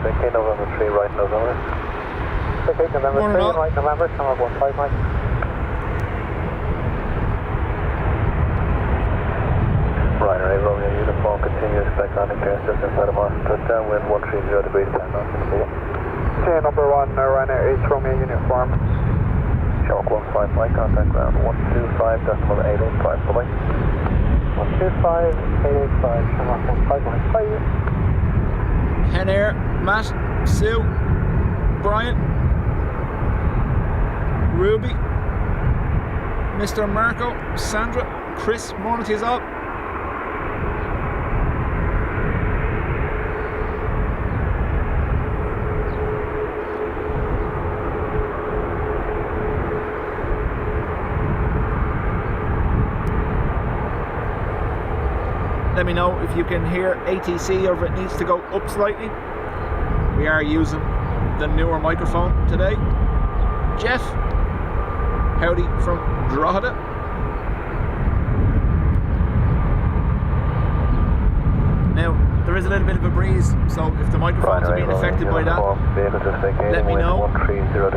Okay, November 3, right November. Okay, November 3, right November, summer 15 Mike. Ryanair Romeo uniform, continue expect landing clearance just inside of Mars. Touchdown, wind 130 degrees, 10 knots, number 1. Okay, number 1, Ryanair 8 Romeo uniform. Shark 15 Mike, contact ground 125.885, bye-bye. 125.885, Shamrock 15 Mike, bye. Hen Air, Matt, Sue, Brian, Ruby, Mr. Marco, Sandra, Chris, morning to you all. Let me know if you can hear ATC or if it needs to go up slightly. We are using the newer microphone today. Jeff, howdy from Drogheda. Now, there is a little bit of a breeze, so if the microphones are being affected by that, let me know.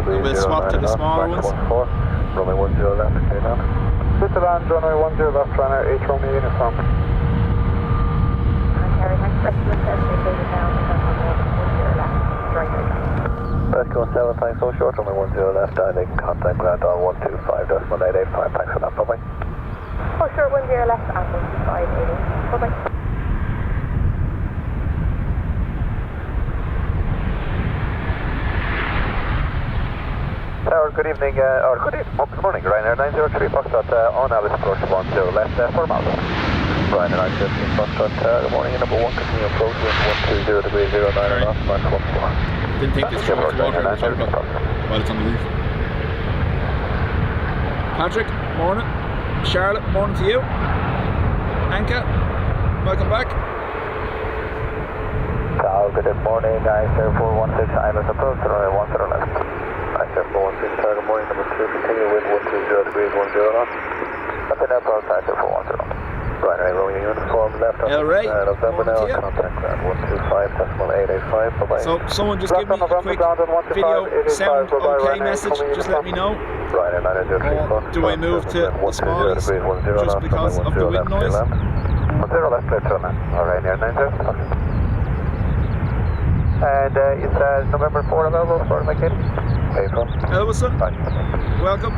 We'll swap to the smaller ones. Runway 10 left, clear land. Good to land, runway 10 left, Ryanair 8 Romeo uniform. Let's go 7, thanks, so short, only 10 left, dialing contact ground on 125.885, thanks for that, bye-bye. Oh sure, 10 left and 125.885, bye-bye. Tower, good evening, good morning, Ryanair 903, Foxtrot on Alice approach 10 left for Malta. Ryanair 903, Foxtrot, good morning, number 1, continue approach wind 120 degrees 09 knots, Mark 14. Didn't think this truck was water while it's on the roof. Patrick, morning. Charlotte, morning to you. Anka, welcome back. Ciao, good morning, guys. Air 416, ILS approach, runway 10 left. Nice Air 416, good morning, number 2, continue wind 120 degrees 10 knots. Up in airport, nice Air 410. Ryanair Romeo uniform, left on November now, contact ground 125.885, bye-bye. So, someone just give me a quick video sound okay message, just let me know. Or do I move to the smallies just because of the wind noise? 10 left, clear to land. Ryanair 90. And it's November 4 available for my kid. Elvison, welcome.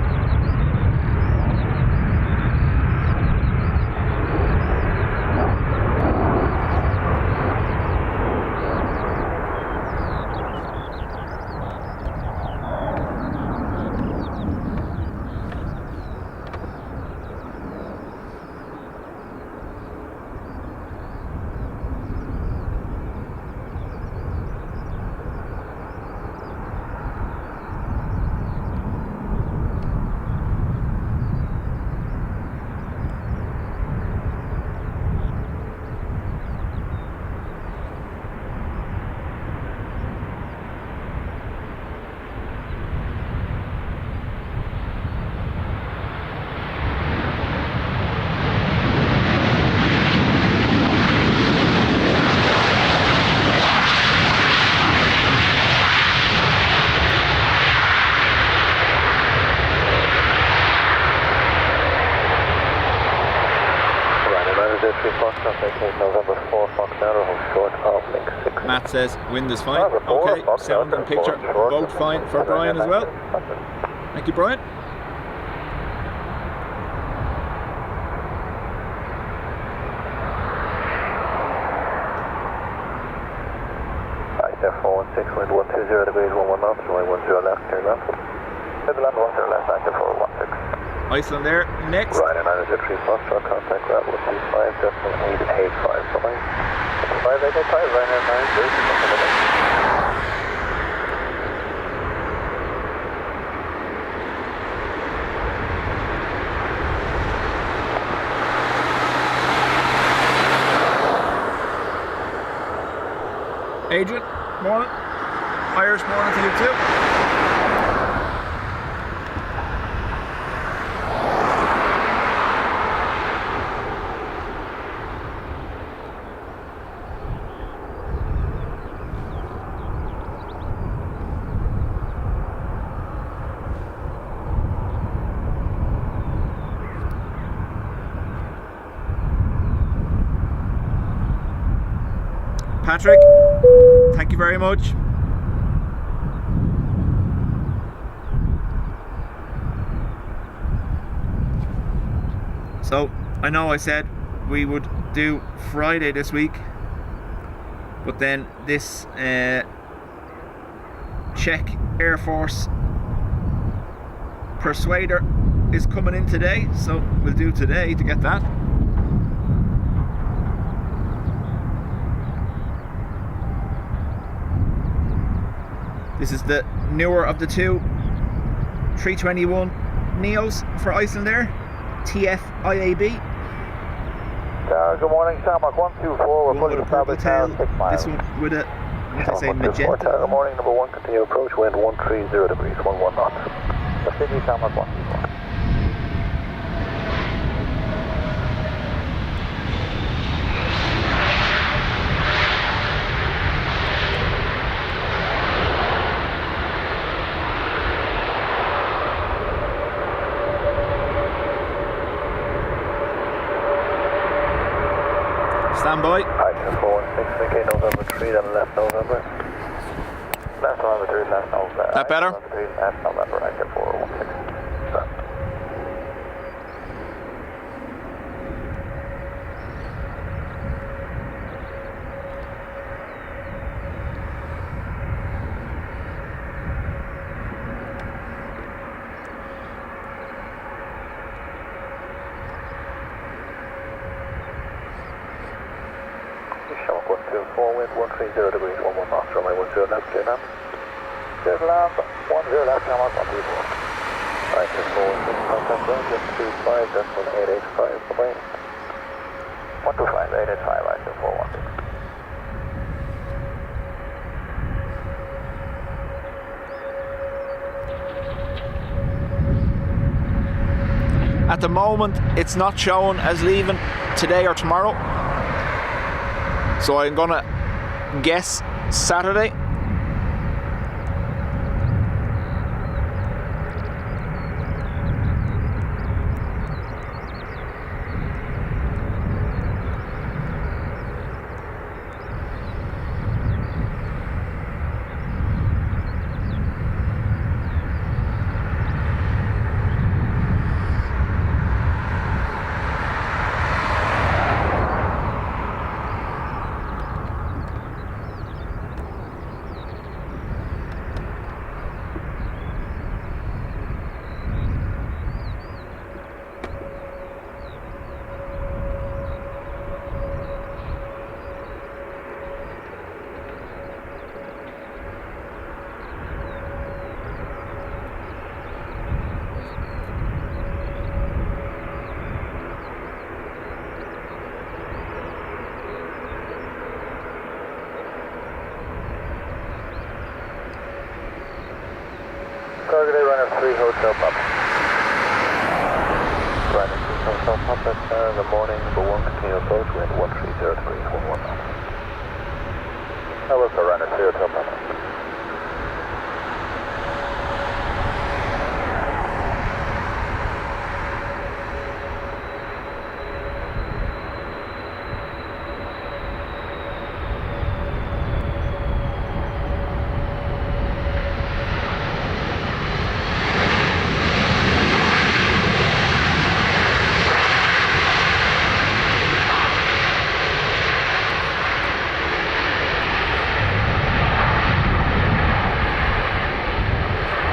Matt says wind is fine. Okay, sound and picture both fine for Brian as well. Thank you, Brian. Air 416, wind 120 degrees 11 knots, runway 10 left, clear left. Midland 10 left, Air 416. Iceland there, next. Ryanair 903, Foxtrot, contact ground 125.885, bye-bye. 5885, Ryanair 903, Adrian, morning. Irish, morning to you too. Patrick, thank you very much. So, I know I said we would do Friday this week, but then this Czech Air Force Persuader is coming in today, so we'll do today to get that. This is the newer of the two 321 Neos for Iceland Air, TFIAB. Good morning, Tarmac 124, we're fully established now, 6 miles. This one with a, what I say, magenta. Good morning, number 1, continue approach, wind 130 degrees, 11 knots. Sydney, Tarmac 124. Stand by. Right, 416, okay, November 3, then left November. Left November 3, left November. That better? November 3, left November, right there, 416. Wind 130 degrees, 11 knots, runway 10 left, clear land. Clear to land, 10 left, Tarmac 124. Right, 416, contact ground, 125.885, Boeing. 125.885, right, 416. At the moment, it's not shown as leaving today or tomorrow, so I'm gonna guess Saturday. Target A, runner 3, Hotel Papa. Runner 3, Hotel Papa, in the morning, number 1, continue approach, wind 130 degrees, 11 knots. AIRBUS, runner 3, Hotel Papa.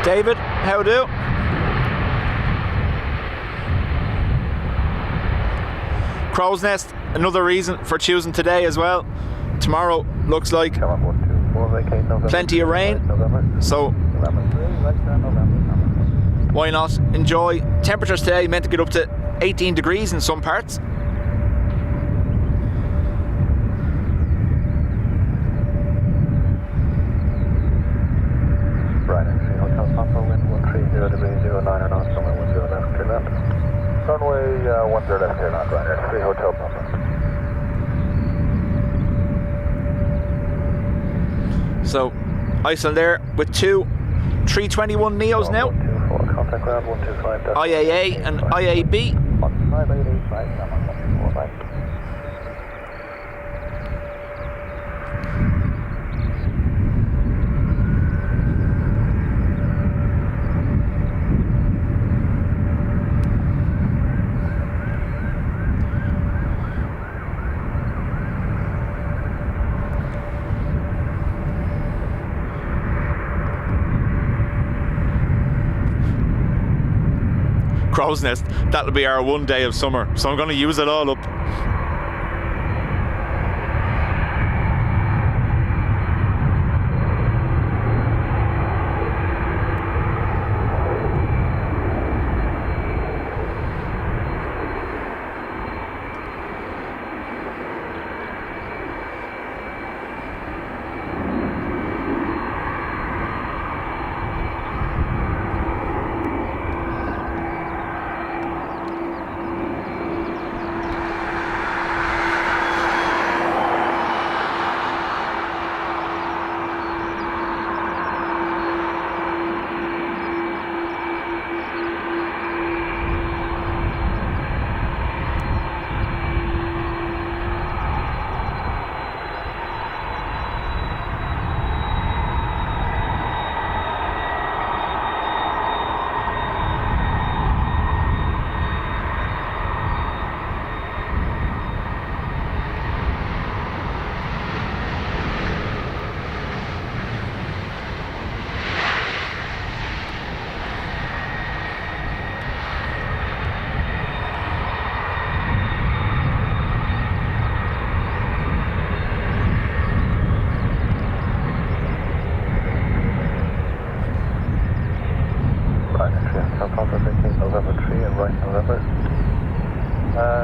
David, how do? Crow's Nest, another reason for choosing today as well. Tomorrow looks like plenty of rain, so why not enjoy? Temperatures today meant to get up to 18 degrees in some parts. Runway 10 left, clear land. Runway 10 left, clear land, Ryder 3 Hotel Papa. So, Iceland Air with two 321 Neos now. 124, contact ground 125. IAA and IAB. 15885, crow's nest. That'll be our one day of summer. So I'm going to use it all up.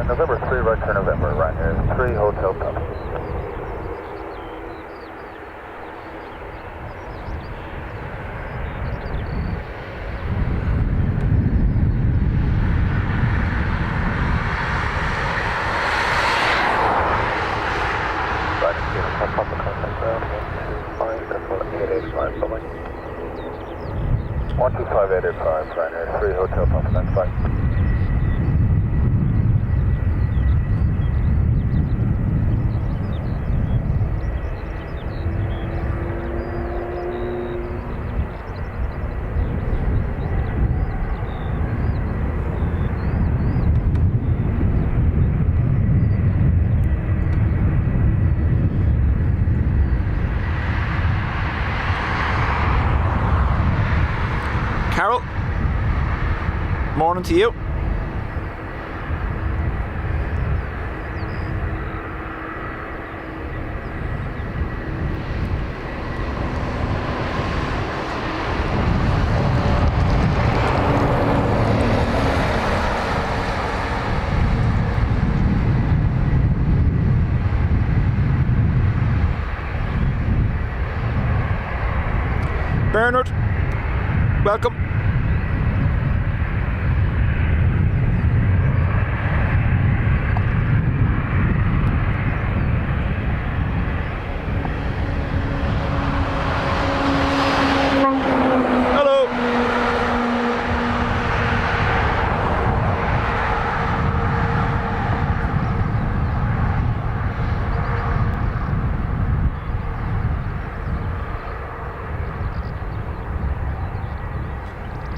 November 3, right turn November, right here, 3 Hotel Pub. Right, Papa contact ground, 125, 125, right here, 3 Hotel Pub, thanks, bye. Carol, morning to you. Bernard, welcome. Hello.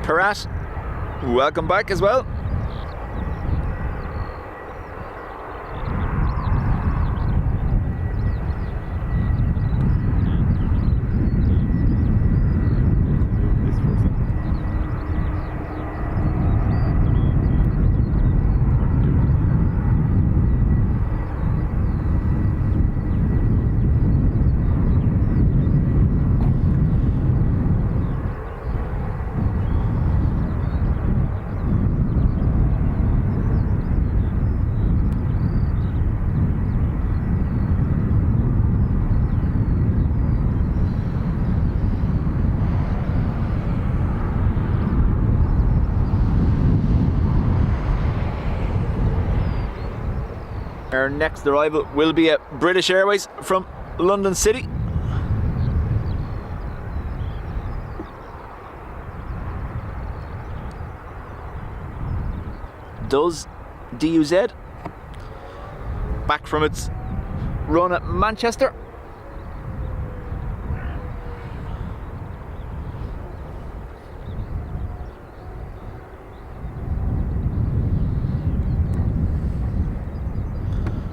Parat, welcome back as well. Our next arrival will be at British Airways from London City. Does DUZ back from its run at Manchester.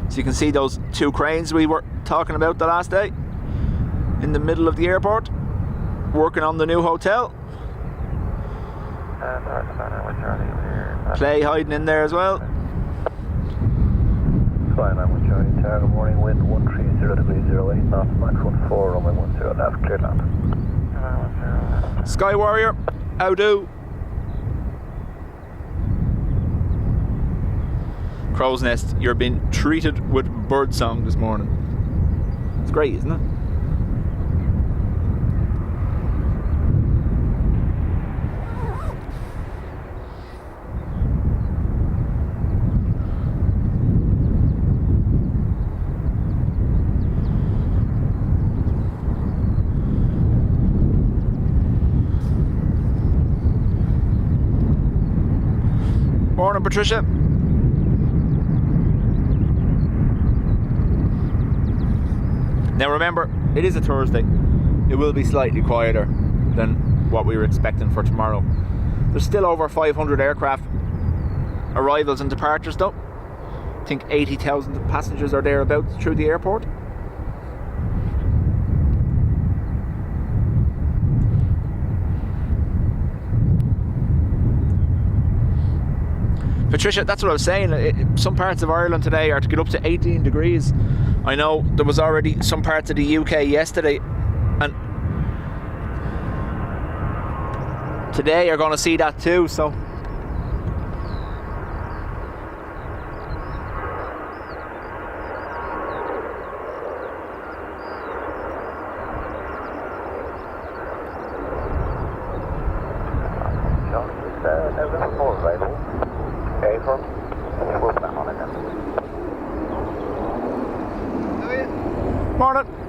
So you can see those two cranes we were talking about the last day in the middle of the airport, working on the new hotel. And our Spanner with Charlie here. Clay hiding in there as well. Flying on with Charlie Tower, good morning, wind 130 degrees 08 knots, Max 14, runway 10 left, clear land. Sky Warrior, how do? Crow's Nest, you're being treated with bird song this morning. It's great, isn't it? Morning, Patricia. Now remember, it is a Thursday. It will be slightly quieter than what we were expecting for tomorrow. There's still over 500 aircraft arrivals and departures though. I think 80,000 passengers are thereabouts through the airport. Patricia, that's what I was saying. Some parts of Ireland today are to get up to 18 degrees. I know there was already some parts of the UK yesterday, and today are going to see that too. So November 4 available. Okay, from we'll plan on it then. morning.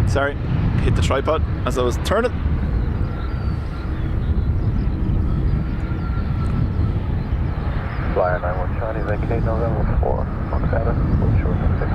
Sorry, hit the tripod as I was turning. Flyer 91 Charlie, vacate November 4. Fox Ada, full short and 6.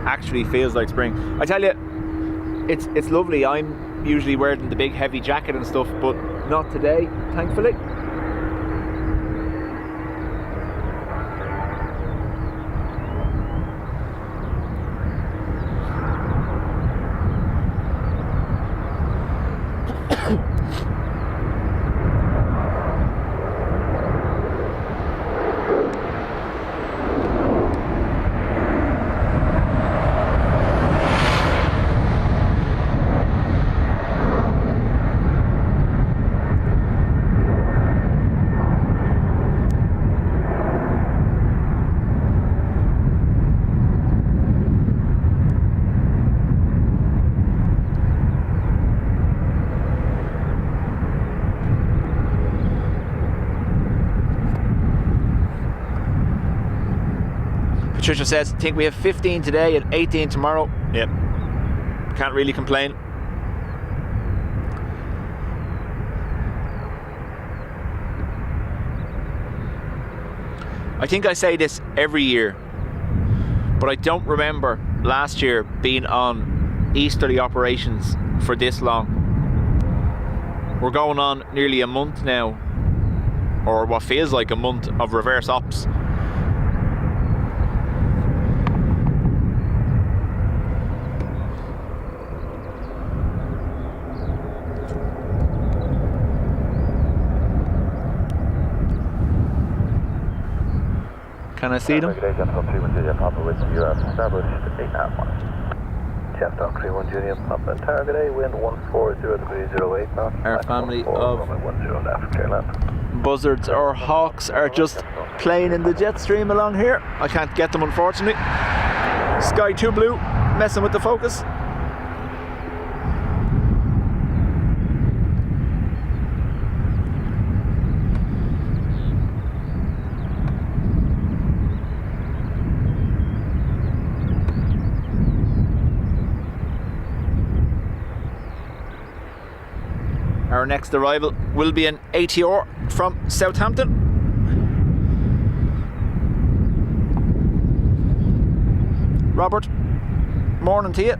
Actually feels like spring. I tell you, it's lovely. I'm usually wearing the big heavy jacket and stuff, but not today, thankfully. Trisha says, think we have 15 today and 18 tomorrow. Yep. Can't really complain. I think I say this every year, but I don't remember last year being on easterly operations for this long. We're going on nearly a month now, or what feels like a month of reverse ops. Can I see them? Regulation from 31 Junior Papa with you have established 8.5 miles. Jeff Dock 31 Junior Papa, target A, wind 140 degrees 08 knots. Our family of 10 left, clear left. buzzards or hawks are just playing in the jet stream along here. I can't get them, unfortunately. Sky 2 blue, messing with the focus. Our next arrival will be an ATR from Southampton. Robert, morning to you.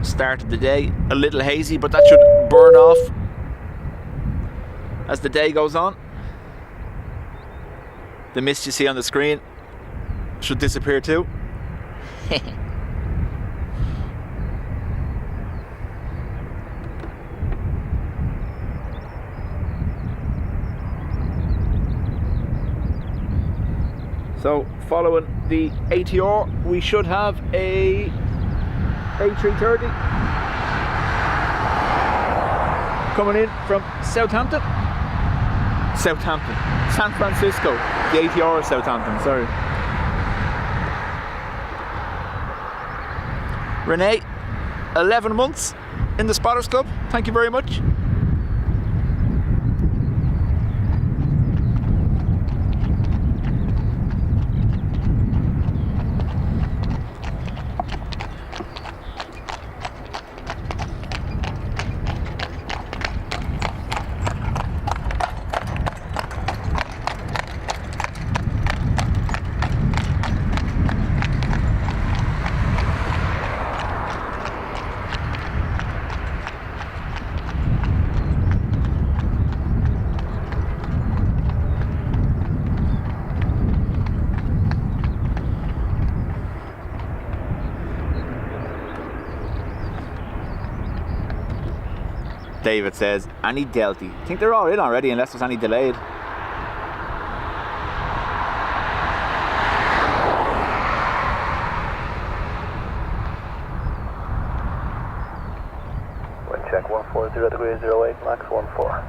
Start of the day a little hazy, but that should burn off as the day goes on. The mist you see on the screen should disappear too. So following the ATR we should have a A330 coming in from San Francisco. The ATR of Southampton, sorry. Renee, 11 months in the Spotters Club. Thank you very much. David says, any Delty. I think they're all in already unless there's any delayed. Wind check 140 degrees 08, max 14.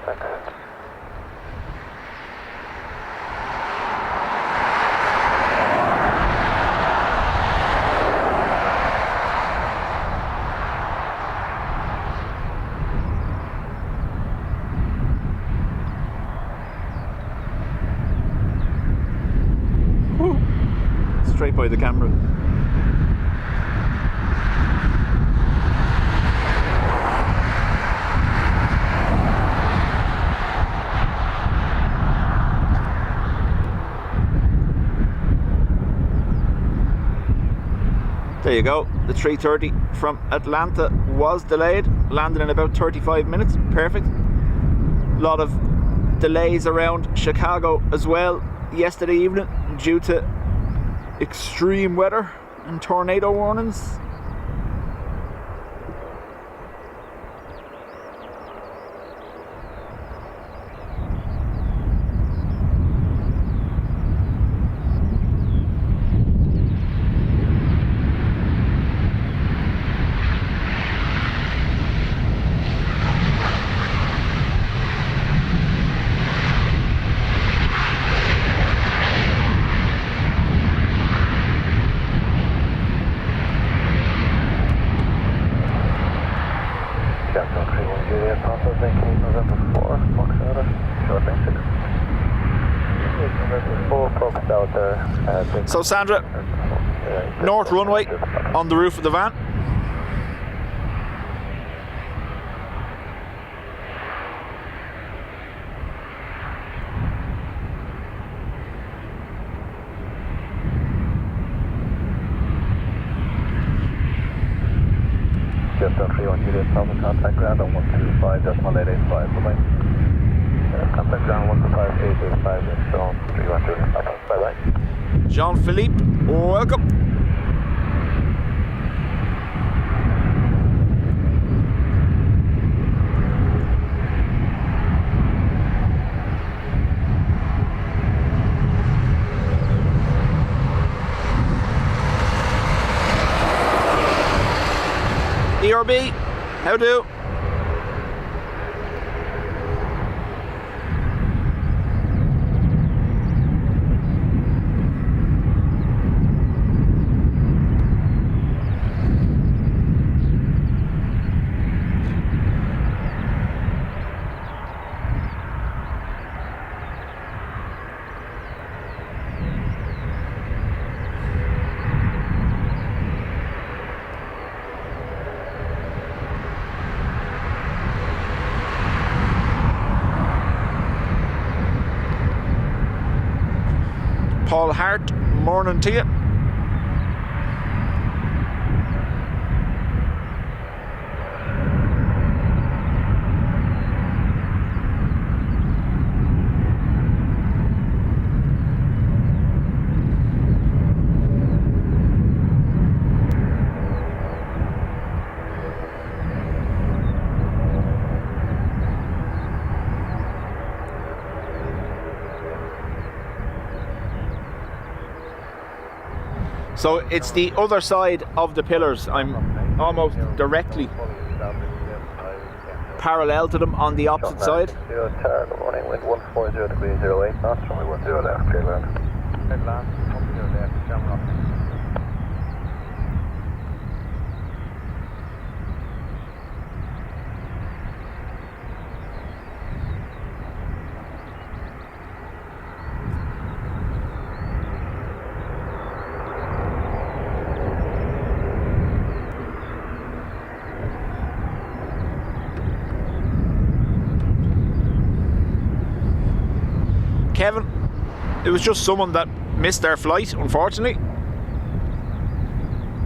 Thanks. Straight by the camera. There you go. The 330 from Atlanta was delayed, landed in about 35 minutes. Perfect. A lot of delays around Chicago as well yesterday evening due to extreme weather and tornado warnings. November 4, Fox Order, short range 6. November 4, focused out there. So Sandra, north runway on the roof of the van. Just on 31 Juliet, Thomas, contact ground on 125.885, bye-bye. Contact ground 125.885, Stone 31 Juliet, Thomas, bye-bye. Jean-Philippe, welcome. ERB, how do? Paul Hart, morning to you. So it's the other side of the pillars. I'm almost directly parallel to them on the opposite side. Good morning, wind 140 degrees 08 knots, runway 10 left, clear ground. Head last, company left, camera. Kevin, it was just someone that missed their flight, unfortunately,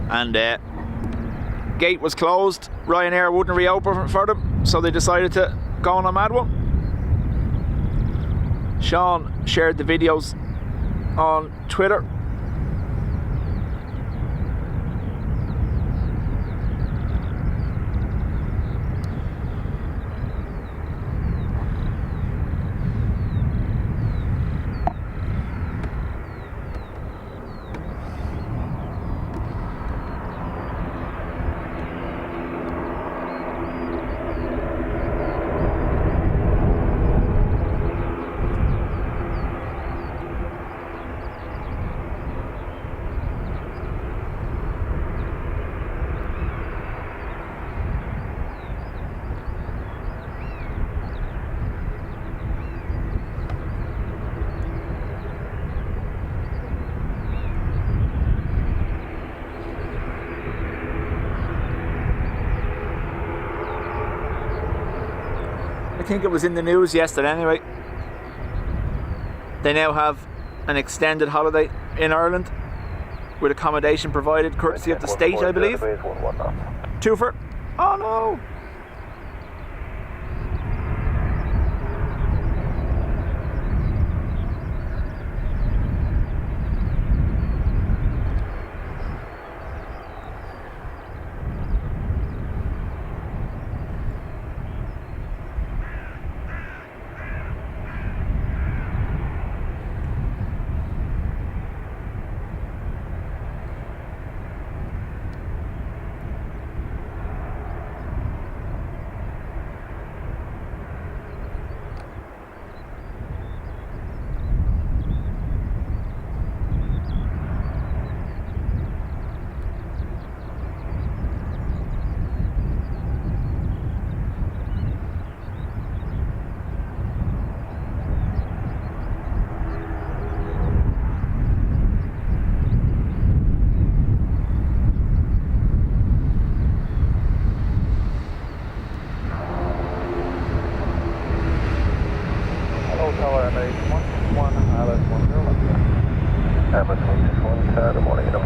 and gate was closed. Ryanair wouldn't reopen for them, so they decided to go on a mad one. Sean shared the videos on Twitter. I think it was in the news yesterday anyway. They now have an extended holiday in Ireland with accommodation provided courtesy of the state, I believe. Twofer. Oh no!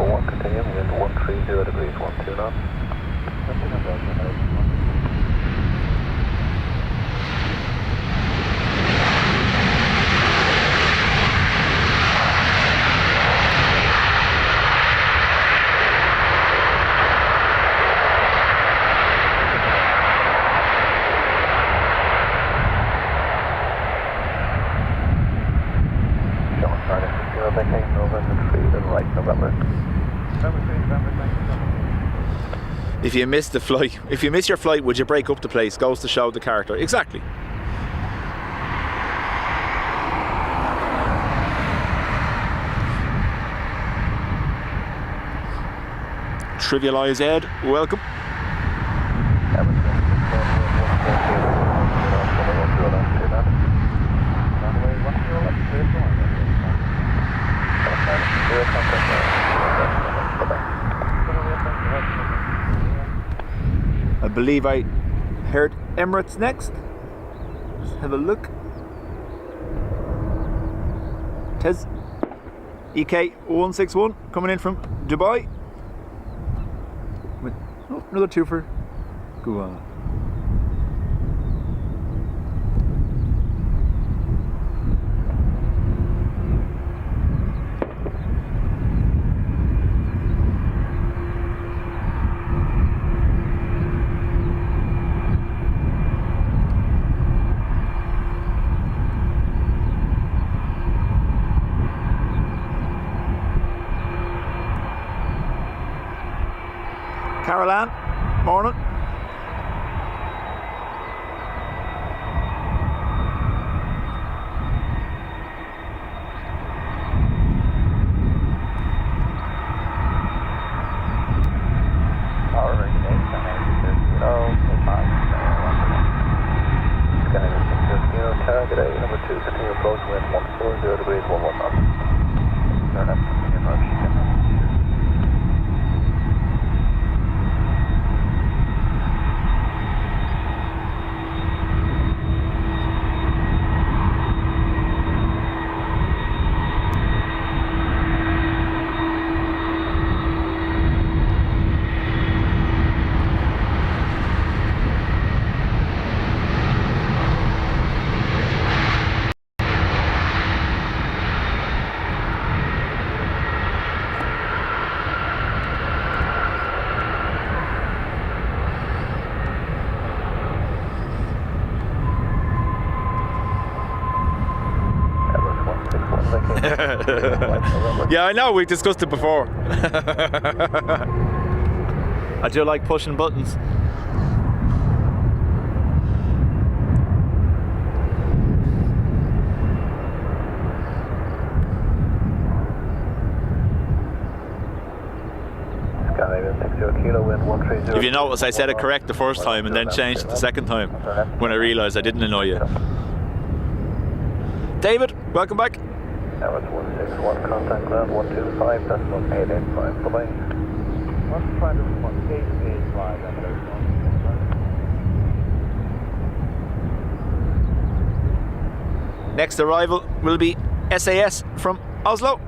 1, continue, wind 130 degrees, 12 knots. If you miss the flight, if you miss your flight, would you break up the place? Goes to show the character. Exactly. Trivialise Ed, welcome. I believe I heard Emirates next. Let's have a look. Tez EK 161 coming in from Dubai. Oh, another twofer. Go on. Caroline, morning. Target A, number 2, continue approach wind 140 degrees, 11 knots. Turn up, continue approach. Yeah, I know, we discussed it before. I do like pushing buttons. If you notice, I said it correct the first time and then changed it the second time when I realised I didn't annoy you. David, welcome back. Emirates 161, contact ground 125, that's 885, bye-bye. 885, Next arrival will be SAS from Oslo.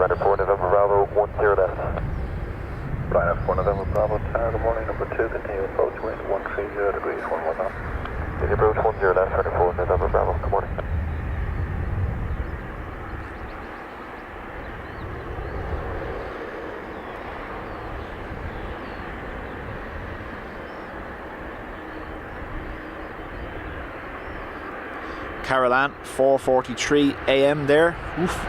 Ryder 4 November Bravo 10 left. Ryder 4 November Bravo, Tower, good morning, number 2, continue approach wind 130 degrees, 11 knots. Continue approach 10 left, Ryder 4 November Bravo, good morning. Caroline, 4:43 a.m. there. Oof.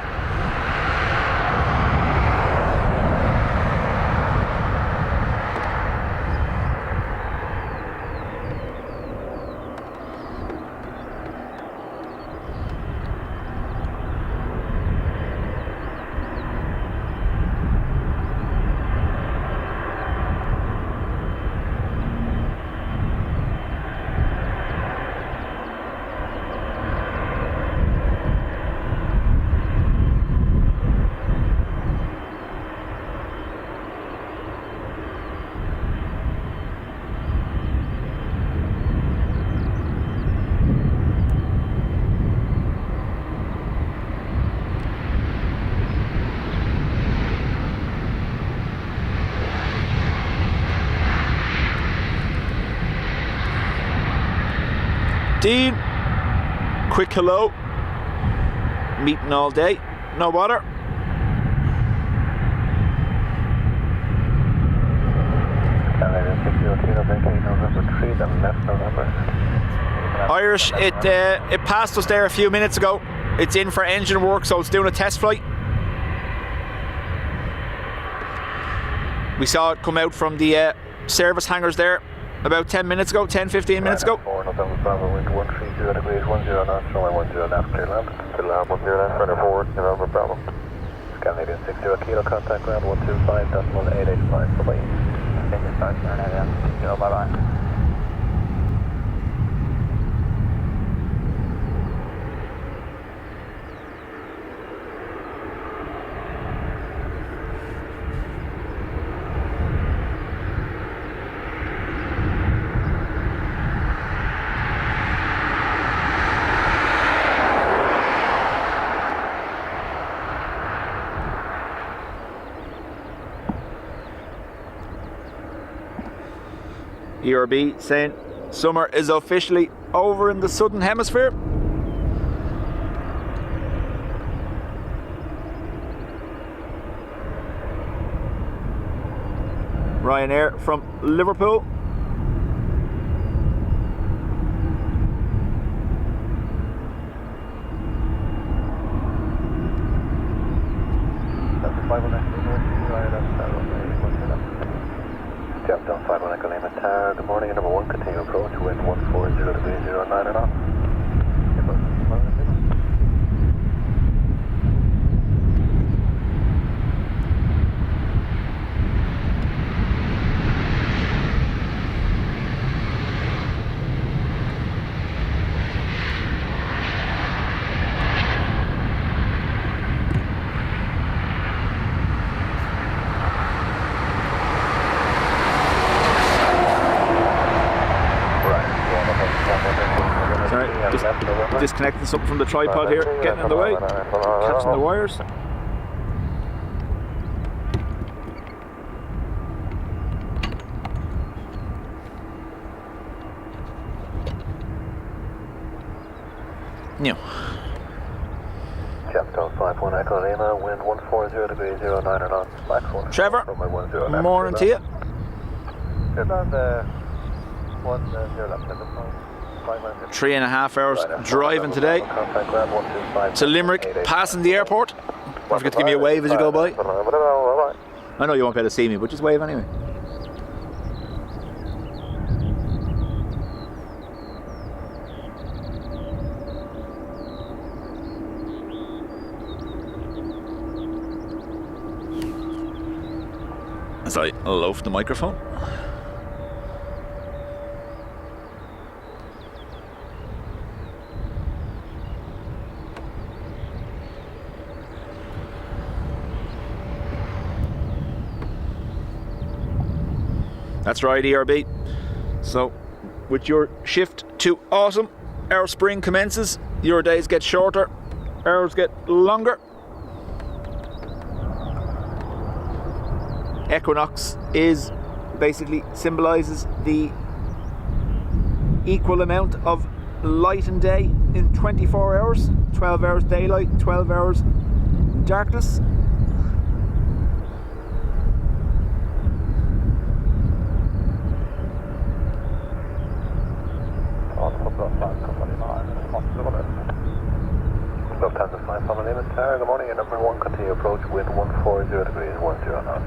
Dean, quick hello. Meeting all day, no bother. Irish, it passed us there a few minutes ago. It's in for engine work, so it's doing a test flight. We saw it come out from the service hangars there about 10 minutes ago, 10-15 minutes ago. Canadian 60 kilo, contact ground 125.885. Bye-bye. Continue start, bye-bye. ERB saying summer is officially over in the southern hemisphere. Ryanair from Liverpool. Down 51 Echo Lima Tower, good morning, number 1, continue approach, wind 140 degrees 09 and on. Disconnecting something from the tripod here, getting in the way, catching the wires. New. Chapter 51 Echo Lima, wind 140 degrees 09 and on. Trevor, morning to you. Good land, 10 left. 3.5 hours driving today to Limerick, passing the airport. Don't forget to give me a wave as you go by. I know you won't be able to see me, but just wave anyway. As I loaf the microphone. That's right, ERB. So, with your shift to autumn, our spring commences. Your days get shorter, hours get longer. Equinox is basically symbolises the equal amount of light and day in 24 hours. 12 hours daylight, 12 hours darkness. Lufthansa 51 Lima Tower, good morning, number 1, continue approach, wind 140 degrees 10 knots.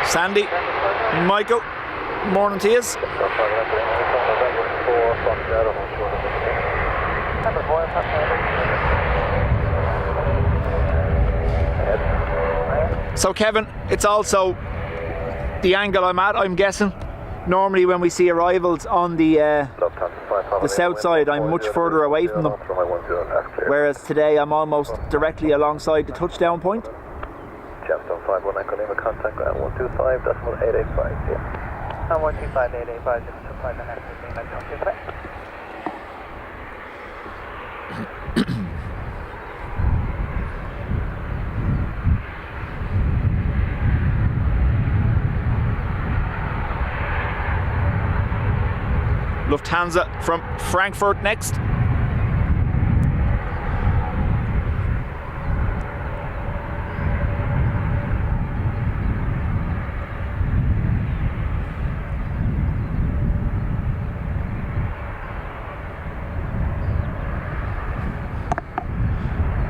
Sandy, Michael, Morning to you. So Kevin, it's also the angle I'm at, I'm guessing. Normally when we see arrivals on the south side, I'm much further away from them. Whereas today I'm almost directly alongside the touchdown point. Gemstone 519, Colima, contact ground 125.885, yeah. 125.885, 025, Lufthansa from Frankfurt next.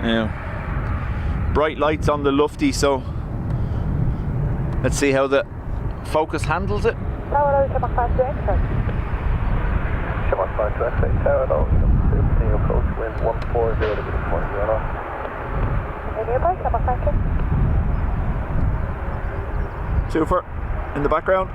Yeah. Bright lights on the Lufty, so let's see how the Focus handles it. Tower 5 to exit. Shimon 5 to exit, Tower 15 approach, wind 140 degrees 40 knots. Nearby, Shimon 5 to. Super in the background.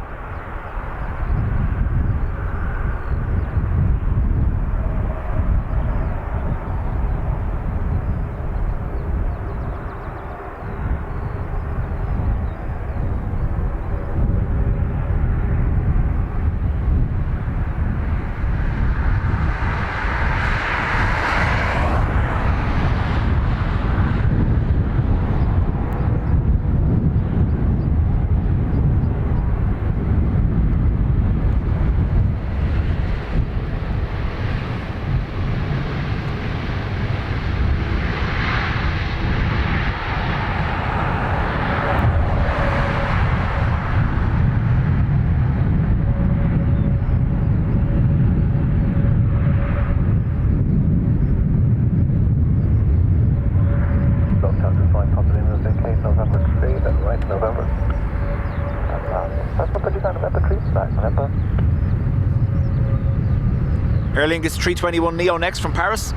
Aer Lingus 321 Neo next from Paris.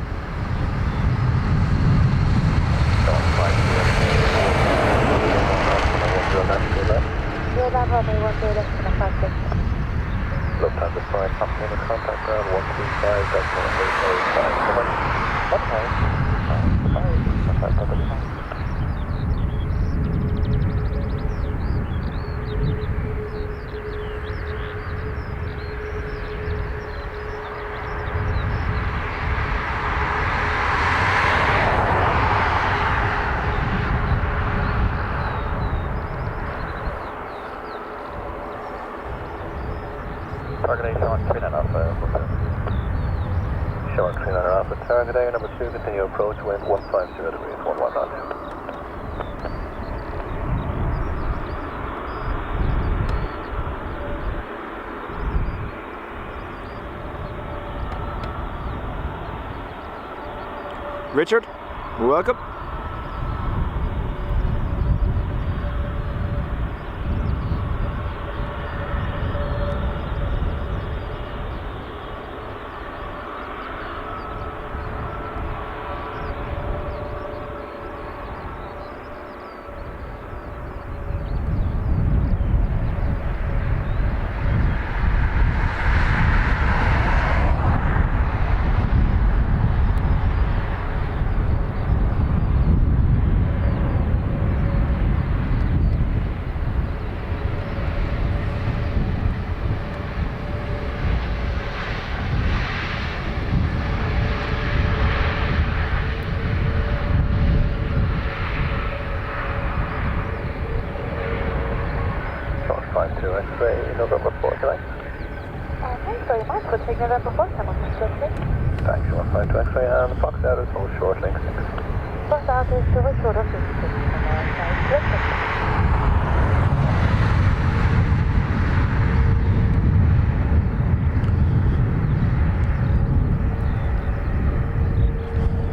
Lufthansa 5, company in contact ground 125.885. Target Shimon 39 Alpha, Shimon 39 Alpha, target A number 2, continue approach, wind 150 degrees, 11 knots. Richard, welcome. November 4 tonight. Thanks very much for taking November 4, Shimon 5 to exit. Thanks, Shimon 5 to X-ray, and the Fox out is hold short link 6. Fox out is hold short of 6.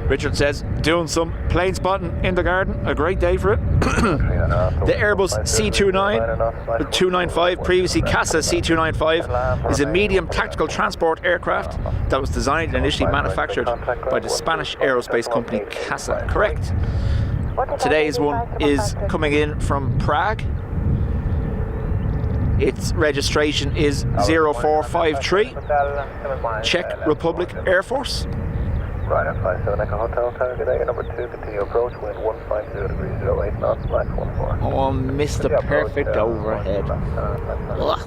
Richard says, doing some plane spotting in the garden. A great day for it. 39 The Airbus C295, previously CASA C295, is a medium tactical transport aircraft that was designed and initially manufactured by the Spanish aerospace company CASA. Correct. Today's one is coming in from Prague. Its registration is 0453, Czech Republic Air Force. Ryder 57 Echo Hotel, target A, number 2, continue approach, wind 150 degrees, 08 knots, flight 14. Oh, missed the perfect overhead. Ugh.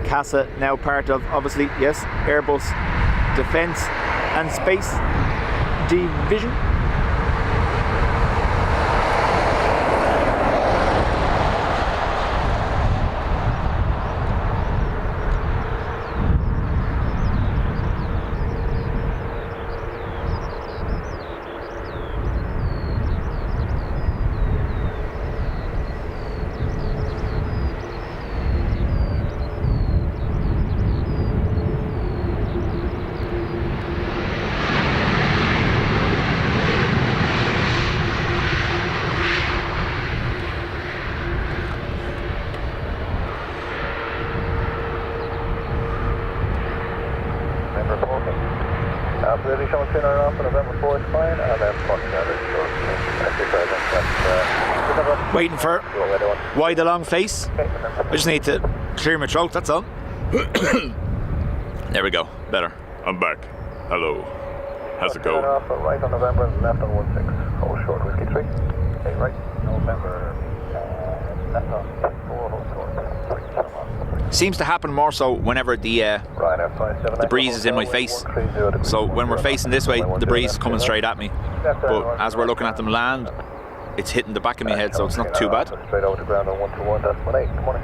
CASA now part of, obviously, yes, Airbus Defence and Space Division. British on tuner off on November 4 is fine, and then waiting for why the long face. I just need to clear my throat, that's all. There we go, better. I'm back. Hello. How's it going? Off right on November, left on 16. Hold short, whiskey 3. Okay, right, November, left on 4, hold short. Seems to happen more so whenever the breeze is in my face. So when we're facing this way, the breeze is coming straight at me. But as we're looking at them land, it's hitting the back of my head, so it's not too bad. Straight over the ground on 121.8. Good morning.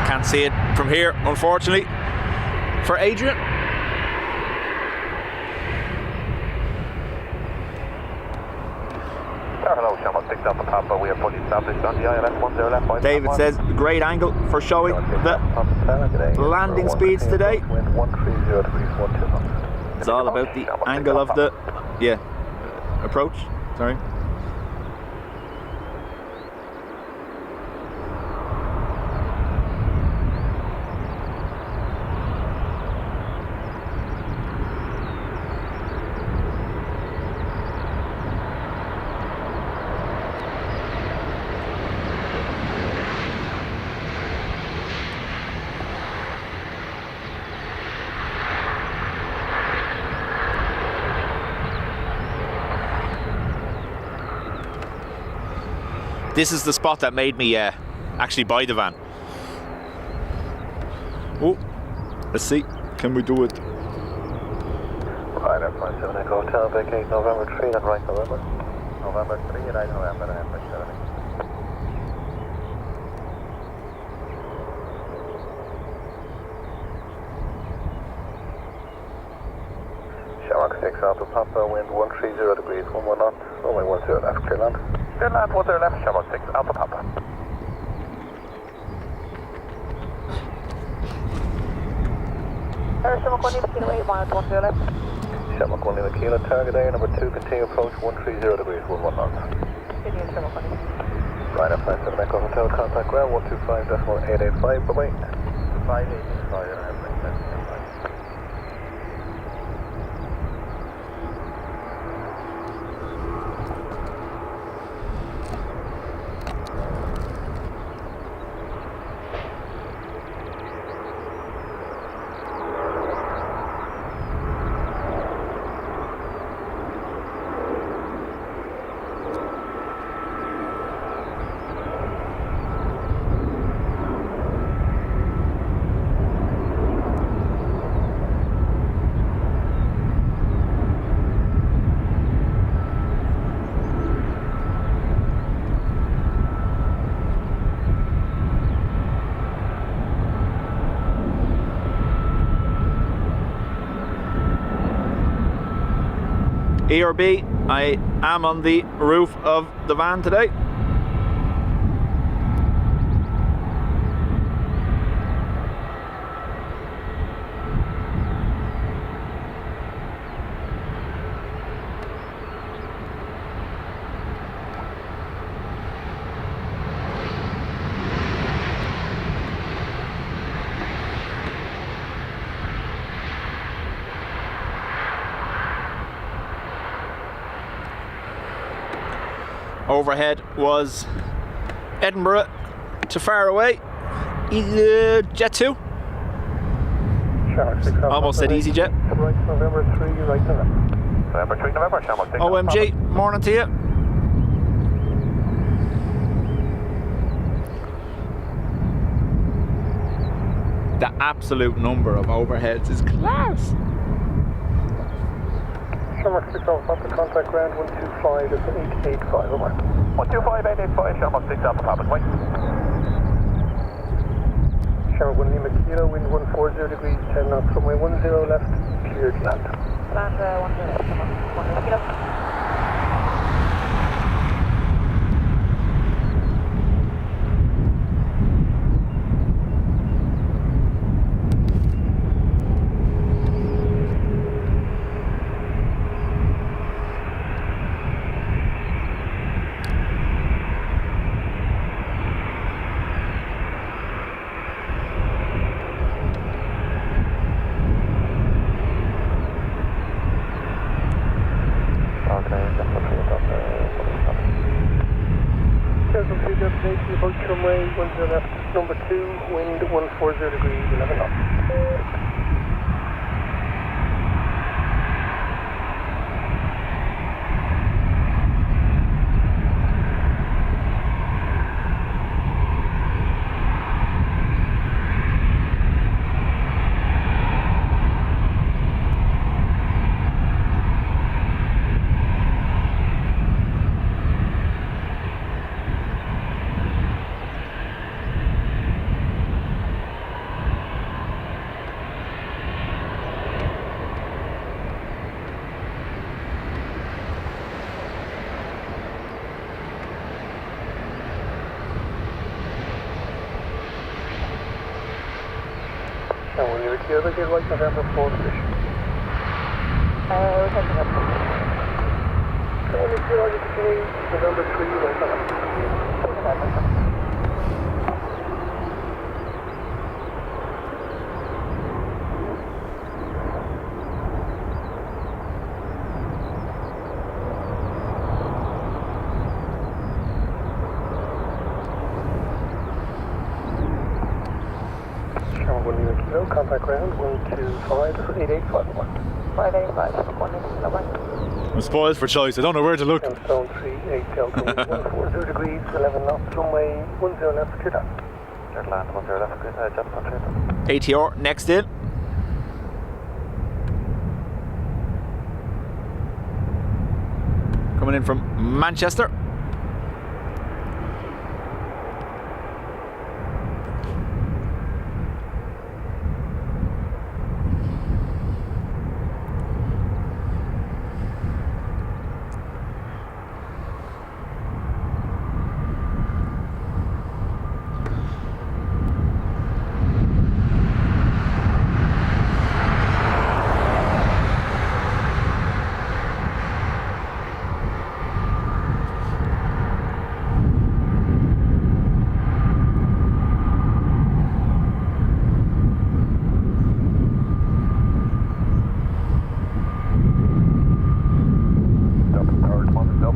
Can't see it from here, unfortunately. For Adrian. David says, great angle for showing the landing speeds today. It's all about the angle of the approach. Sorry. This is the spot that made me actually buy the van. Oh, let's see, can we do it? Right, I'm 7 Echo Hotel, vacate November 3, and right November. November 3, and I November, and I'm 7. Shamrock 6 Alpha Papa, wind 130 degrees, 11 knots, only 10 left, clear land. Clear land, 10 left, Shamrock 6 Alpha Papa. Shamrock 1 Lima Kilo 8 miles, 10 left. Shamrock 1 Lima Kilo, target A, number 2, continue approach 130 degrees, 11 knots. Continue, Shamrock 1 Lima. Right, I'm 57 Echo Hotel, contact ground 125.885, bye-bye. 585, and I'm 7. ERB, I am on the roof of the van today. Overhead was Edinburgh to far away, Jet 2. Almost said EasyJet. Right, November 3, right November. November 3, November, Shamrock 6. OMG, morning to you. The absolute number of overheads is class. Shamrock 6 Alpha Papa, contact ground 125, it's 885, over. 125, 885, Shamrock 6 Alpha Papa, wait. Shamrock 1 Lima Kilo, wind 140 degrees, 10 knots, runway 10 left, cleared land. Land 10 left, 1 kilo. Approach runway 10 left, number 2, wind 140 degrees, 11 knots. And when you're here, they get right November 4 position. We're taking up. So when you're here, you can see November 3, right November. Contact ground 125, 885, 585, 1 I'm spoiled for choice. I don't know where to look. Stone 38 Delta, 140 degrees, 11 knots, runway 10 left, clear land. Clear land, 10 left, clear jet on ATR next in. Coming in from Manchester.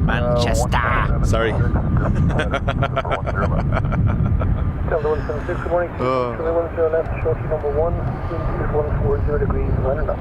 Manchester. Sorry. Delta 176, good morning. Runway 10 left, shortly number 1, wind is 140 degrees, 9 knots.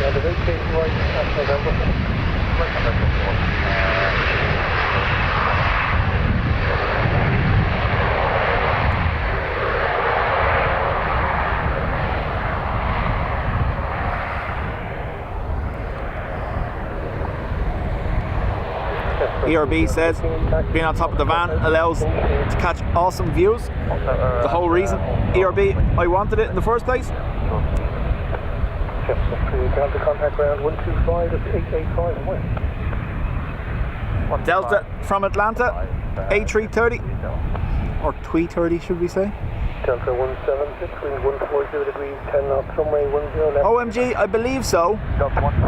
Yeah, the vacate right at November. ERB says being on top of the van allows to catch awesome views. The whole reason, ERB, I wanted it in the first place. Delta contact ground 125 at 885 west. Delta from Atlanta, A330, or 330 should we say? Delta 176, wind 140 degrees, 10 knots, runway 10 left. OMG, I believe so.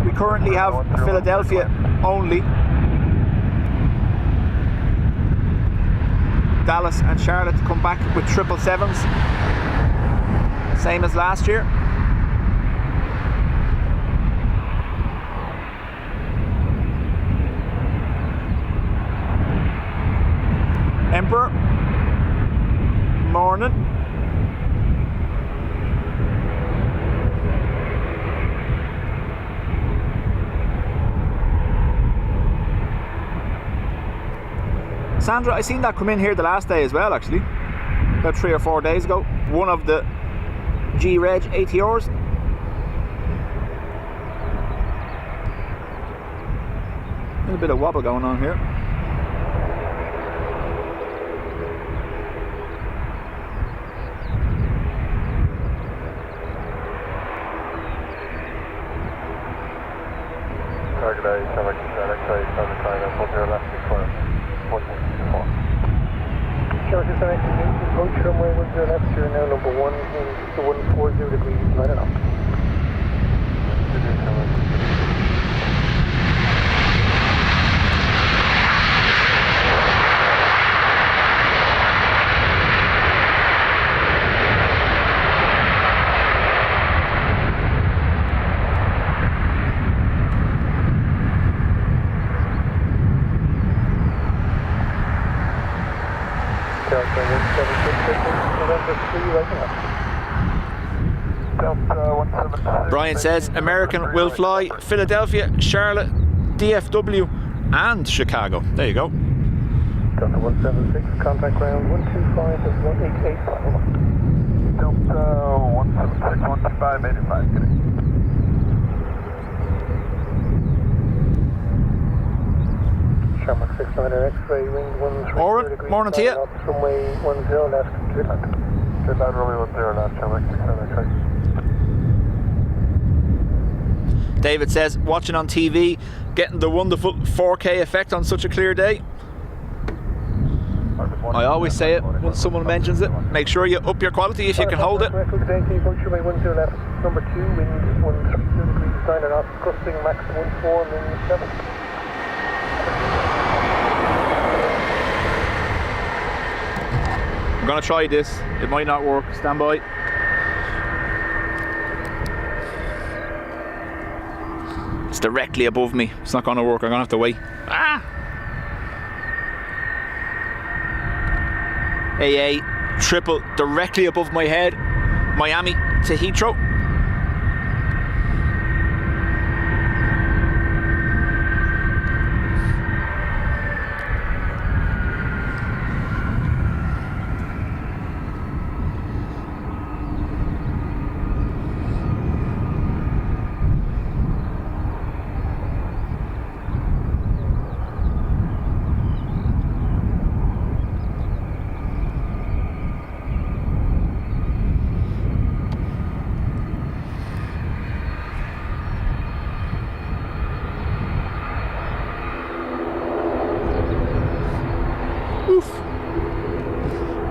We currently have Philadelphia only. Dallas and Charlotte come back with 777s, same as last year. Emperor, morning. Sandra, I seen that come in here the last day as well, actually, about 3 or 4 days ago. One of the G-Reg ATRs. A little bit of wobble going on here. Target A, select X-ray, target time, 40 left, 64. Charlotte is directed to approach runway 10 left, you're now number 1 in the 140 degrees, 9 knots. Brian says American will fly Philadelphia, Charlotte, DFW and Chicago. There you go. Delta 176, contact ground 125 is 1885. Delta 176, 125, 85, get it. Shamrock 69 X-ray, wind 130 degrees. Morning to you. Runway 10 left, clear land. Clear land, runway 10 left, Shamrock 69 X-ray. David says, watching on TV, getting the wonderful 4K effect on such a clear day. I always say it when someone mentions it. Make sure you up your quality if you can hold it. Number 2, wind 132 degrees, 9 knots, gusting max 14, wind 7. I'm gonna try this. It might not work. Stand by. It's directly above me. It's not gonna work. I'm gonna have to wait. Ah! AA triple directly above my head. Miami to Heathrow.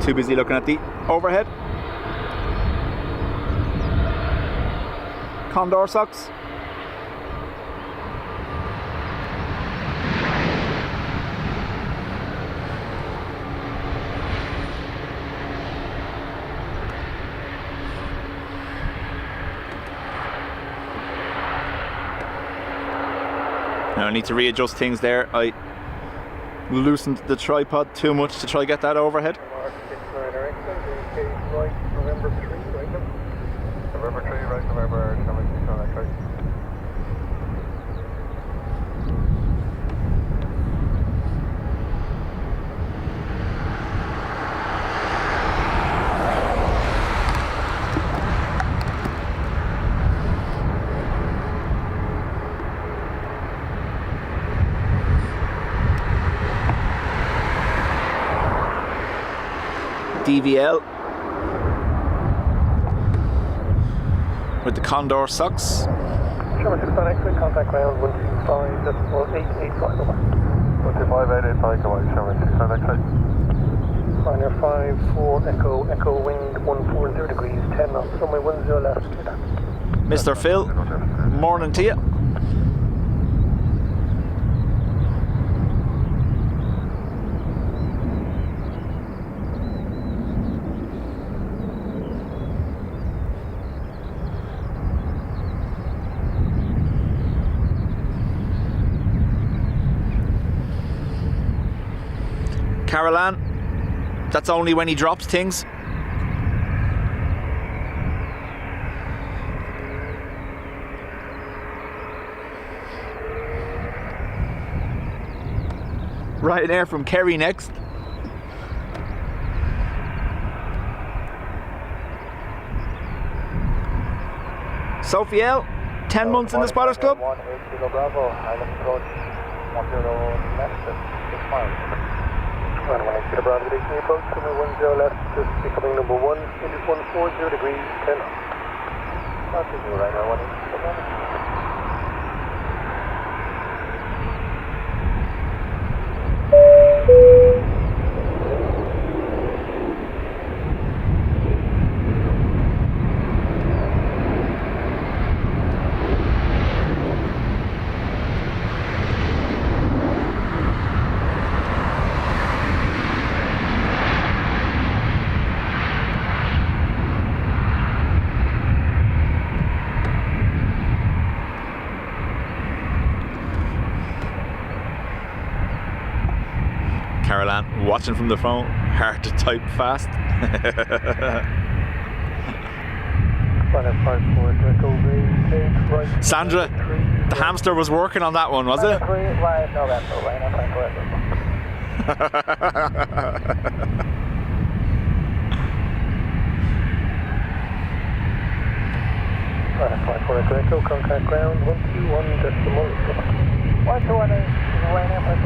Too busy looking at the overhead. Condor socks. Now I need to readjust things there. I loosened the tripod too much to try to get that overhead. November 3, right, November 3, right, November 7, right. DVL with the Condor socks. Sherman 696, contact ground 125.885 over. 125.885 over, Sherman 696. Pioneer 54, Echo wind 140 degrees, 10 knots, runway 10 left. Mr. Phil, morning to you. Caroline, that's only when he drops things. Ryanair from Kerry next. Sophie L, 10 months in the Spotters Club. 180 Bravo, Island approach 10 left, 6 miles. 180 Bravo, direction approach, 10 left, just becoming number 1, English 140 degrees, 10 knots. That's it, right now, 180 Bravo. Caroline, watching from the phone, hard to type fast. Sandra, the hamster was working on that one, was it? Contact ground 121.1. 121 is Ryanair, 180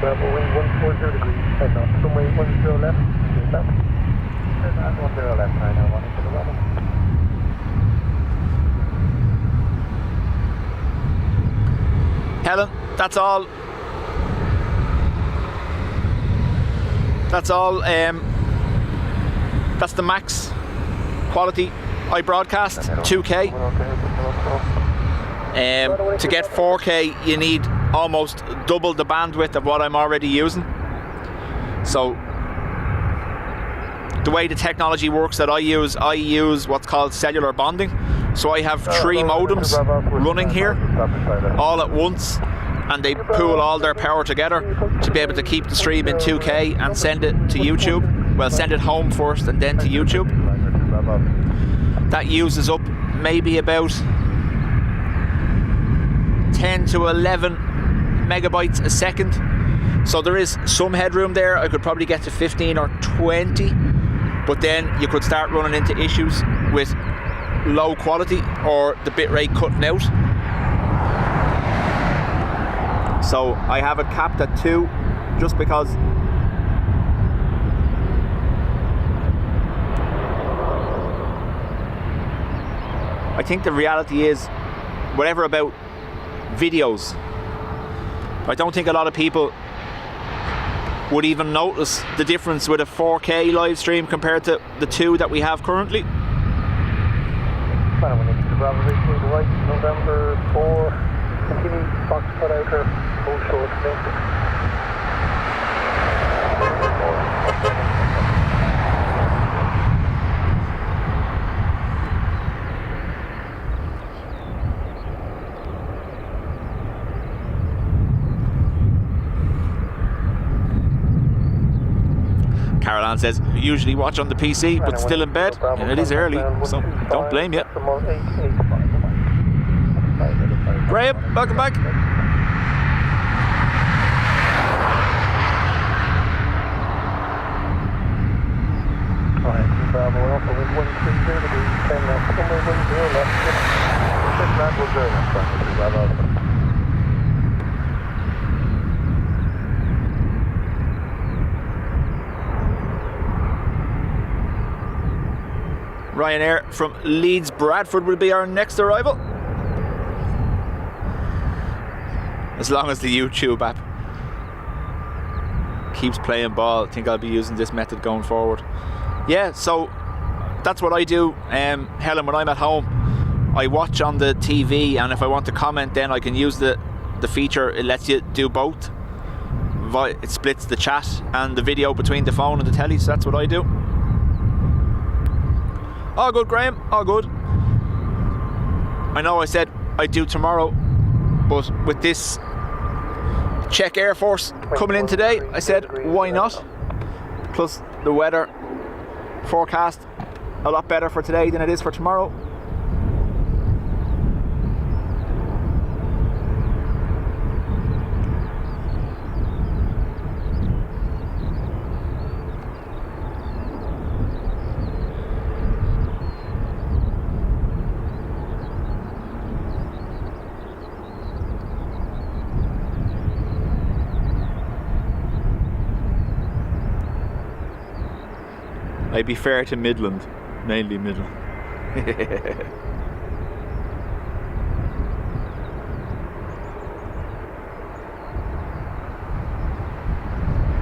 Bravo, wind 140 degrees, 10 knots, runway 10 left, south. 10 left, right now, 180 Bravo. Helen, that's all. That's all. That's the max quality I broadcast, 2K. To get 4K, you need almost double the bandwidth of what I'm already using. So the way the technology works that I use what's called cellular bonding. So I have 3 modems running here all at once, and they pool all their power together to be able to keep the stream in 2K and send it to YouTube. Well, send it home first and then to YouTube. That uses up maybe about 10 to 11 megabytes a second. So there is some headroom there. I could probably get to 15 or 20, but then you could start running into issues with low quality or the bitrate cutting out. So I have it capped at 2 just because I think the reality is, whatever about videos, I don't think a lot of people would even notice the difference with a 4K live stream compared to the 2 that we have currently. November 4, continue box put outer, full short length. Caroline says, usually watch on the PC, but still in bed. And it is early, so don't blame you. Graham, welcome back. Ryanair from Leeds Bradford will be our next arrival. As long as the YouTube app keeps playing ball, I think I'll be using this method going forward. Yeah, so that's what I do. Helen, when I'm at home, I watch on the TV, and if I want to comment, then I can use the feature. It lets you do both. It splits the chat and the video between the phone and the telly, so that's what I do. All good, Graham, all good. I know I said I'd do tomorrow, but with this Czech Air Force coming in today, I said why not? Plus the weather forecast a lot better for today than it is for tomorrow. I'd be fair to Midland, mainly Midland.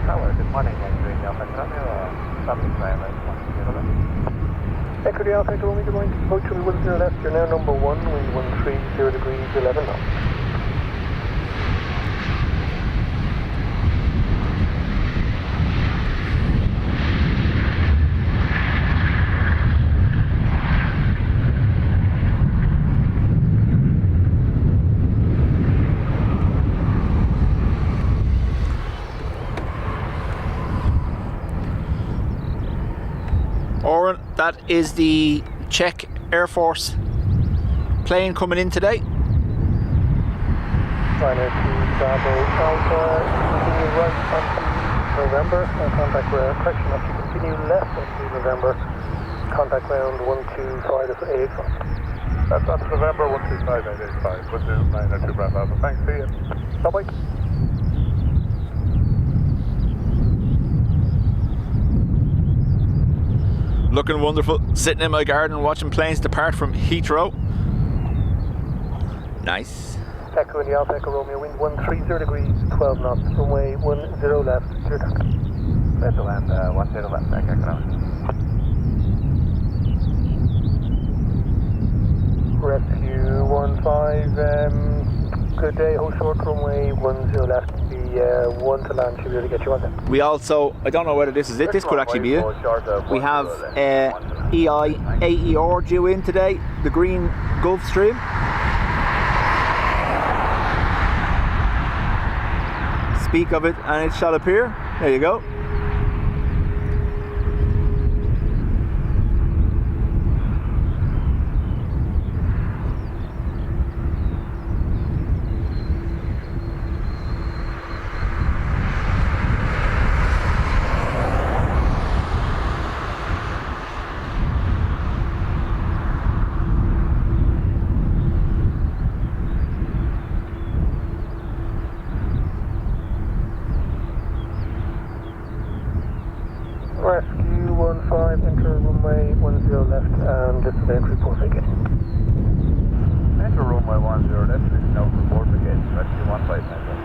Tower, good morning. Entering Alpha Romeo, something time at 1 Echo the Alpha Romeo, you're going to approach to the 10 left. You're now number 1, wind 130 degrees 11 knots. Oren, that is the Czech Air Force plane coming in today. Ryanair to Bravo Alpha, continue right onto November, contact ground, correction, if you continue left onto November, contact ground 125.885. That's onto November 125.885, with the Ryanair to Bravo Alpha. Thanks, see you. Bye-bye. Looking wonderful, sitting in my garden watching planes depart from Heathrow. Nice. Echo in the Alpha Echo Romeo, wind 130 degrees, 12 knots, runway 10 left, clear target. Clear to land, 10 left, back echo. Rescue 15, good day, hold short, runway 10 left, the 1 to land, should be able to get you on there. We also, I don't know whether this is it, this could actually be it. We have AIR due in today, the green Gulf Stream. Speak of it and it shall appear. There you go. Rescue 15, enter runway 10 left and this is entry port again. Enter runway 10 left, this is now report again, rescue 15 enter.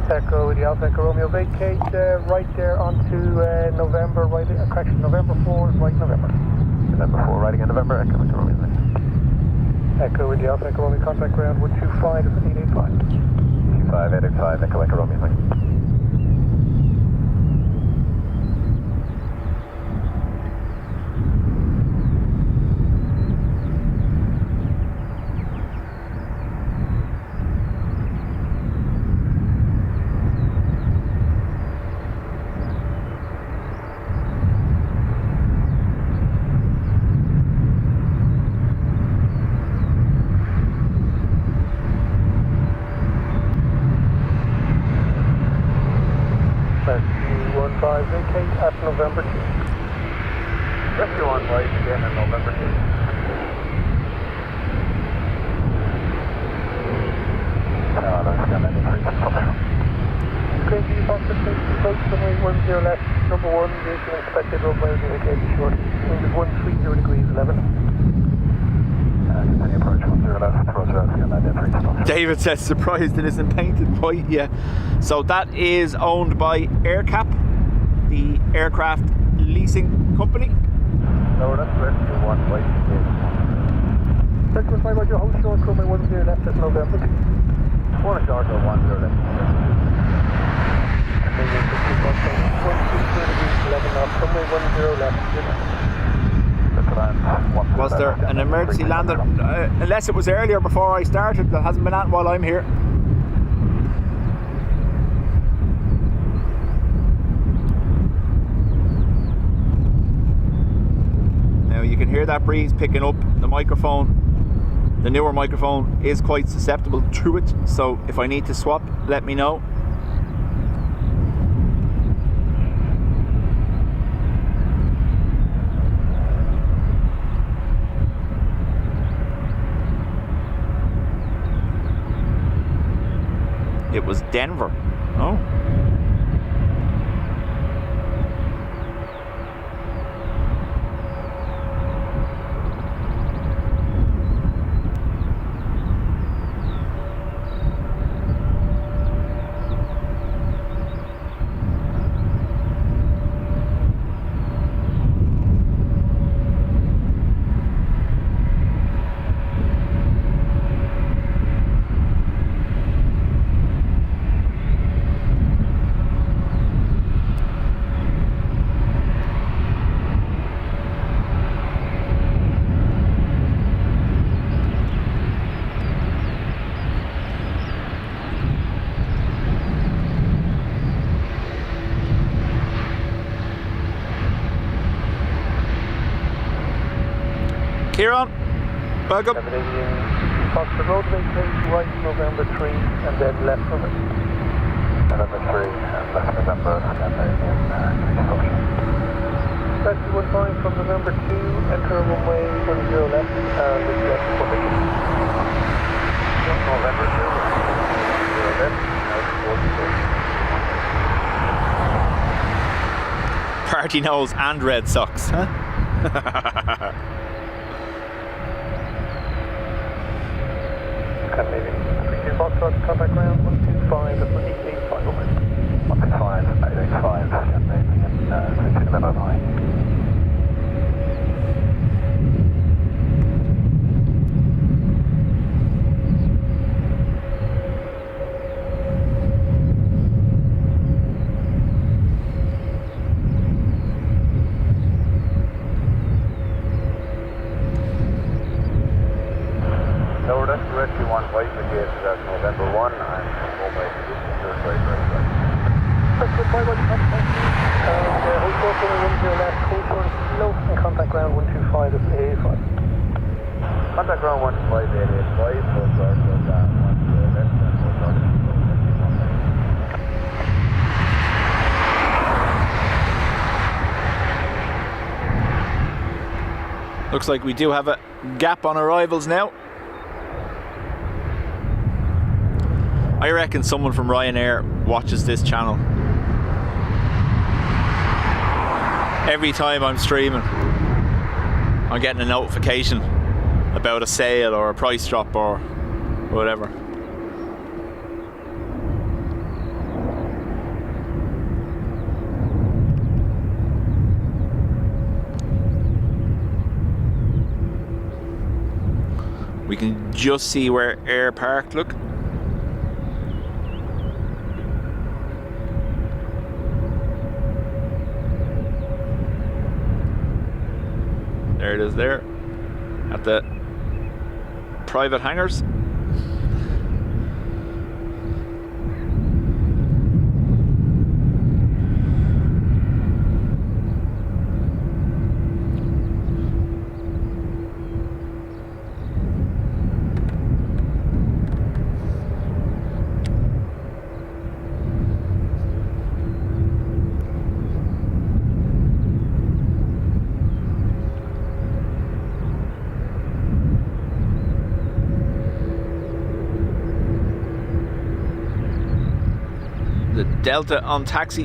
Echo with the Alpha Echo Romeo, vacate right there onto November, right, correction, November 4, right November. November 4, right again, November, Echo Echo Romeo. Echo with the Alpha Echo Romeo, contact ground 125.885. 25.885, Echo Echo Romeo. C295, vacate at November 2. Rescue 1 wide again at November 2. No, that's going to be Green View Foster Station, approach runway 10 left, number 1, vehicle inspected, runway indicated short. Wind is 130 degrees 11. Continue approach 10 left, Roger, and then David says surprised it isn't painted white yet. So that is owned by AirCap, the aircraft leasing company. No, that's Rescue 1 white again. Rescue 1 Roger, hold short, runway 10 left at November 2. 1 short, 10 left. Was there an emergency landing? Unless it was earlier before I started, that hasn't been at while I'm here. Now you can hear that breeze picking up. The microphone, the newer microphone, is quite susceptible to it, so if I need to swap, let me know. It was Denver. Oh. Kieran, welcome. Foxford Road, vacate right November 3 and then left November 3 and left November and then in Rescue 1 flying from November 2, enter runway 10 left and left formation. November 2, 0 left, out 4. Party nose and red socks, huh? Contact ground 125 at 885 over. 125, 885, and then 16 about high. No, that's Rescue 1 white again, that's November 1 and runway 2 right. Rescue 1 white, hold short runway 10 left, hold short kilo, and contact ground 125 at 885. Contact ground 125 885, hold short 10 left and hold short kilo. Looks like we do have a gap on arrivals now. I reckon someone from Ryanair watches this channel. Every time I'm streaming, I'm getting a notification about a sale or a price drop or whatever. We can just see where Air Park, look. There it is there, at the private hangars. The Delta on taxi,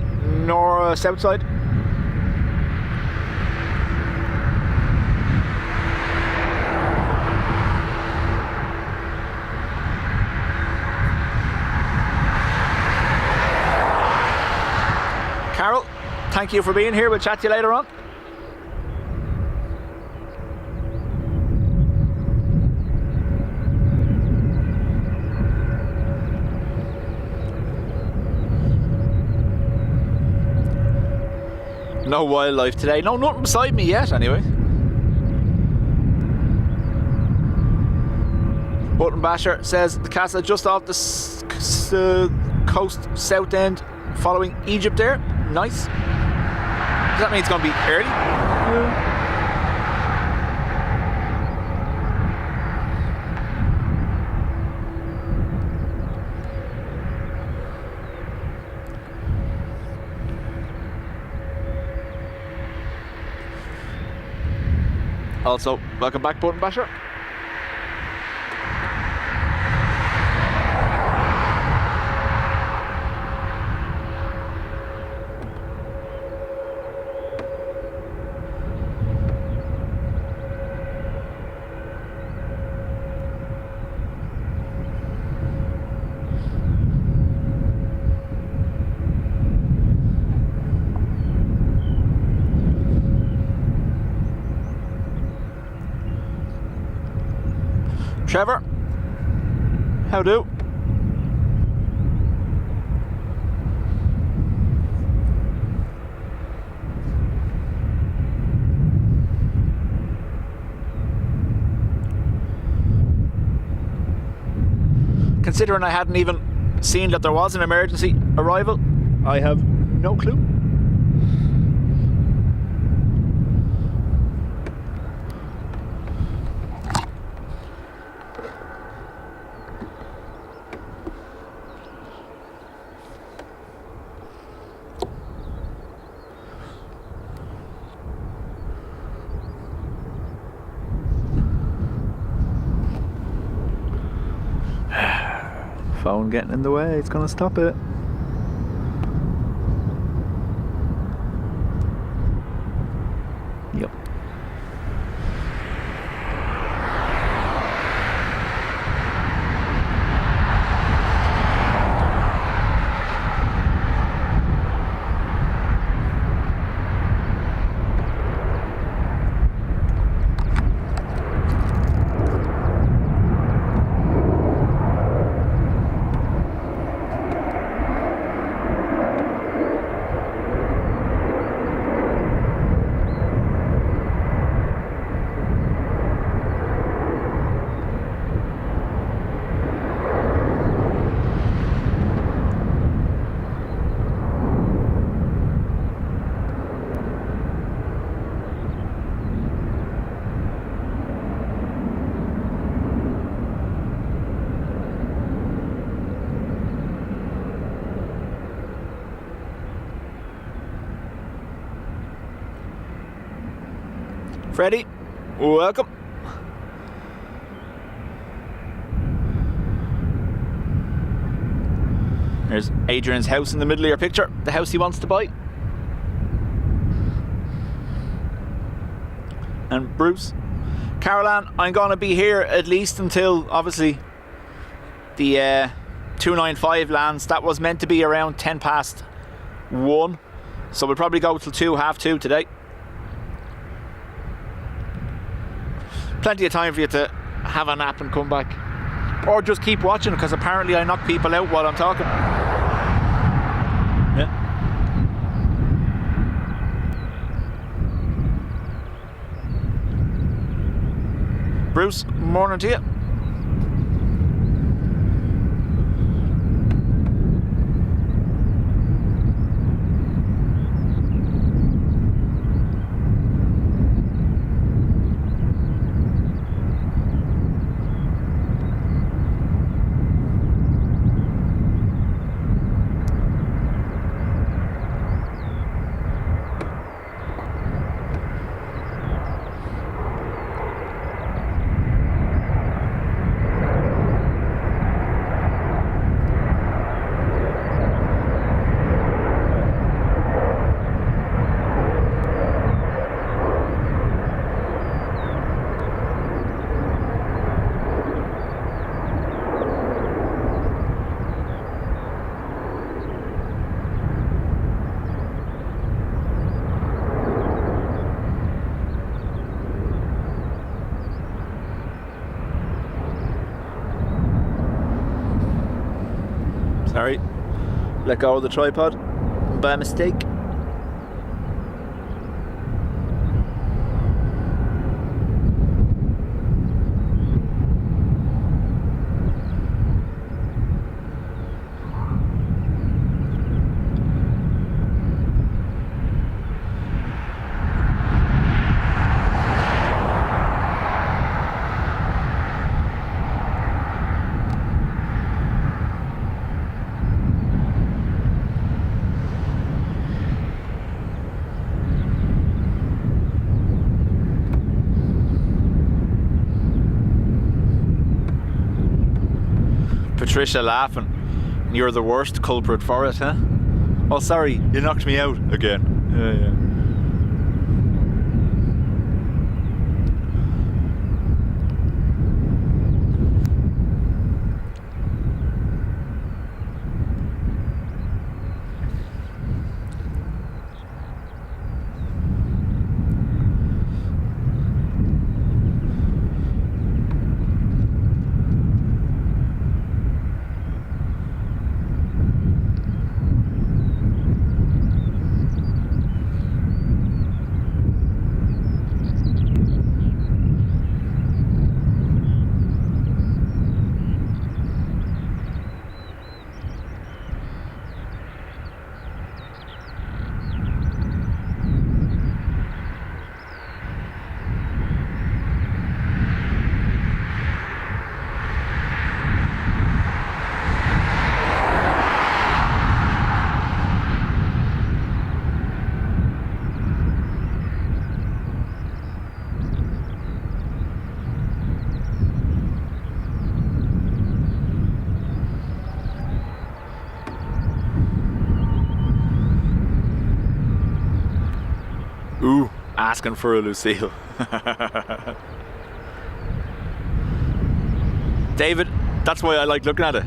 south side. Carol, thank you for being here. We'll chat to you later on. No wildlife today. No, nothing beside me yet, anyway. Button Basher says the CASA just off the coast south end following Egypt there. Nice. Does that mean it's going to be early? Yeah. Also, welcome back, Button Basher. Trevor, how do? Considering I hadn't even seen that there was an emergency arrival, I have no clue. Phone getting in the way, it's gonna stop it. Yep. Freddie, welcome. There's Adrian's house in the middle of your picture, the house he wants to buy. And Bruce. Caroline, I'm going to be here at least until, obviously, the 295 lands. That was meant to be around 1:10. So we'll probably go till 2:30 today. Plenty of time for you to have a nap and come back. Or just keep watching, because apparently I knock people out while I'm talking. Yeah. Bruce, morning to you. Sorry. Let go of the tripod by mistake. Patricia laughing. You're the worst culprit for it, huh? Oh, sorry, you knocked me out again. Yeah. Ooh, asking for a Lucille. David, that's why I like looking at it.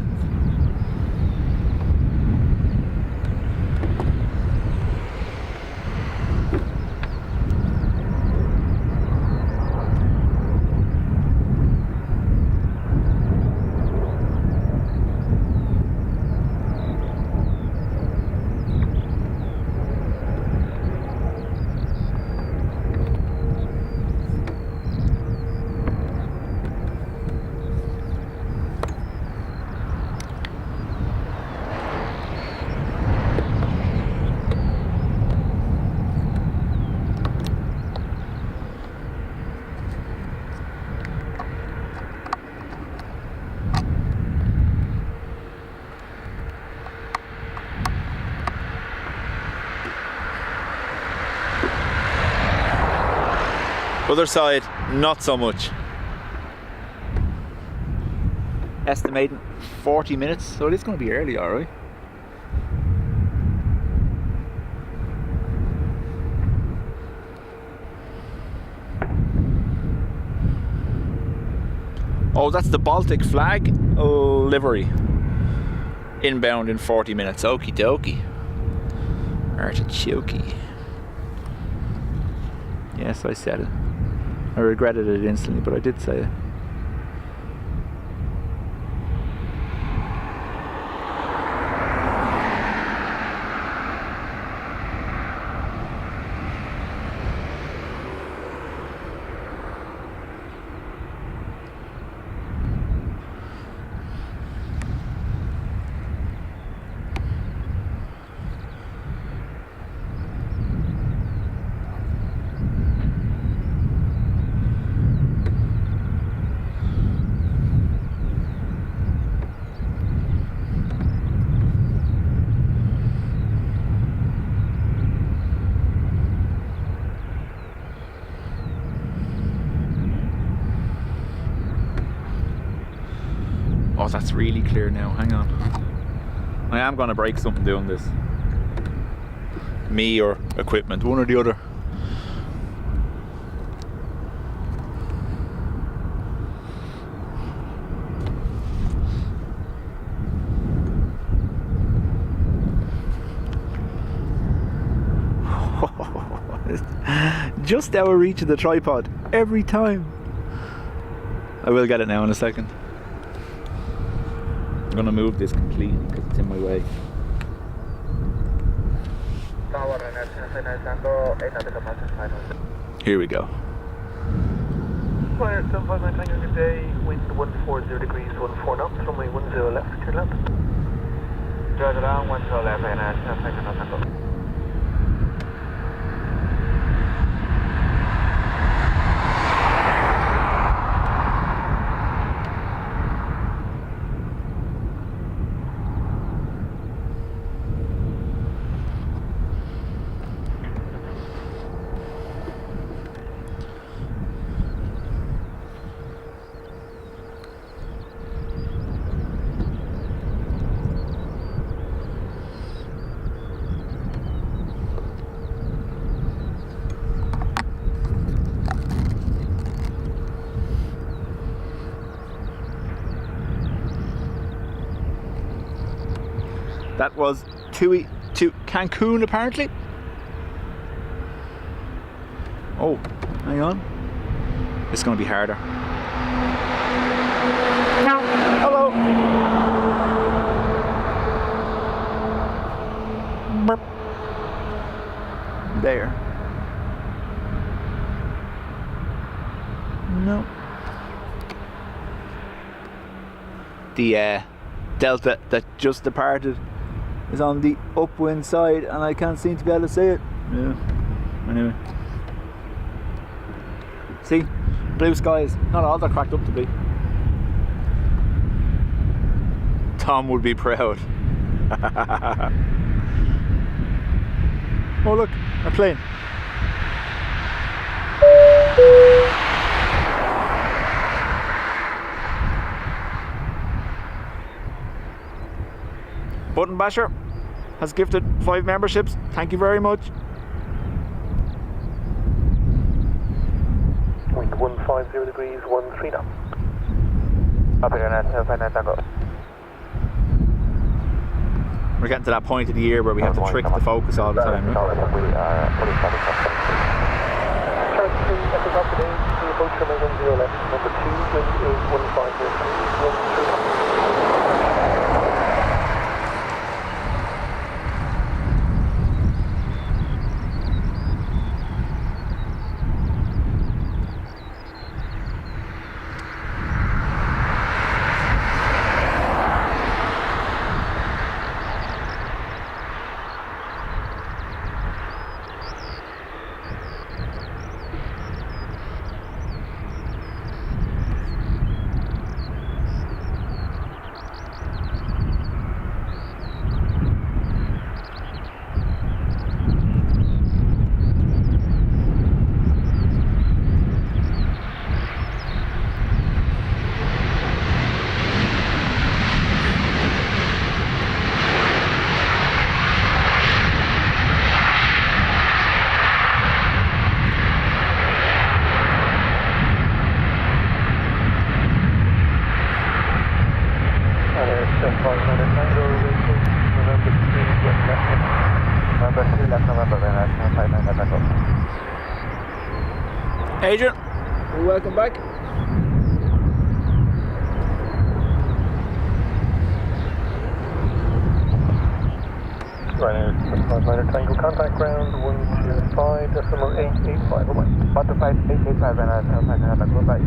Other side, not so much. Estimating 40 minutes, so it is going to be early, alright. Oh, that's the Baltic flag livery. Inbound in 40 minutes. Okie dokie. Artichoke. Yes, I said it. I regretted it instantly, but I did say it. Oh, that's really clear now. Hang on. I am going to break something doing this. Me or equipment, one or the other. Just out of reach of the tripod every time. I will get it now in a second. I'm going to move this completely because it's in my way. Here we go. Quiet, 759 Tango, good day, wind 140 degrees, 14 knots, runway 10 left, clear land. Drive around, 10 left, International Tango. That was Tui to Cancun apparently. Oh, hang on. It's going to be harder. Hello. Burp. There. No. The Delta that just departed is on the upwind side and I can't seem to be able to see it. Yeah. Anyway. See? Blue skies. Not all they're cracked up to be. Tom would be proud. Oh look, a plane. Button Basher has gifted 5 memberships. Thank you very much. Wind 150 degrees, 13 knots. Copy, International Tango. We're getting to that point of the year where we have to trick the focus all the time, right? We are fully static. Chart 3, Echo Golf today, we approach runway 10 left. Number 2, wind is 150 degrees, 13 knots. Adrian, welcome back. Ryanair 5 Tango, contact ground 125, decimal 885, away. 125, 885, Ryanair 5 goodbye.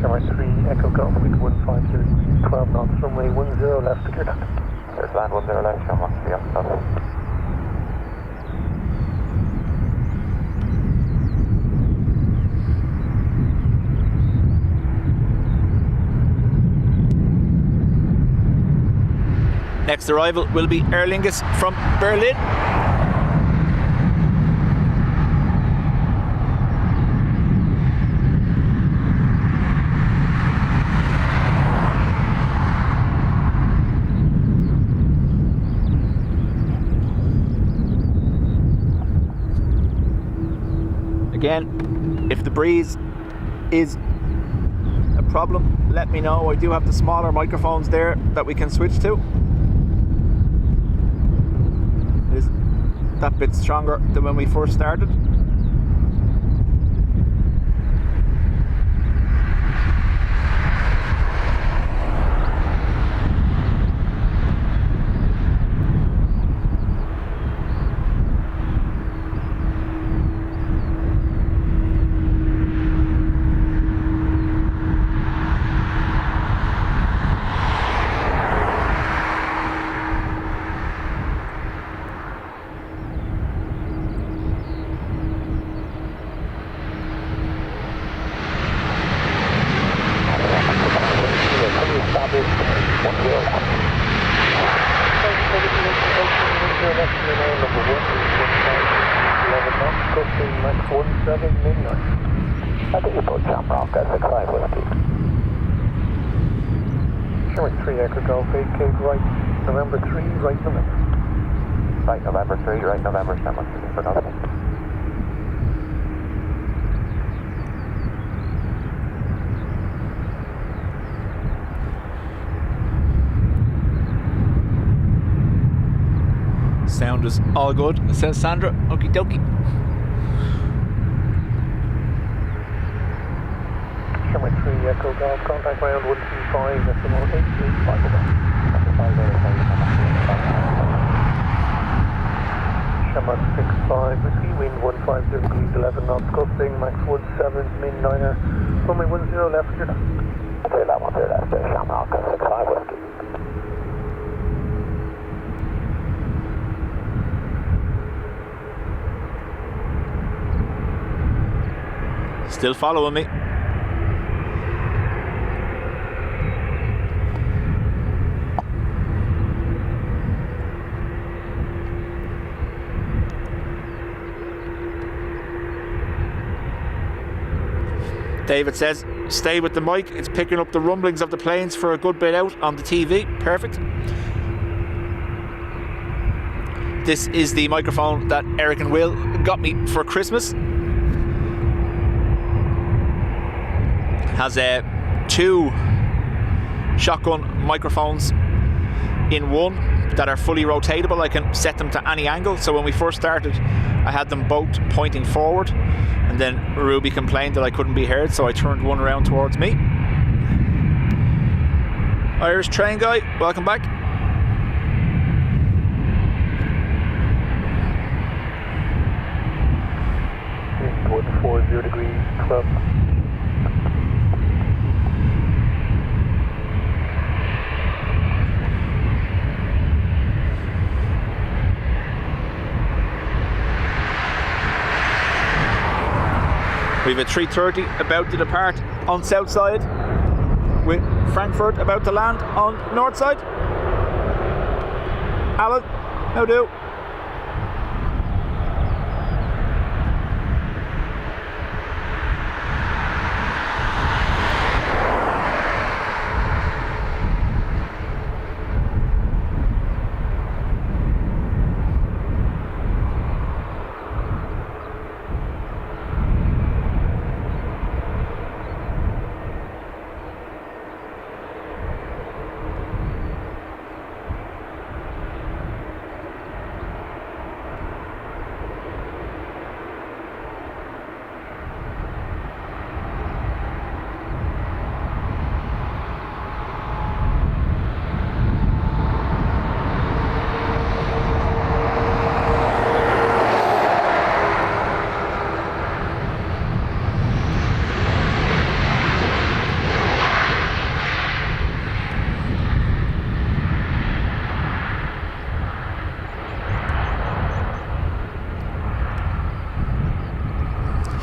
Sherman 3, Echo Golf, with 150, 12 knots, runway 10 left, clear land. There's land 10 left, Sherman 3, Echo Golf. Next arrival will be Aer Lingus from Berlin. Again, if the breeze is a problem, let me know. I do have the smaller microphones there that we can switch to. Is that bit stronger than when we first started. left, number 1, 11 knots, gusting max 17 midnight. I think you both jump off, that's 65 whiskey. Showing 3 Echo Golf, 8 Cape right, November 3, right November. Right November 3, right November 7, for nothing. Sound is all good, says Sandra. Okie dokie. Sherman 3 Echo Golf, contact ground 125, decimal 835 away. Sherman 65, whiskey, wind 150 degrees, 11 knots, gusting, max 17, min-niner, runway 10 left, you're done. Okay, that 10 left, Sherman 65 whiskey. Still following me. David says, stay with the mic. It's picking up the rumblings of the planes for a good bit out on the TV. Perfect. This is the microphone that Eric and Will got me for Christmas. Has 2 shotgun microphones in one that are fully rotatable. I can set them to any angle. So when we first started, I had them both pointing forward, and then Ruby complained that I couldn't be heard, so I turned one around towards me. Irish train guy, welcome back. Wind 40 degrees, 12. We have a 330 about to depart on south side, with Frankfurt about to land on north side. Alan, how do?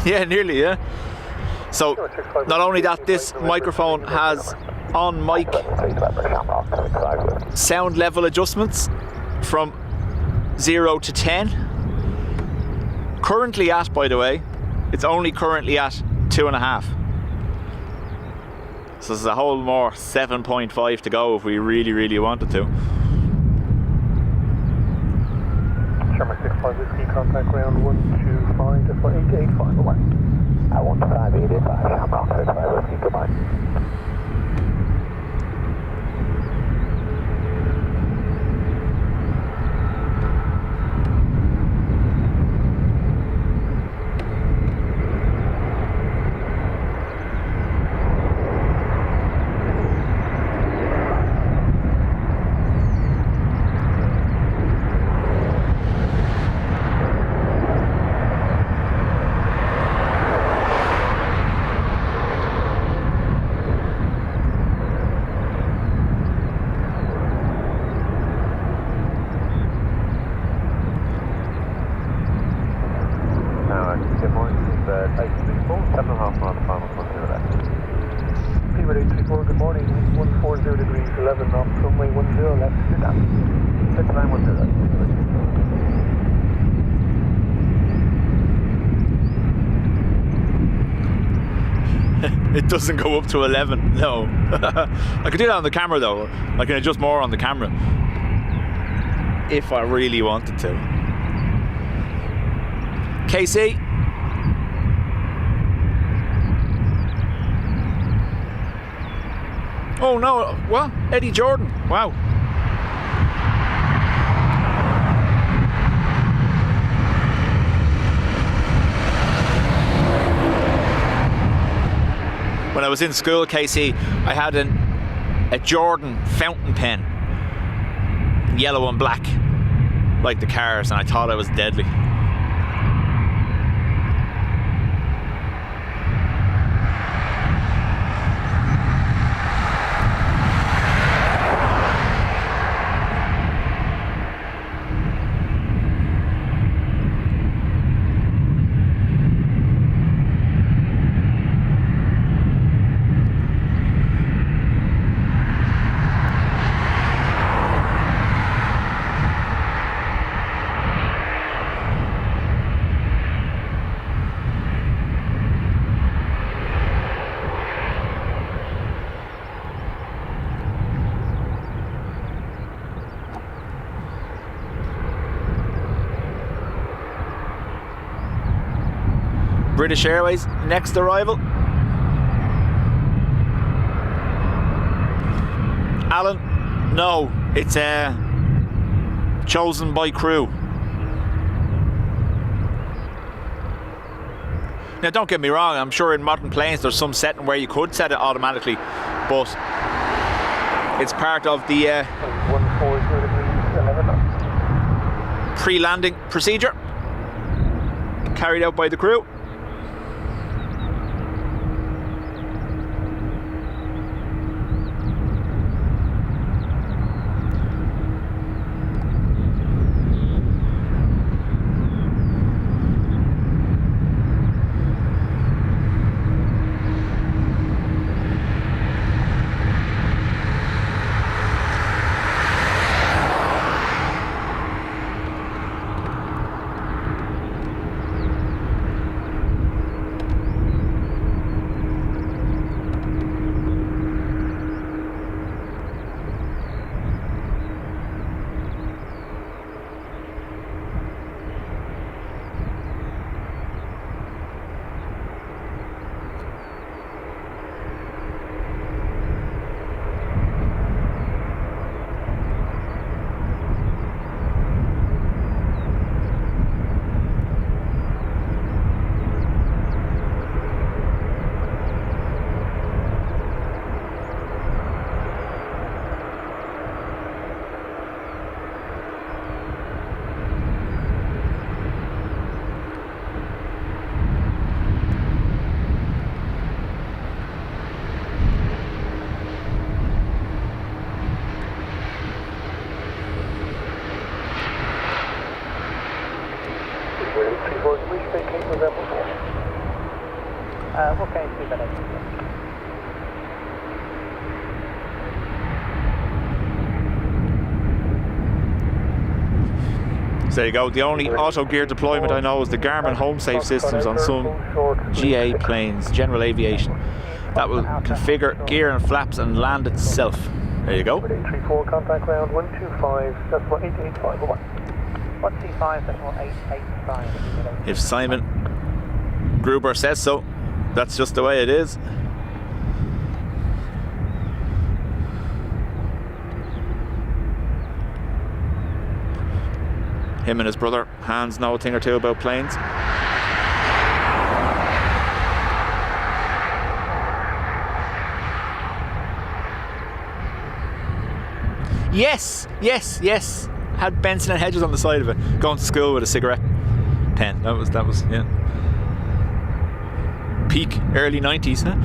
Yeah, nearly, yeah. So, not only that, this microphone has on mic sound level adjustments from 0 to 10. Currently at, by the way, it's only currently at 2.5. So there's a whole more 7.5 to go if we really, really wanted to. Sherman 65 whiskey, contact ground 125, just for 885 away. 125, 885, Shamrock 65 whiskey, goodbye. It doesn't go up to 11, no. I could do that on the camera though. I can adjust more on the camera if I really wanted to. KC. Oh no, what? Eddie Jordan, wow. When I was in school, KC, I had a Jordan fountain pen, yellow and black, like the cars, and I thought I was deadly. British Airways, next arrival. Alan, no, it's chosen by crew. Now don't get me wrong, I'm sure in modern planes there's some setting where you could set it automatically, but it's part of the pre-landing procedure carried out by the crew. So there you go. The only auto gear deployment I know is the Garmin Home Safe systems on some GA planes, General Aviation. That will configure gear and flaps and land itself. There you go. 834 contact ground 125, that's what 885 125, that's what 885. If Simon Gruber says so, that's just the way it is. Him and his brother Hans know a thing or two about planes. Yes, yes, yes. Had Benson and Hedges on the side of it. Going to school with a cigarette pen. That was yeah. Peak early 90s, huh?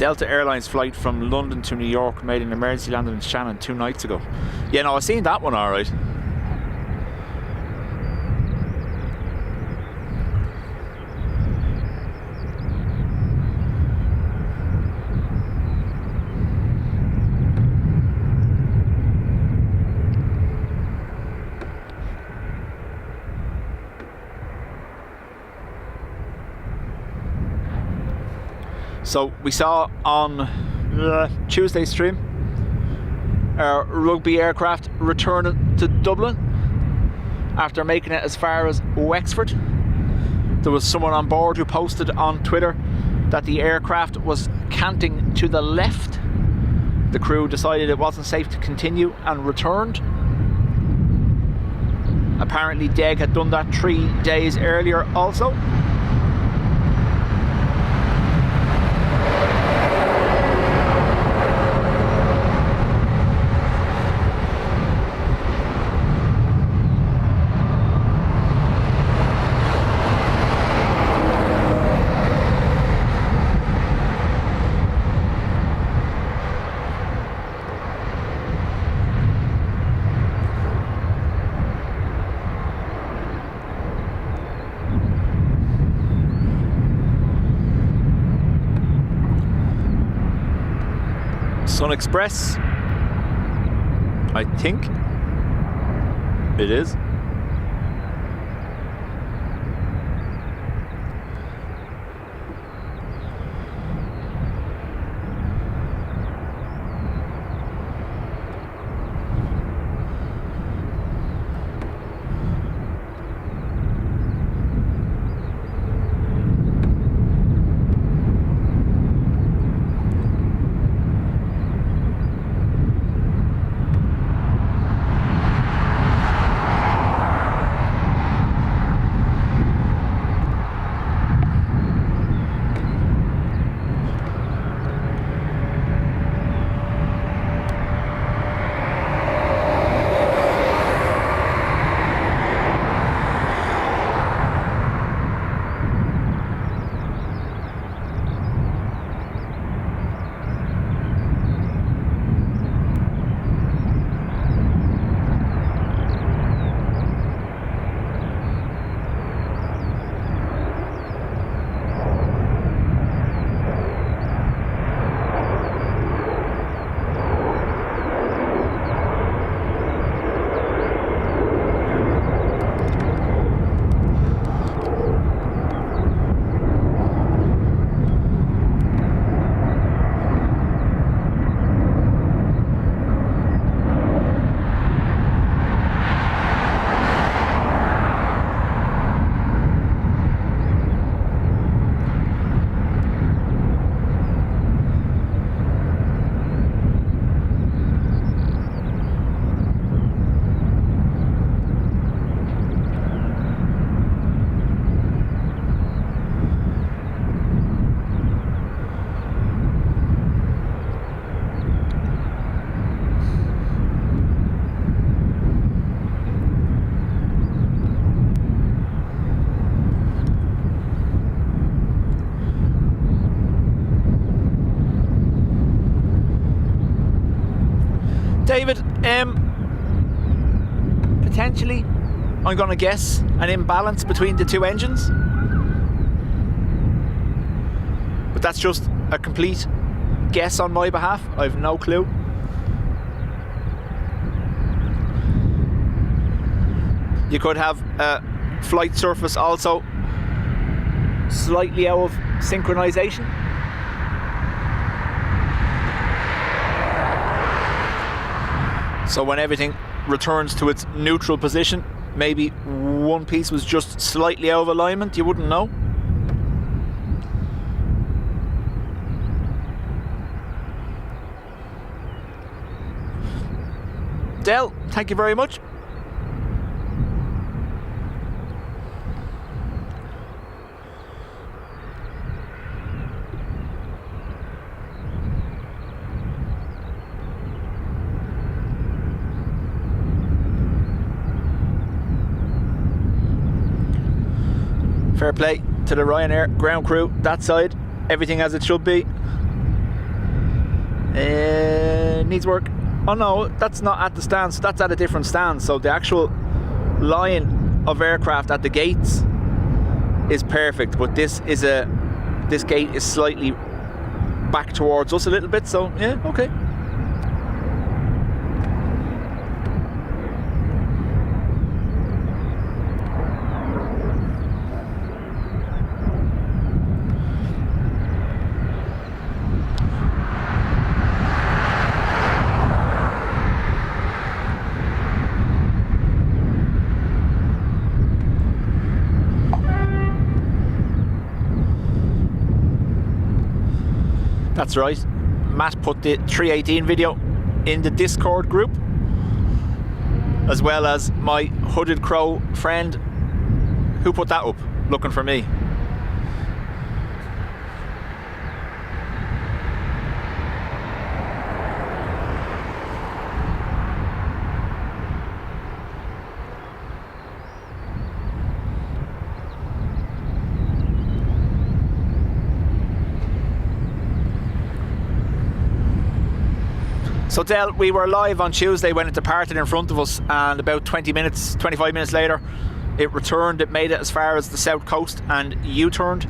Delta Airlines flight from London to New York made an emergency landing in Shannon 2 nights ago. Yeah, no, I've seen that one alright. So we saw on Tuesday's stream our rugby aircraft returning to Dublin after making it as far as Wexford. There was someone on board who posted on Twitter that the aircraft was canting to the left. The crew decided it wasn't safe to continue and returned. Apparently DEG had done that 3 days earlier also. Sun Express, I think it is. David, potentially, I'm going to guess, an imbalance between the 2 engines. But that's just a complete guess on my behalf. I have no clue. You could have a flight surface also slightly out of synchronization. So when everything returns to its neutral position, maybe one piece was just slightly out of alignment, you wouldn't know. Del, thank you very much. Fair play to the Ryanair ground crew, that side, everything as it should be. Needs work. Oh no, that's not at the stand, so that's at a different stand. So the actual line of aircraft at the gates is perfect, but this gate is slightly back towards us a little bit, so yeah, okay. That's right. Matt put the 318 video in the Discord group, as well as my Hooded Crow friend who put that up, looking for me. So Del, we were live on Tuesday when it departed in front of us, and about 25 minutes later it returned. It made it as far as the south coast and U-turned.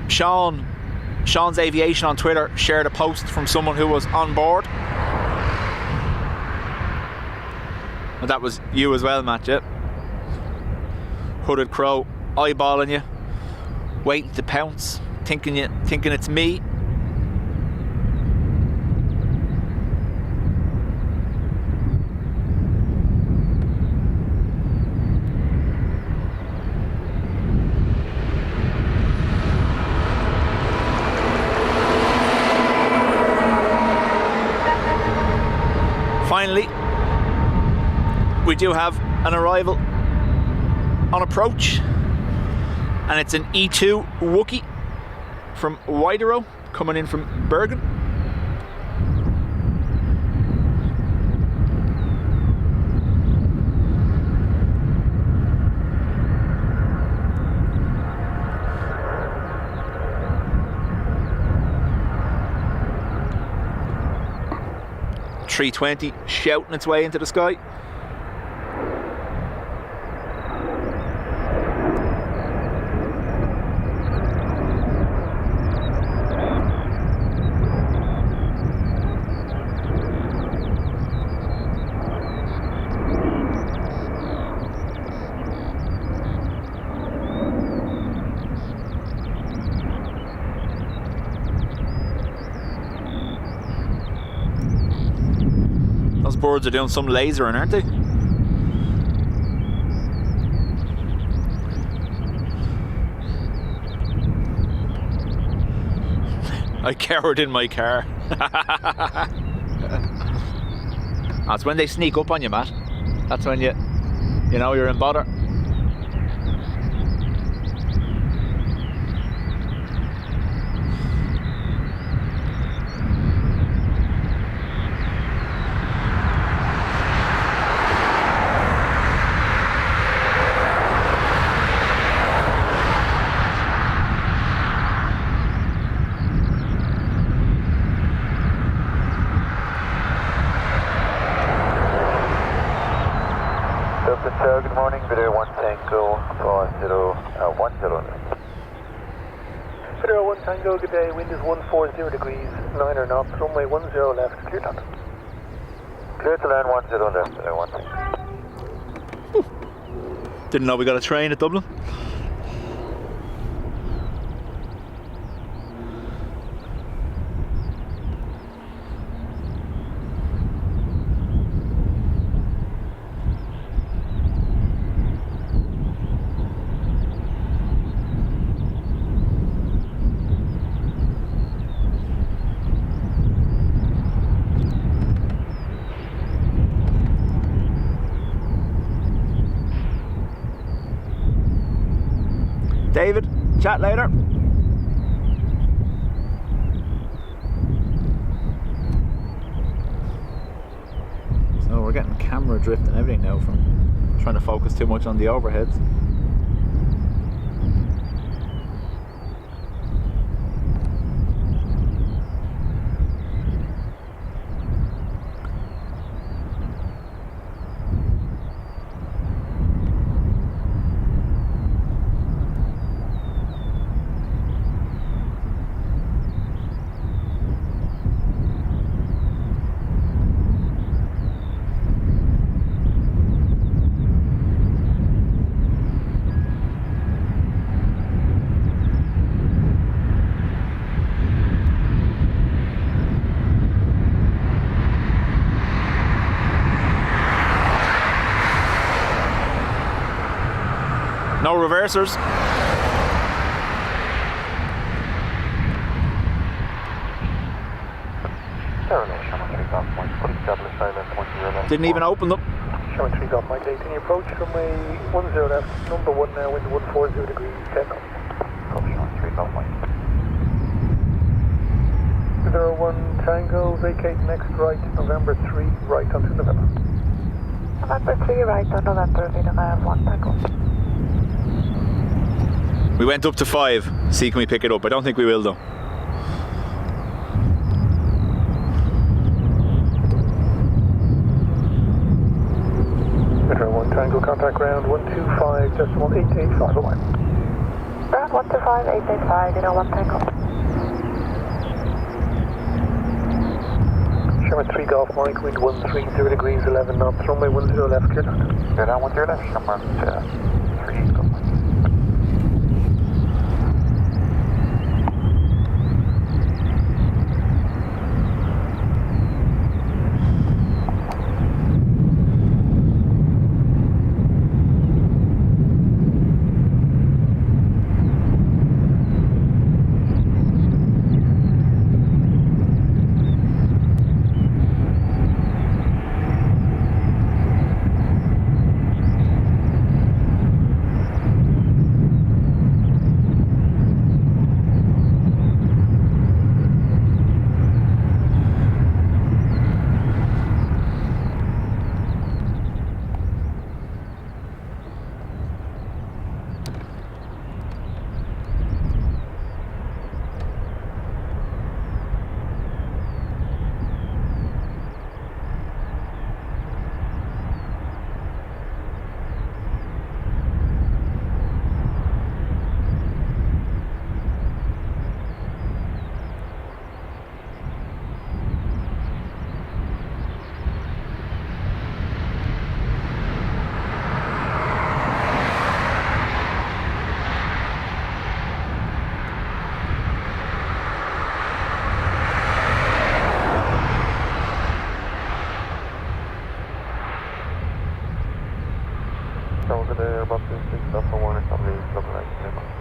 Sean's Aviation on Twitter shared a post from someone who was on board, and that was you as well, Matt. Yeah. Hooded Crow eyeballing you, waiting to pounce, thinking it's me. Finally, we do have an arrival on approach, and it's an E2 Wookie from Widerøe coming in from Bergen. .320 shouting its way into the sky. Those birds are doing some lasering, aren't they? I cowered in my car. That's when they sneak up on you, Matt. That's when you know you're in bother. Good morning, Video 1 Tango 4010. Video 1 Tango, good day, wind is 140 degrees, 9 knots, runway 10 left, clear to land. Clear to land 10 left, Video 1 Tango. Didn't know we got a train at Dublin. David, chat later. So we're getting camera drift and everything now from trying to focus too much on the overheads. No reversers. Didn't even open them. Showing 3 Golf Mike 8. Can you approach runway 10 left, number 1 now, wind 140 degrees, 10 knots. Showing 3 Golf Mike. 01 Tango, vacate next right, November 3, right onto November. November 3, right on November, Vidar 1 Tango. We went up to 5. See, can we pick it up? I don't think we will though. Vidar 1 Tango, contact ground 125.885 away. Ground 125.885, Vidar 1 Tango. Sherman 3 Golf Mike, wind 130 degrees, 11 knots, runway 10 left, clear down. Clear down 10 left, Sherman 3 Golf Mike. Over the AIRBUS 6.1 is probably looking like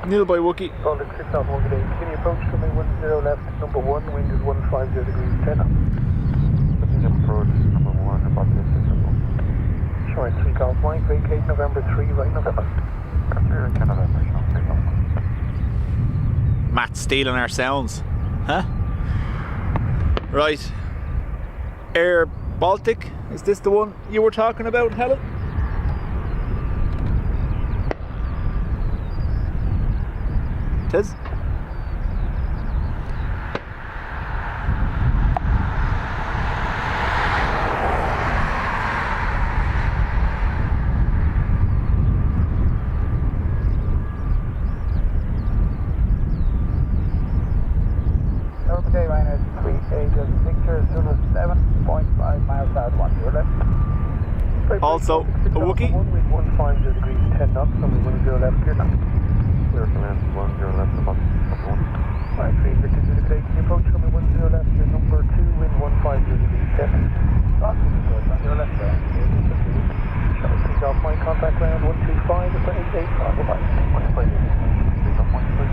Nil by Wookie. Golden 6.1 today. Can you approach from me 10 left, number 1, wind is 150 degrees, 10 knots. Continue approach, number 1, about 6.1. Showing 3 Golf Mike, vacate November 3, right November. Clear 10 November, showing 3 Golf Mike. Matt stealing our sounds. Huh? Right. Air Baltic. Is this the one you were talking about, Helen? Tis? Okay, minus 38 as a picture, Zulu 7.5 miles south, 1 to your left. Also, a Wookie. 150 degrees, 10 knots, only 10 left, clear now. Clear command, 10 left, about 1. Alright, 3 Victor to the plate, can you approach from me 10 left, your number 2, wind 150 degrees, 10. Lots of the on your left there. Shall we take off my contact ground, 125, it's 885, bye-bye. 125, take off 125.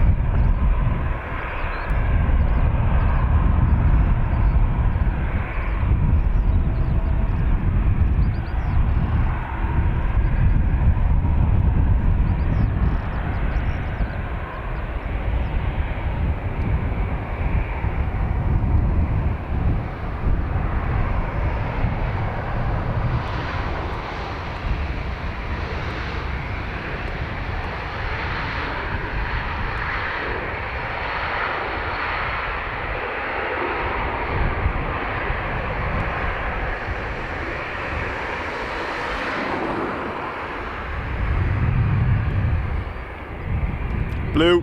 Blue.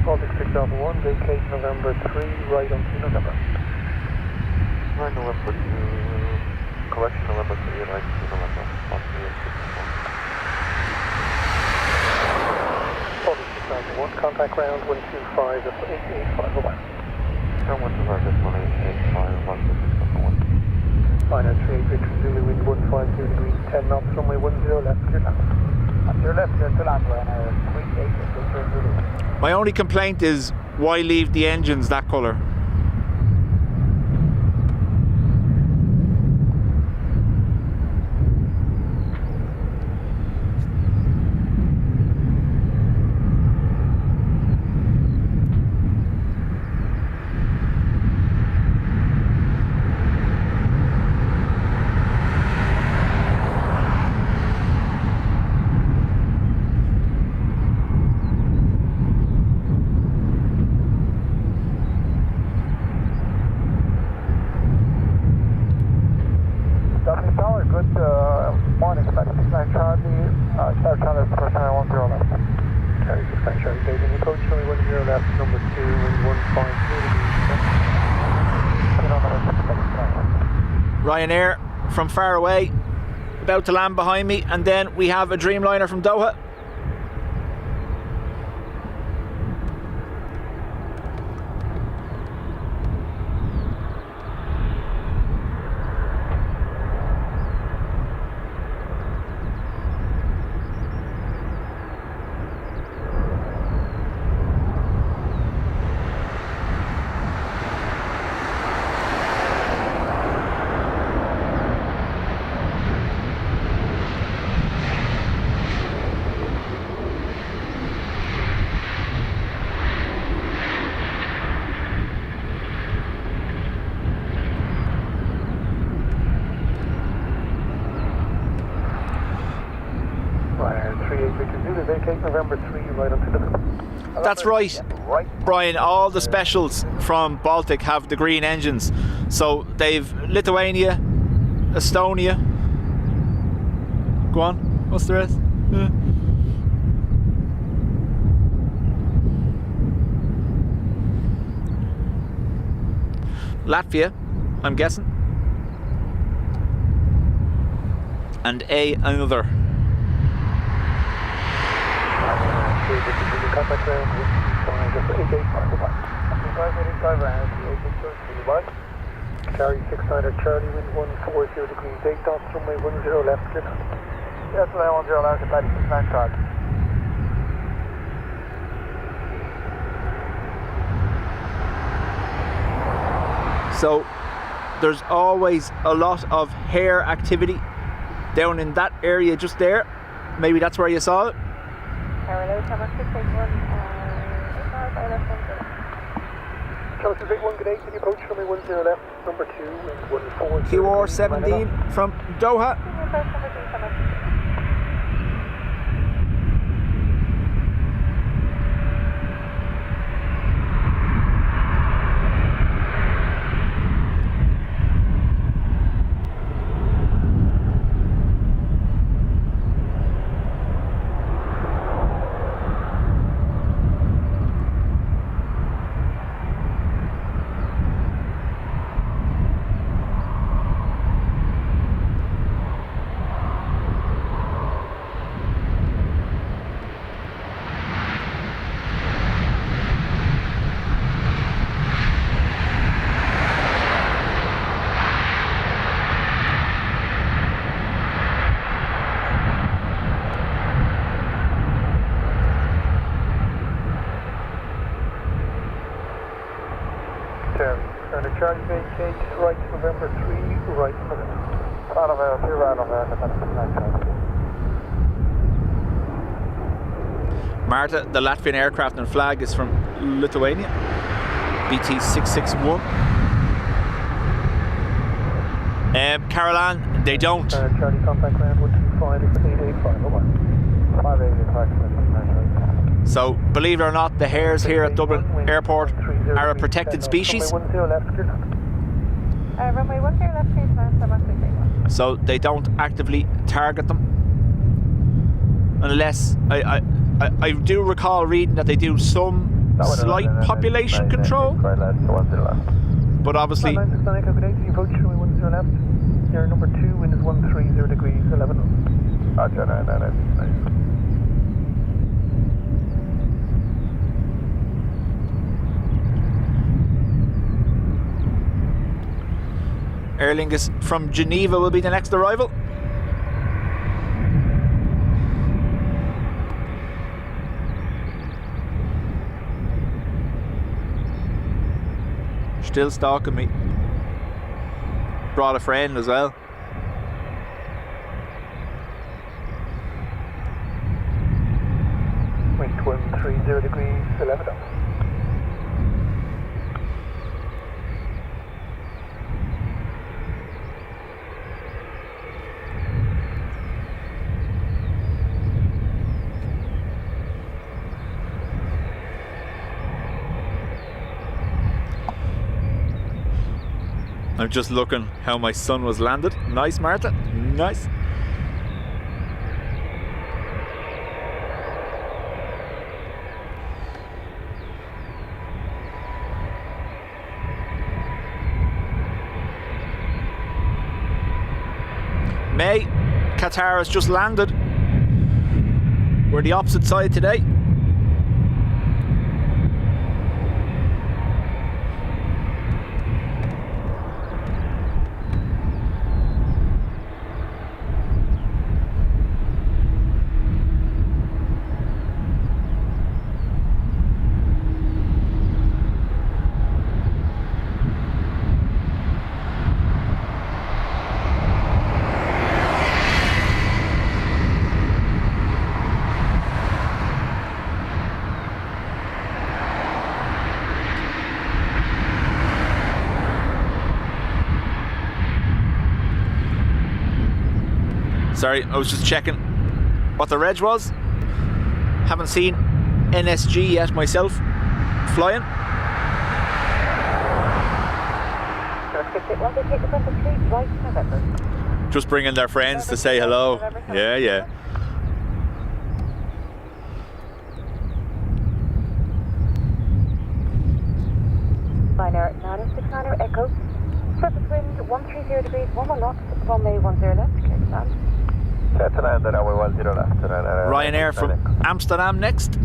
Baltic 6.1, vacate November 3, right on to November. Right November 2, correction November 3, right to November, 138. Baltic 6.1, contact ground 125, that's 885 away. Down 125, that's 185, Baltic 6.1. Final 3, Victor Zulu, wind 150 degrees, 10 knots, runway 10 left, clear now. On your left, there's the land Ryanair 38. My only complaint is why leave the engines that colour? Ryanair from far away, about to land behind me, and then we have a Dreamliner from Doha. November 3, right onto the... That's right, Brian. All the specials from Baltic have the green engines. So they've Lithuania, Estonia. Go on, what's the rest? Yeah. Latvia, I'm guessing. And another. Carry 69 Charlie, wind 140 degrees, 8 knots, runway 10 left, clear. Yes, runway 10 left, Patty 69 Charlie. So there's always a lot of hare activity down in that area just there. Maybe that's where you saw it. Charlie 1, good day, can you approach runway 10 left, number 2, wind 140. QR 17 from Doha. Charlie vacate, right November 3, right Marta, the Latvian aircraft and flag is from Lithuania, BT 661. Caroline, they don't. Charlie contact land 125, it's 885, over. 5885, So, believe it or not, the hares here at Dublin Airport are a protected species. Runway 10 left, clear. Runway 10 left, clear to land, So they don't actively target them, unless I do recall reading that they do some slight population control. But obviously, Air number 2, wind is 130 degrees, 11 knots. Aer Lingus from Geneva will be the next arrival. still stalking me. Brought a friend as well. Wind 130 degrees, 11 knots. I'm just looking how my son was landed. Nice, Martha. Nice. May, Qatar has just landed. We're the opposite side today. Sorry, I was just checking what the reg was. Haven't seen NSG yet myself flying. Just bringing their friends to say hello. Yeah, yeah. Liner 969 Echo. Surface wind 130 degrees, 11 knots, runway 10 left, clear to land. Set to land at runway 10 left. Ryanair from Amsterdam next.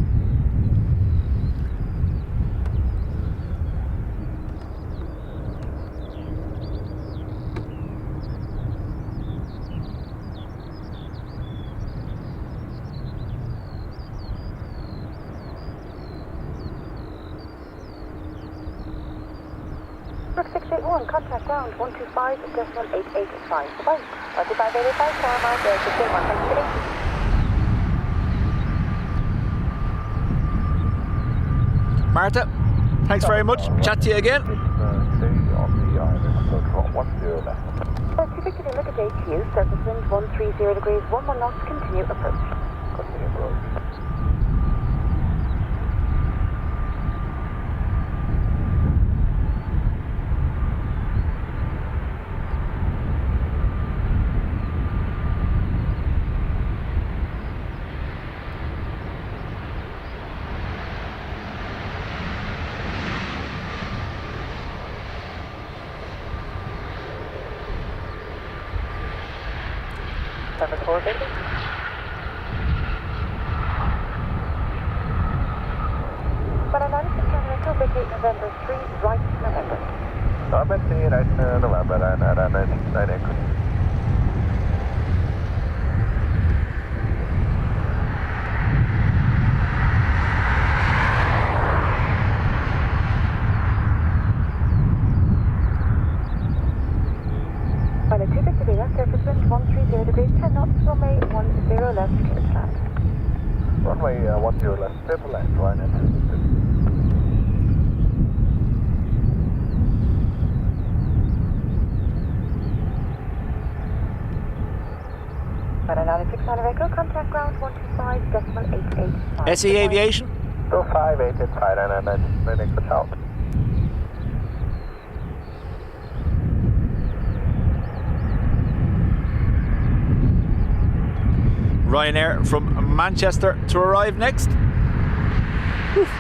Brook 681, contact ground 125.885. Goodbye. 125.885, Paramount, 681, thank you. Martha, thanks very much. Chat to you again. Stay on the island, approach 10 left. 250 look at HU, surface wind 130 degrees, 11 knots, continue approach. Continue approach. Number 4, baby. But I noticed that Echo vacate November 3, right November. November 3, right November, and 9 Echo. Pilot 250 left, surface wind 130 degrees, 10 knots, runway 10 left, clear to land. Runway 10 left, clear to land, Ryanair. Pilot 969 Echo, contact ground 125.885. SE Aviation. Go 5885 and 9 Echo south. Ryanair from Manchester to arrive next. Oof.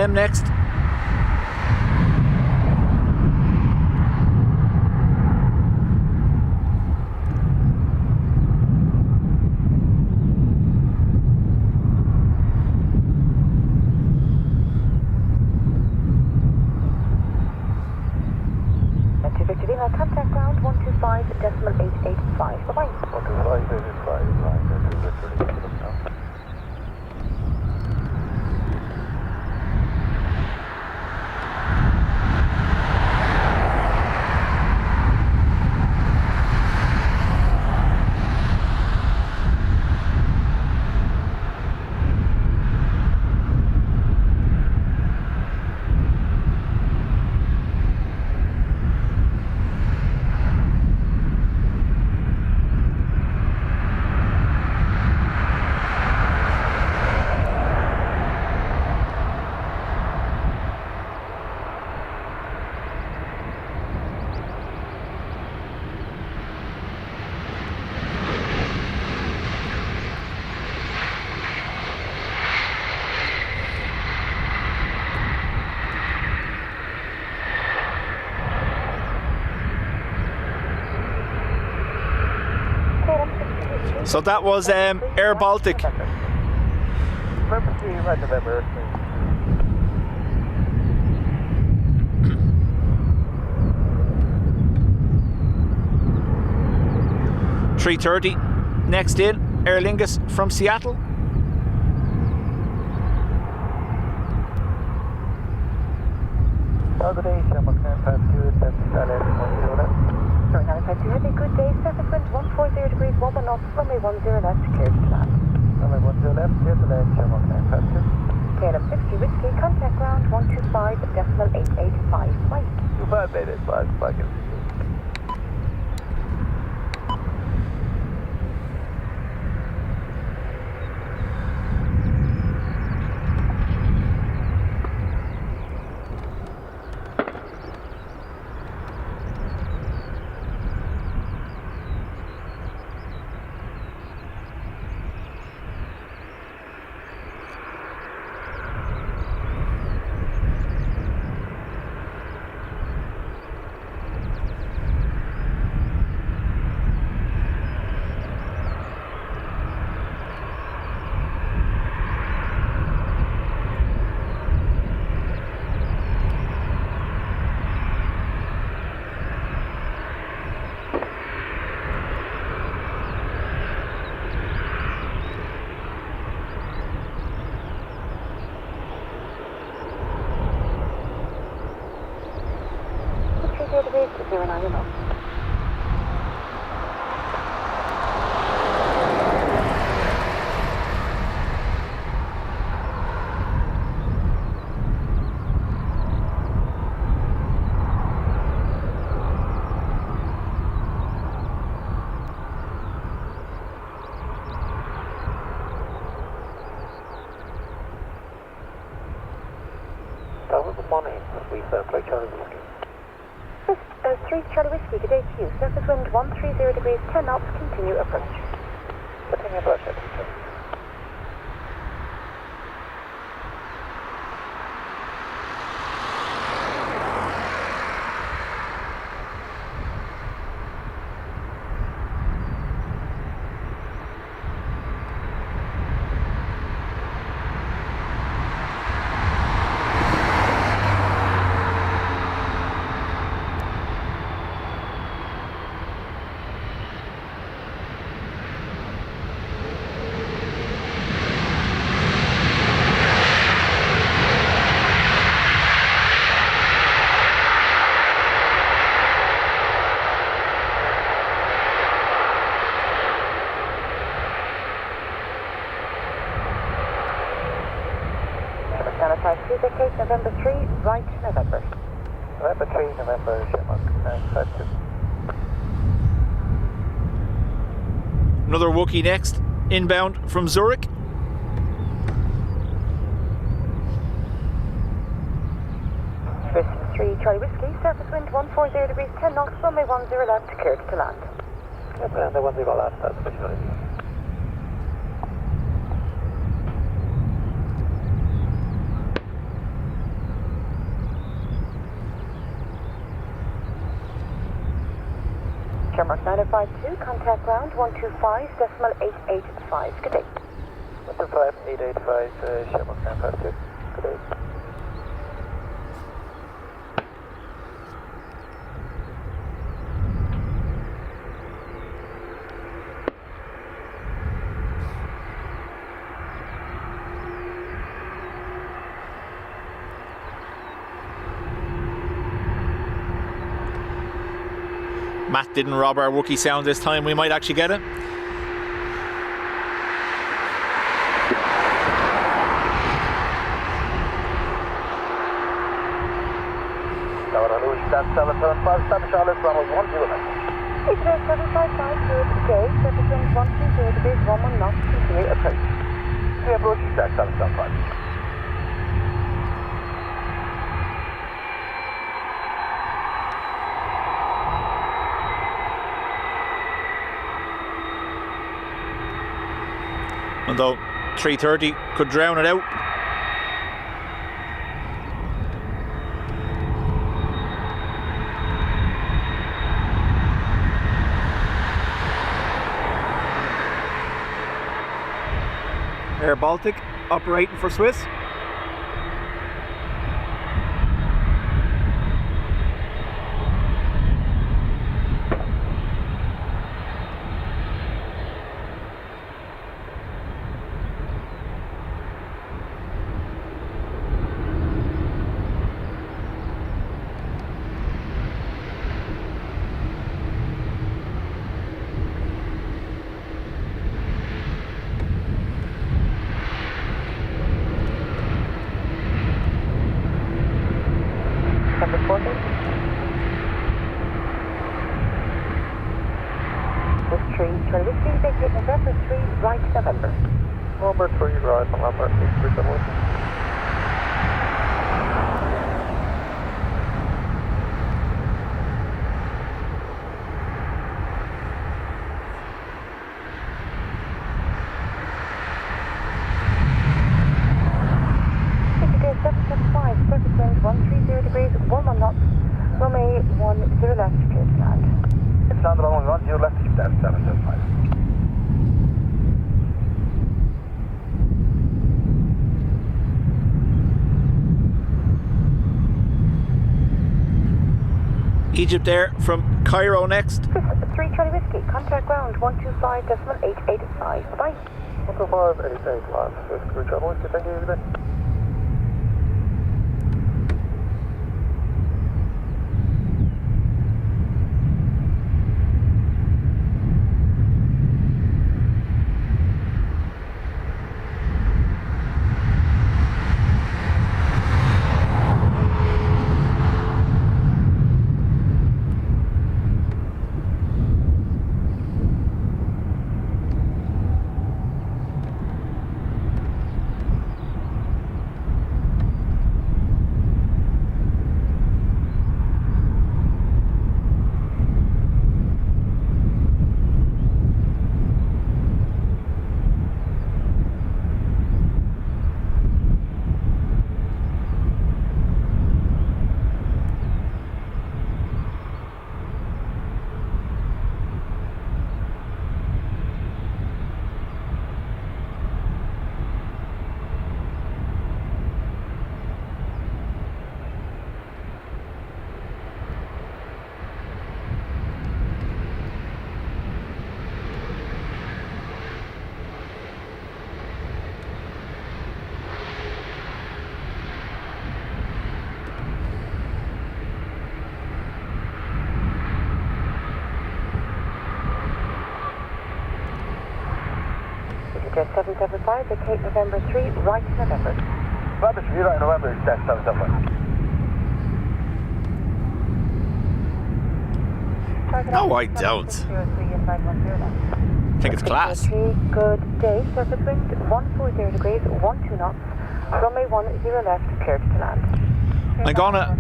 LM next. Contact ground 125.885. Bye-bye. 125.885. So that was Air Baltic. Emergency, right November. 3:30. Next in, Aer Lingus from Seattle. Good day, Shamrock 952, that's LS 10 left. Sorry, 952, have a good day. Surface wind 140 degrees, 1 knots, runway 10 left, cleared to land. Runway 10 left, clear to land, Shamrock 952. KLM 60 Whiskey, contact ground 125.885. Bye. 25.885, bye. Degrees to 09 knots. Tower, good morning. We flight Charlie Whiskey. 3 Charlie Whiskey, good day to you. Surface wind 130 degrees, 10 knots, continue approach. Continue approach. Case November 3, right November. November 3, November, Shamrock 952. Another Wookiee next, inbound from Zurich. Christmas 3 Charlie Whiskey, surface wind 140 degrees, 10 knots, runway 10 left, cleared to land. Yep, and the 10 left, that's special. Shamrock 9052, contact ground 125.885. Good day. 125.885, Shamrock 952. Good day. Matt didn't rob our Wookiee sound this time. We might actually get it. That's 775, Status Charlotte, Bravo 10 left. Equinox 755, good day. Surface wind 130 degrees, 11 knots, continue approach. Clear approach, that's 775. Although 330 could drown it out. Air Baltic operating for Swiss. November 3, right November. November 3, right November 6, surface wind 130 degrees, 11 knots, runway 10 left, clear to land. It's land runway 10 left, that's 775. Egypt Air from Cairo next. 3 Charlie Whiskey, contact ground 125.885. Bye-bye. 125.885, Whiskey Charlie Whiskey, thank you, good day. Jet 775, vacate November 3, right November. November 3, right November, Jet 775. No, I don't. I think it's class. Good day, surface wind 140 degrees, 12 knots, runway 10 left, clear to land. I'm gonna...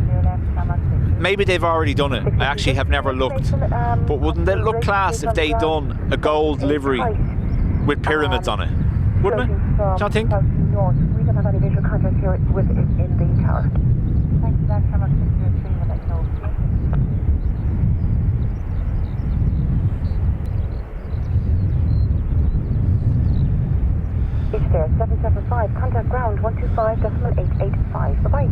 Maybe they've already done it. I actually have never looked. But wouldn't it look class if they'd done a gold livery with pyramids on it? Wouldn't it? Do you not think? We don't have any visual contact here with it in the tower. Thanks for that, Shamrock 603, we'll let you know. there, 775, contact ground 125.885, bye-bye.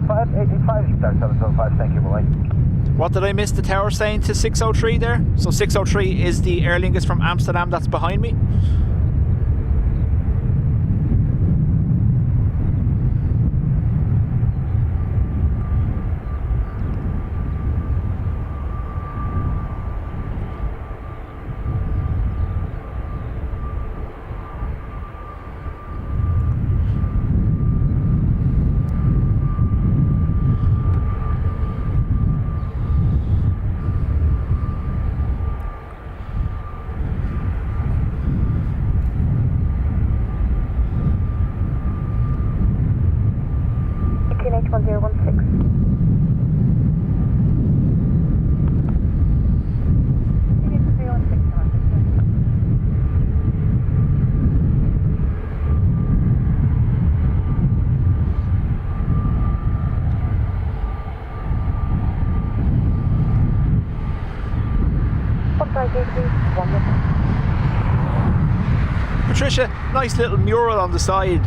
585, start 775, thank you, bye-bye. What did I miss the tower saying to 603 there? So 603 is the Aer Lingus from Amsterdam that's behind me. Patricia, nice little mural on the side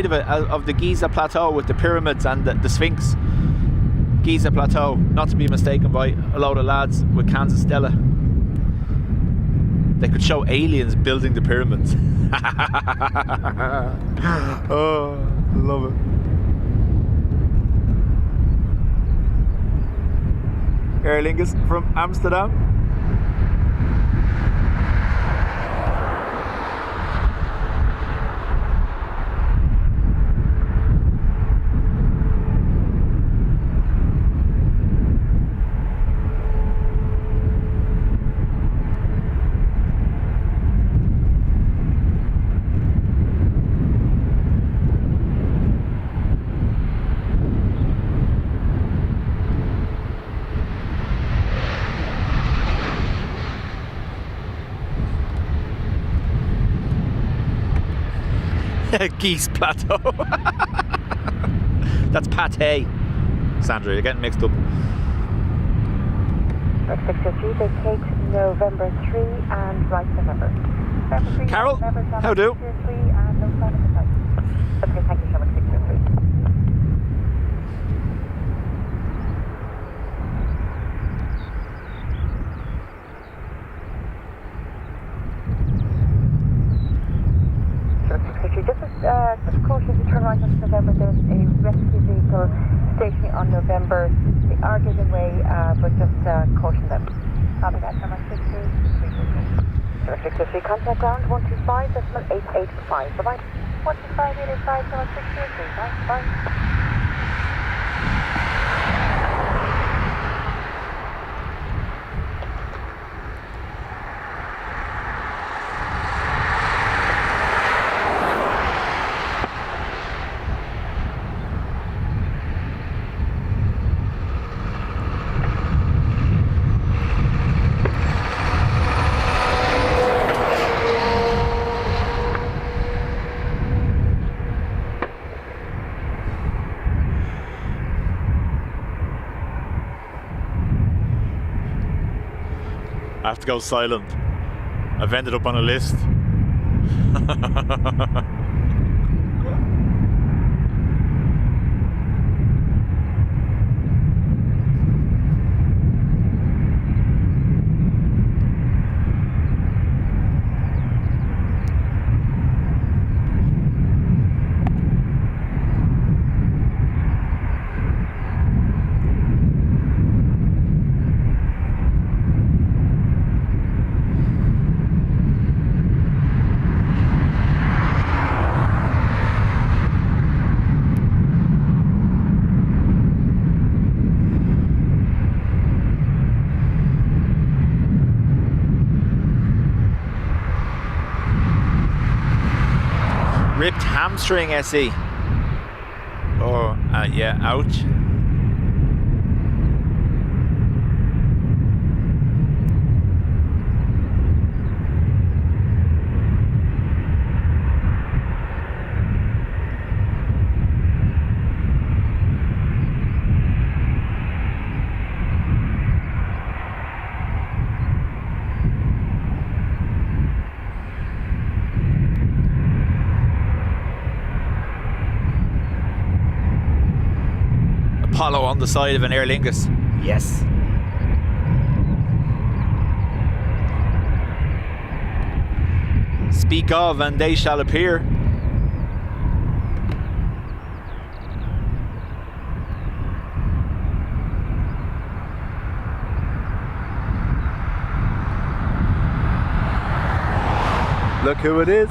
of it, of the Giza Plateau with the pyramids and the Sphinx. Giza Plateau, not to be mistaken by a load of lads with Kansas Stella. They could show aliens building the pyramids. Oh, love it. Aer Lingus from Amsterdam. Geese Plateau. That's pate. Sandra, you're getting mixed up. 603, vacate November 3 and right November. Carol, how do? Okay, thank you so much, 603. Just caution as you turn right onto November, there's a rescue vehicle stationing on November. They are giving way, but just caution them. Copy that, number 623. Contact ground 125.885. Bye-bye. 125.885, number 623. Bye. I have to go silent. I've ended up on a list. Ripped hamstring, SE. Oh, yeah, ouch. hollow on the side of an Aer Lingus. Yes. Speak of and they shall appear. Look who it is.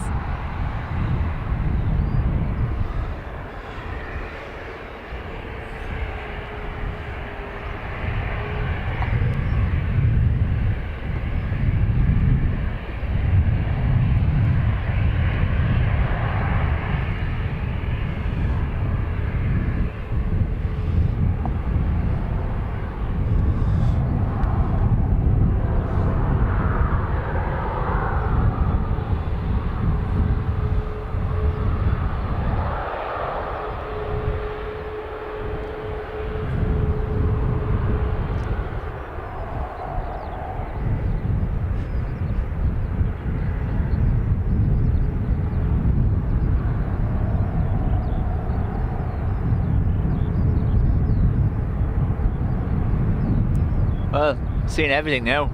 Well, seeing everything now.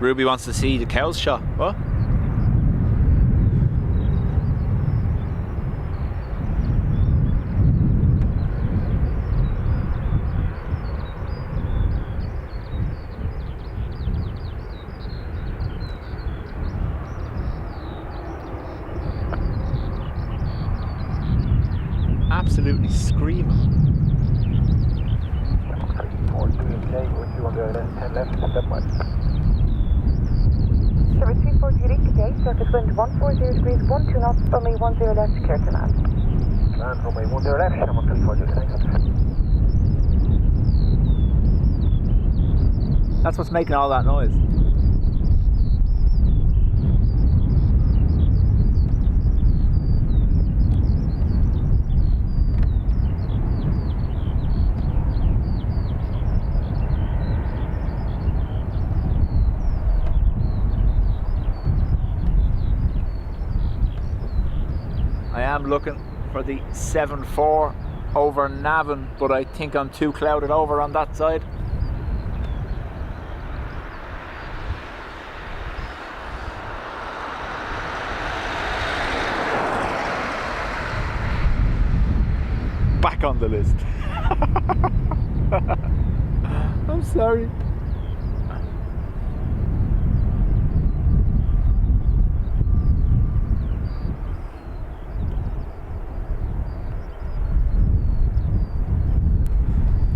Ruby wants to see the cows shot. What? Absolutely screaming. Service 340 today, surface wind 140 degrees, 12 knots, runway 10 left, clear to land. Land runway 10 left, Shamrock 340, thanks. That's what's making all that noise. I am looking for the 7-4 over Navan, but I think I'm too clouded over on that side. Back on the list. I'm sorry.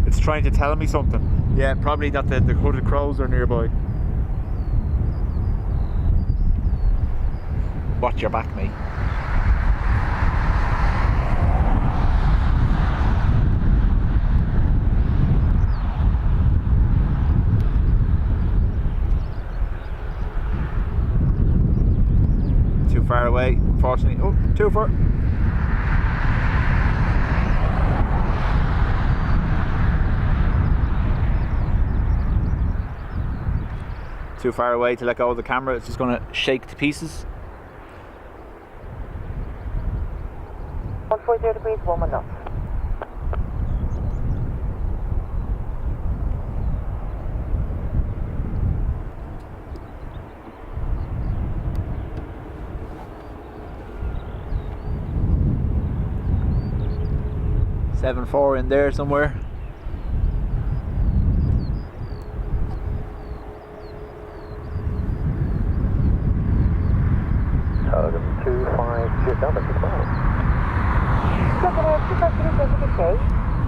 It's trying to tell me something. Yeah, probably that the hooded crows are nearby. Watch your back, mate. Too far away, unfortunately. Oh, too far. Too far away to let go of the camera. It's just going to shake to pieces. 140 degrees, 1 knots. Seven 4 in there somewhere.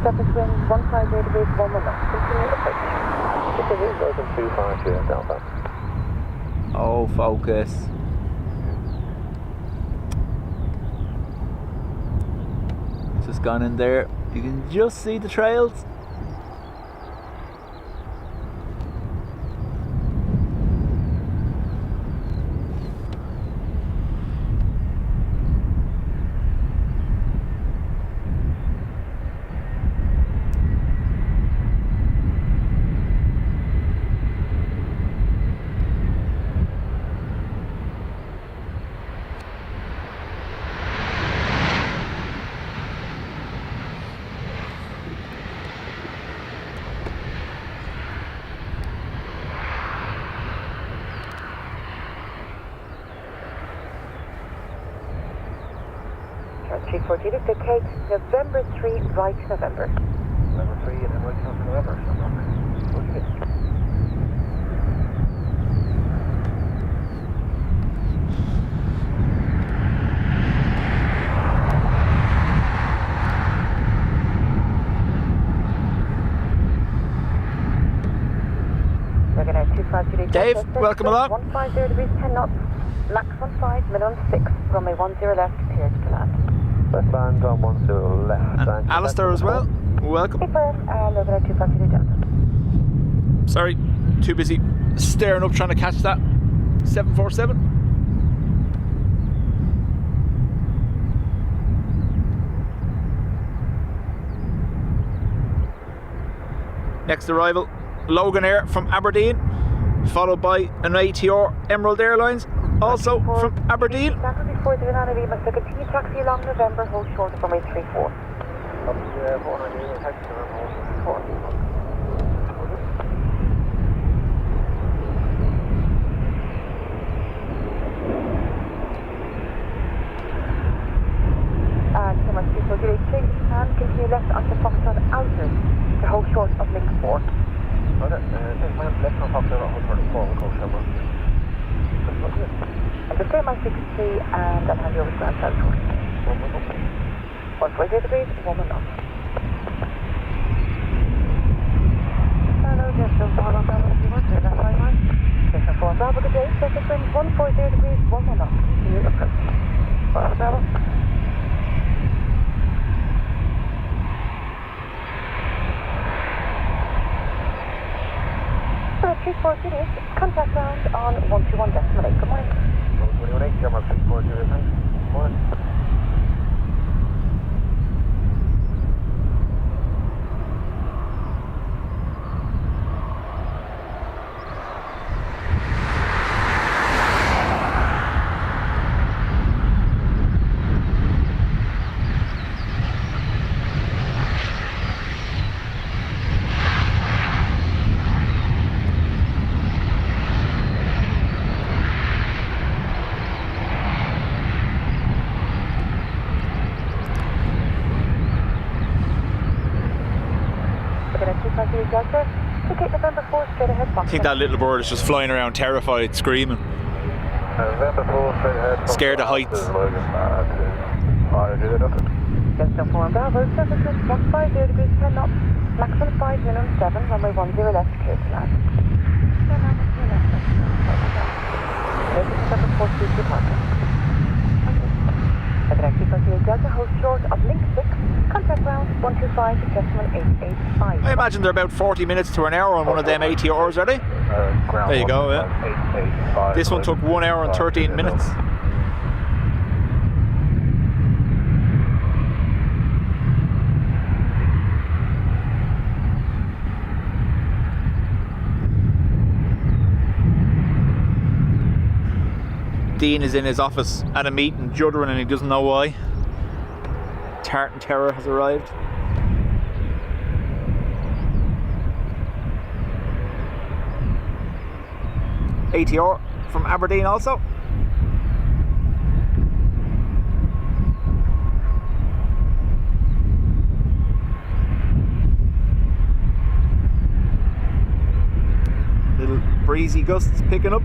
Surface wind 150 degrees, 1 knot. Continue approach. Continue, welcome 250 Delta. Oh, focus. Just gone in there. You can just see the trails. 340, vacate November 3, right November. November 3 and then right to November. Okay. Looking at 250 Dave, welcome along. 150 degrees, 10 knots. Max 15, minimum 6. Runway 10 left, cleared to land. Westbound on 10 left. And Alistair as well. Welcome. Confirm, looking at 250 Delta. Sorry, too busy staring up trying to catch that 747. Next arrival, Logan Air from Aberdeen, followed by an ATR Emerald Airlines, also from Aberdeen. Exactly before the Banana Lima, so continue taxi along November, hold short of runway 34. Up to 498, taxi to runway 4. So much before the change and continue left onto Foxtrot Outer to hold short of link 4. Okay, take my left on top there, hold 34, we'll go somewhere. And the same on 63 and I'll hand you over to Grand South short. 140 degrees, 1 knot. Hello, just don't follow on Bravo if you want to, that's fine, Mike. Station 4 Bravo, good day, surface wind 140 degrees, 1 knot. Continue approach. 4 Bravo. 340 is contact ground on 121.8. Good morning. 121.8, German 340, thanks. Morning. November 4, straight ahead. I think that little bird is just flying around terrified, screaming. November 4, straight ahead. Scared of heights. Just on 4 Bravo, surface wind 150 degrees, 10 knots. Maximum 5, minimum 7, runway 10 left, clear to land. Surface 4, speed departure. Directly from Delta, hold short of link 6, contact ground 125, decimal 885. I imagine they're about 40 minutes to an hour on one of them ATRs, are they? There you go, yeah. This one took 1 hour and 13 minutes. Dean is in his office at a meeting, juddering, and he doesn't know why. Tartan Terror has arrived. ATR from Aberdeen also. Little breezy gusts picking up.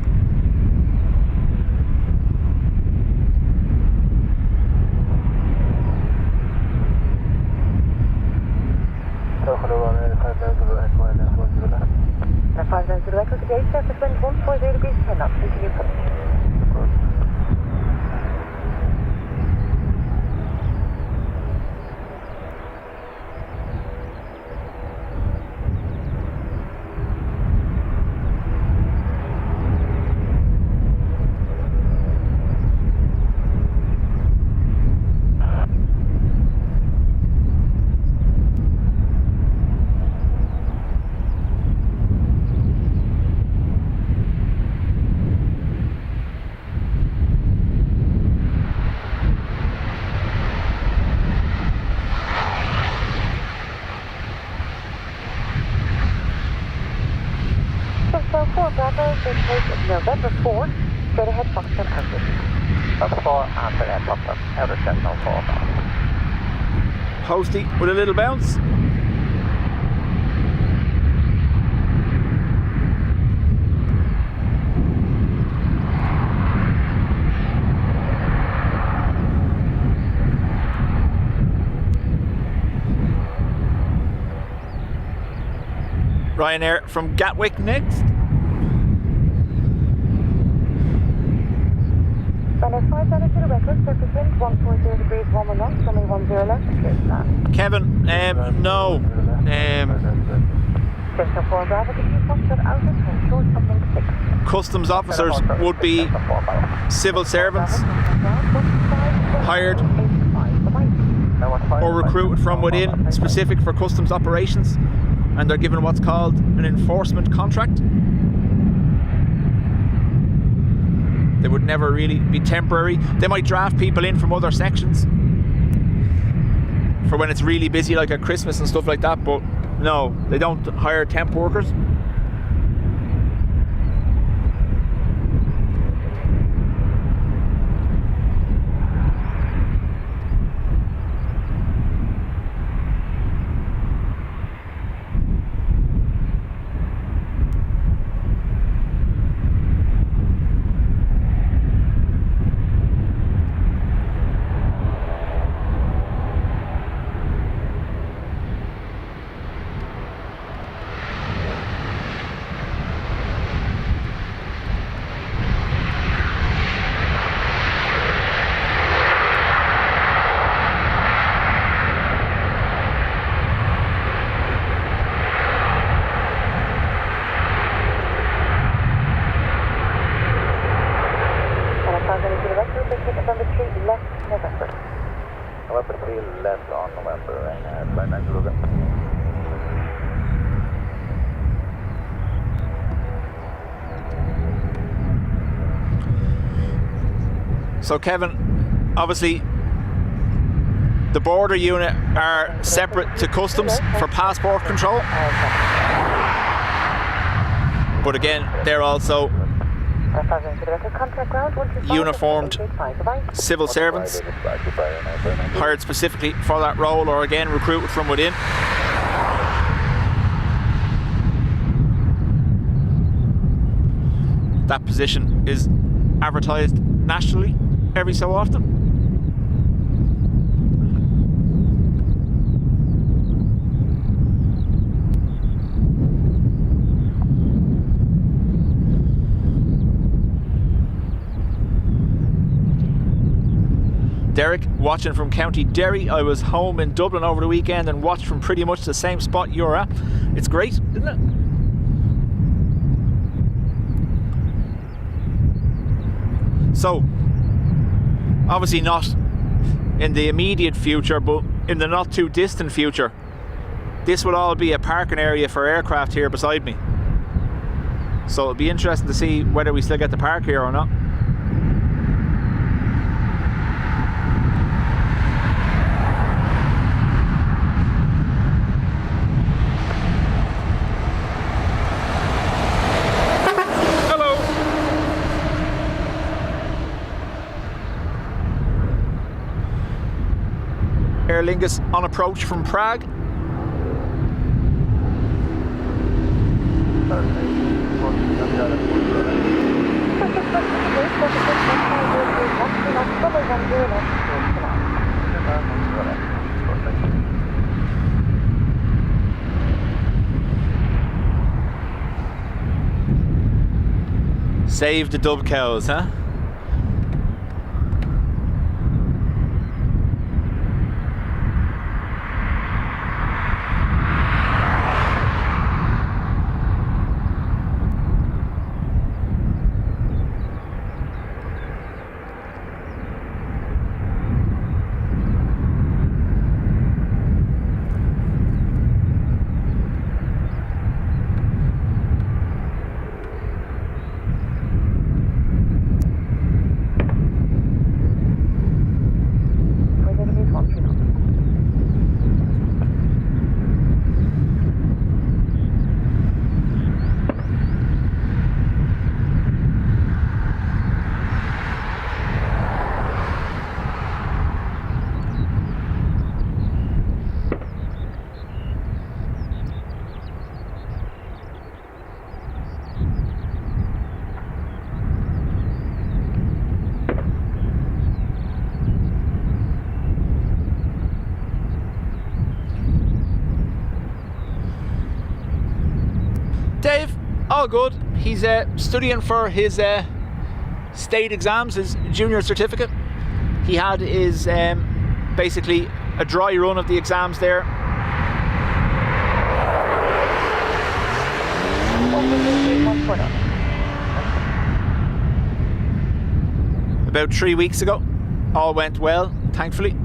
Now 5 down to the record today, surface wind 140 degrees, 10 knots, continue approach. So 4 Bravo, vacate November 4, straight ahead Foxtrot Outer. That's 4 and then Dublin, out of 704 now. Posty with a little bounce. Ryanair from Gatwick next. Runway 5 to the record, surface wind 140 degrees, 1 knots, runway 10 left, clear to land. Kevin, no. Delta 4 Bravo, the key function out of short something 6. Customs officers would be civil servants hired or recruited from within, specific for customs operations, and they're given what's called an enforcement contract. They would never really be temporary. They might draft people in from other sections for when it's really busy, like at Christmas and stuff like that, but no, they don't hire temp workers. November 3 left on November, and flight 9 Logan. So Kevin, obviously the border unit are separate to customs for passport control, but again they're also uniformed civil servants hired specifically for that role, or again recruited from within. That position is advertised nationally every so often. Derek, watching from County Derry. I was home in Dublin over the weekend and watched from pretty much the same spot you're at. It's great, isn't it? So, obviously not in the immediate future, but in the not too distant future, this will all be a parking area for aircraft here beside me. So it'll be interesting to see whether we still get to park here or not. Aer Lingus on approach from Prague. Save the dub cows, huh? Dave, all good. He's studying for his state exams, his junior certificate. He had his basically a dry run of the exams there. About 3 weeks ago. All went well, thankfully.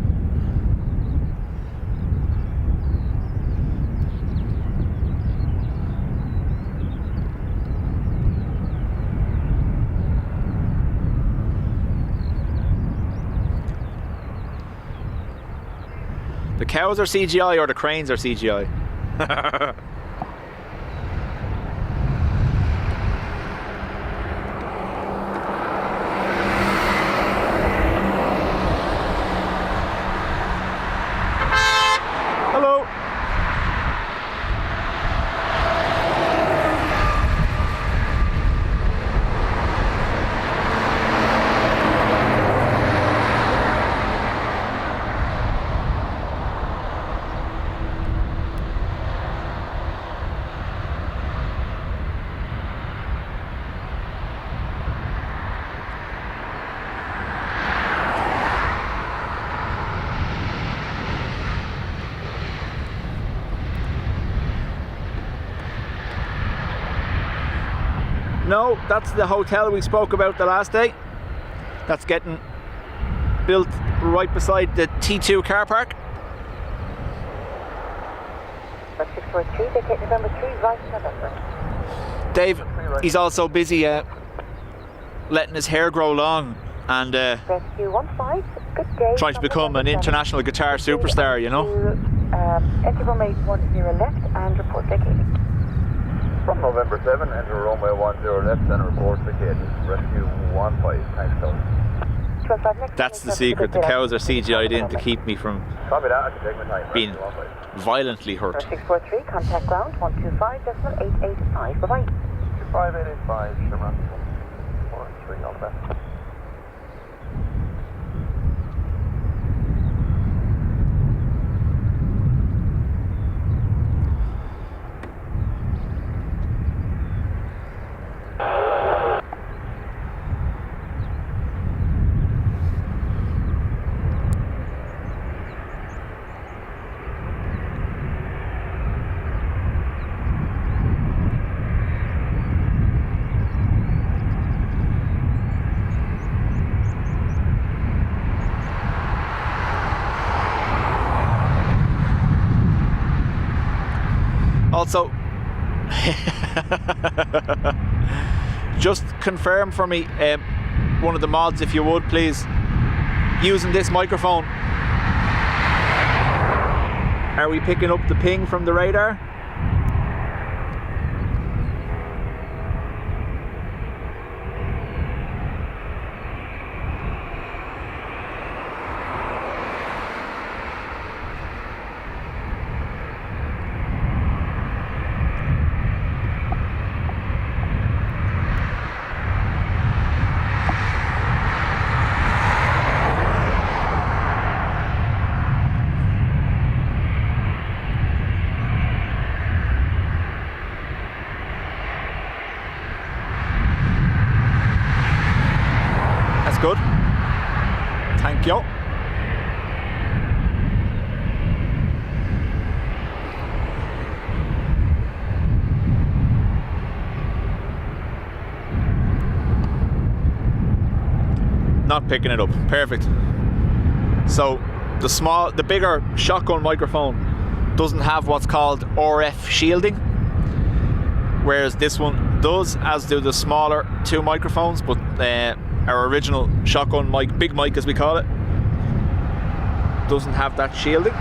The cows are CGI or the cranes are CGI? Hello. No, that's the hotel we spoke about the last day. That's getting built right beside the T2 car park. 643, vacate November 3, right November. Dave, he's also busy letting his hair grow long and Rescue 15, good day. trying to become an international guitar superstar, you know. Enter runway 10 left and report vacating. From November 7, enter runway 10 left and report vacating. Rescue 15, thanks, Tony. That's the secret. The cows are CGI'd in to keep me from Copy that, I can take my time. being violently hurt. 643, contact ground 125.885. Bye-bye. 25885, Sherman. 43, all the best. Also, just confirm for me, one of the mods, if you would, please, using this microphone. Are we picking up the ping from the radar? Good. Thank you. Not picking it up. Perfect. So the bigger shotgun microphone doesn't have what's called RF shielding, whereas this one does, as do the smaller two microphones, but our original shotgun mic, big mic as we call it, doesn't have that shielding.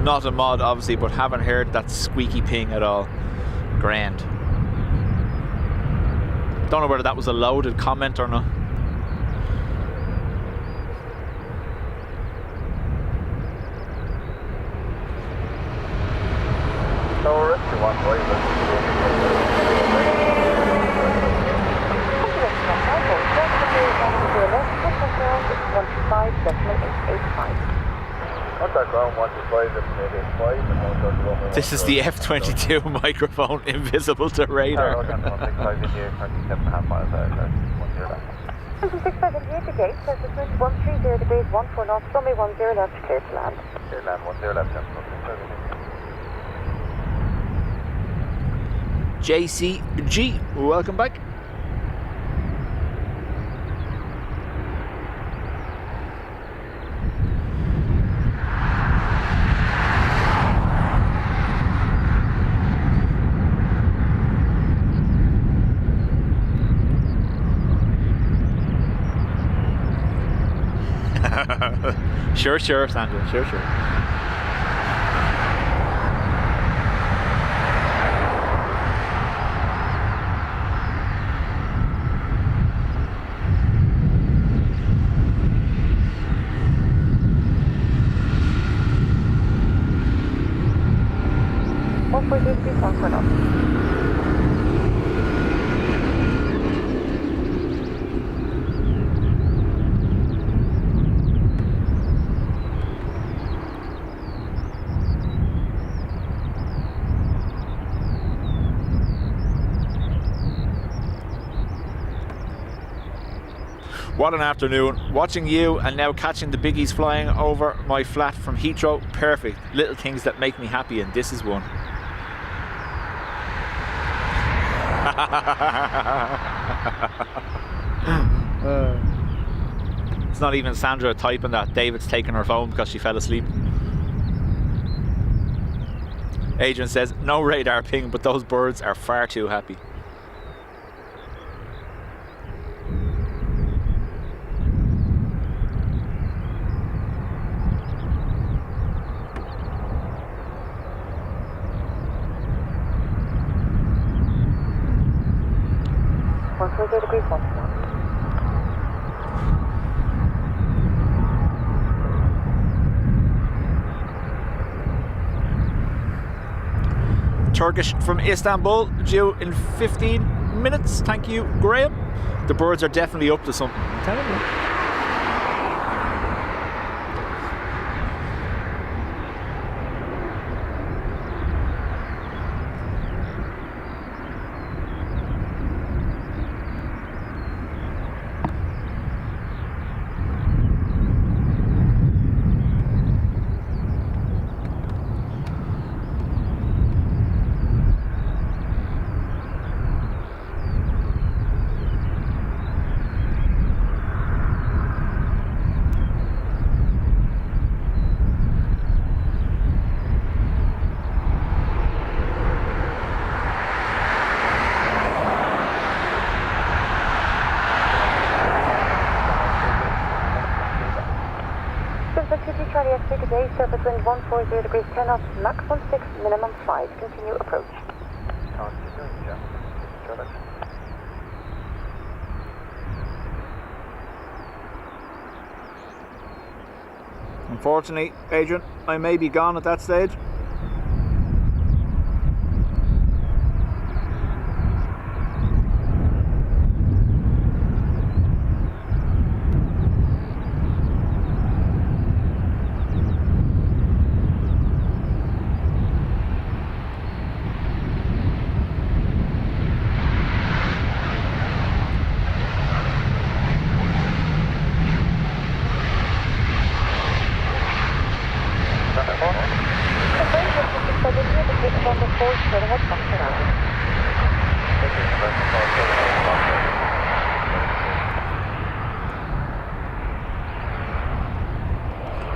Not a mod obviously, but haven't heard that squeaky ping at all. Grand. Don't know whether that was a loaded comment or not. So rescue 15, ground 125, maybe 5 and 131. This is the F-22 microphone, invisible to radar. 165 in the air, 37.5 miles out, 10 left. 165 in the air to gate, surface wind 130 degrees, 14 knots, runway 10 left, clear to land. Clear land, 10 left, 10 JCG, welcome back. Sure, Sandra, sure. What an afternoon. Watching you and now catching the biggies flying over my flat from Heathrow. Perfect. Little things that make me happy, and this is one. It's not even Sandra typing that. David's taking her phone because she fell asleep. Adrian says, no radar ping, but those birds are far too happy. Turkish from Istanbul, due in 15 minutes. Thank you, Graham. The birds are definitely up to something. I'm telling you. Surface wind 140 degrees, 10 knots, max 16, minimum 5. Continue approach. Unfortunately, Adrian, I may be gone at that stage.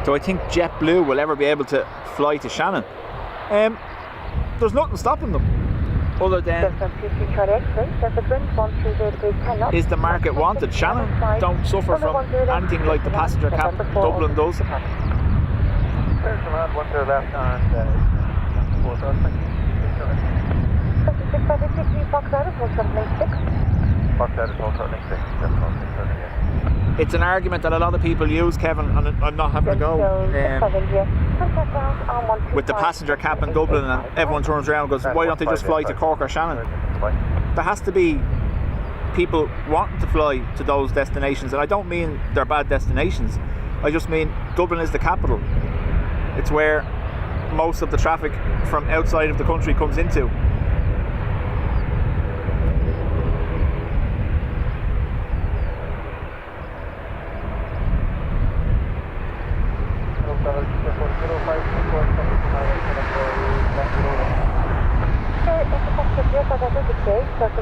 Do I think JetBlue will ever be able to fly to Shannon? There's nothing stopping them, other than is the market wanted? Shannon don't suffer from anything like the passenger cap Dublin does. There's a man, 1 left and 4 Fox out of 176. Fox out of 176. It's an argument that a lot of people use, Kevin, and I'm not having a go. With the passenger cap in Dublin, and everyone turns around and goes, why don't they just fly to Cork or Shannon? There has to be people wanting to fly to those destinations, and I don't mean they're bad destinations. I just mean Dublin is the capital. It's where most of the traffic from outside of the country comes into.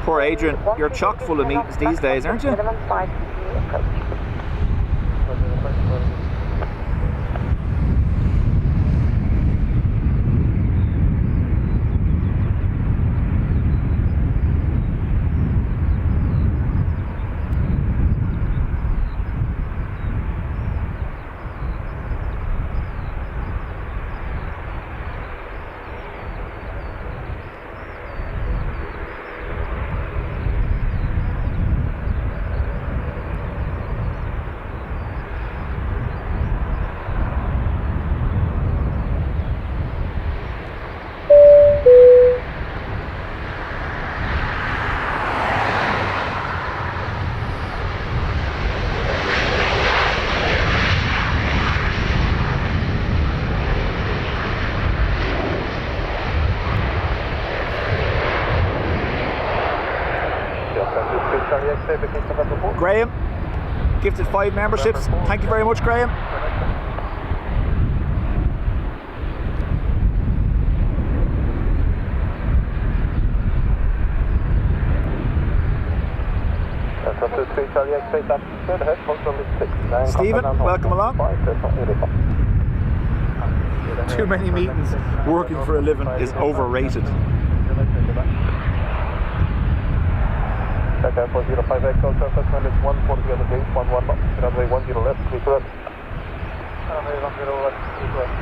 Poor Adrian, you're chock full of meetings these days, aren't you? Graham, gifted 5 memberships. Thank you very much, Graham. Stephen, welcome along. Too many meetings. Working for a living is overrated. Okay, 405 Echo, surface wind is 140 on the base, 11 knots, runway 10 left, clear to left. Runway 10 left, clear to left.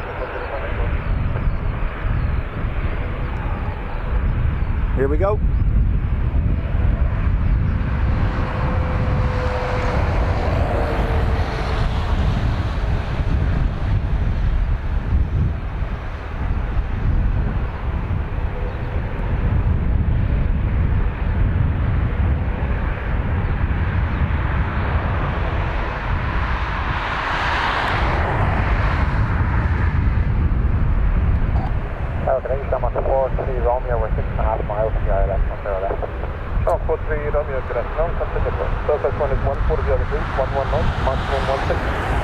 Here we go. Romeo, we're 6.5 miles from the ILS on there left. Sharp 43 Romeo, good afternoon, come to the surface one is 140 on the bridge, 119, maximum 16.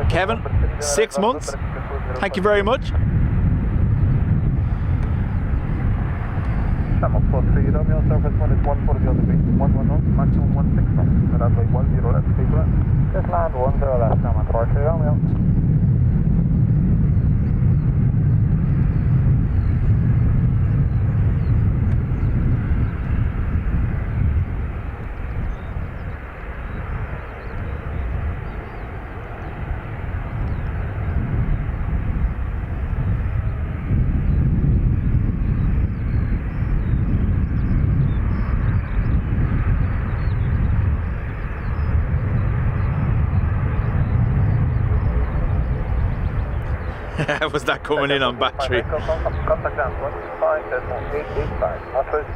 Kevin, 6 months. Thank you very much. Channel 43 Romeo, surface one is 140 on the base, 110, maximum 16 knots. Runway 10 left, clear to left. Just land 10 left, Channel 43 Romeo. Was that coming in on battery? Contact down, 885. Offers.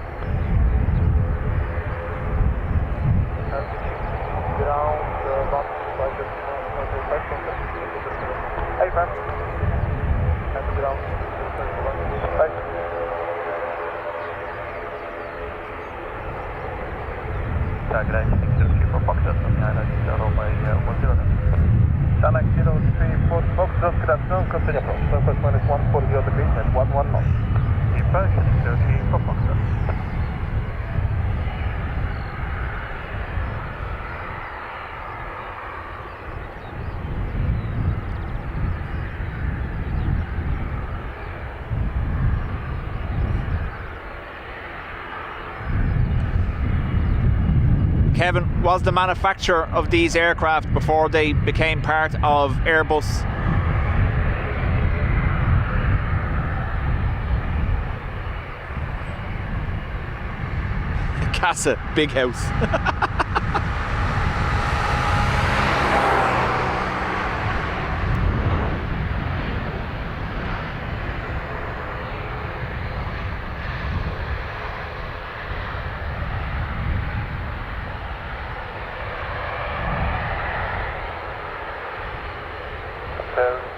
Ground, hey, man. And ground. Target 603 for Foxtrot on the island, by 10 left. Channel 034 Foxtrot, good afternoon, continue approach. Southwest minus 140 degrees at 11 knots. Approach 034 Foxtrot. Kevin, was the manufacturer of these aircraft before they became part of Airbus? CASA, big house.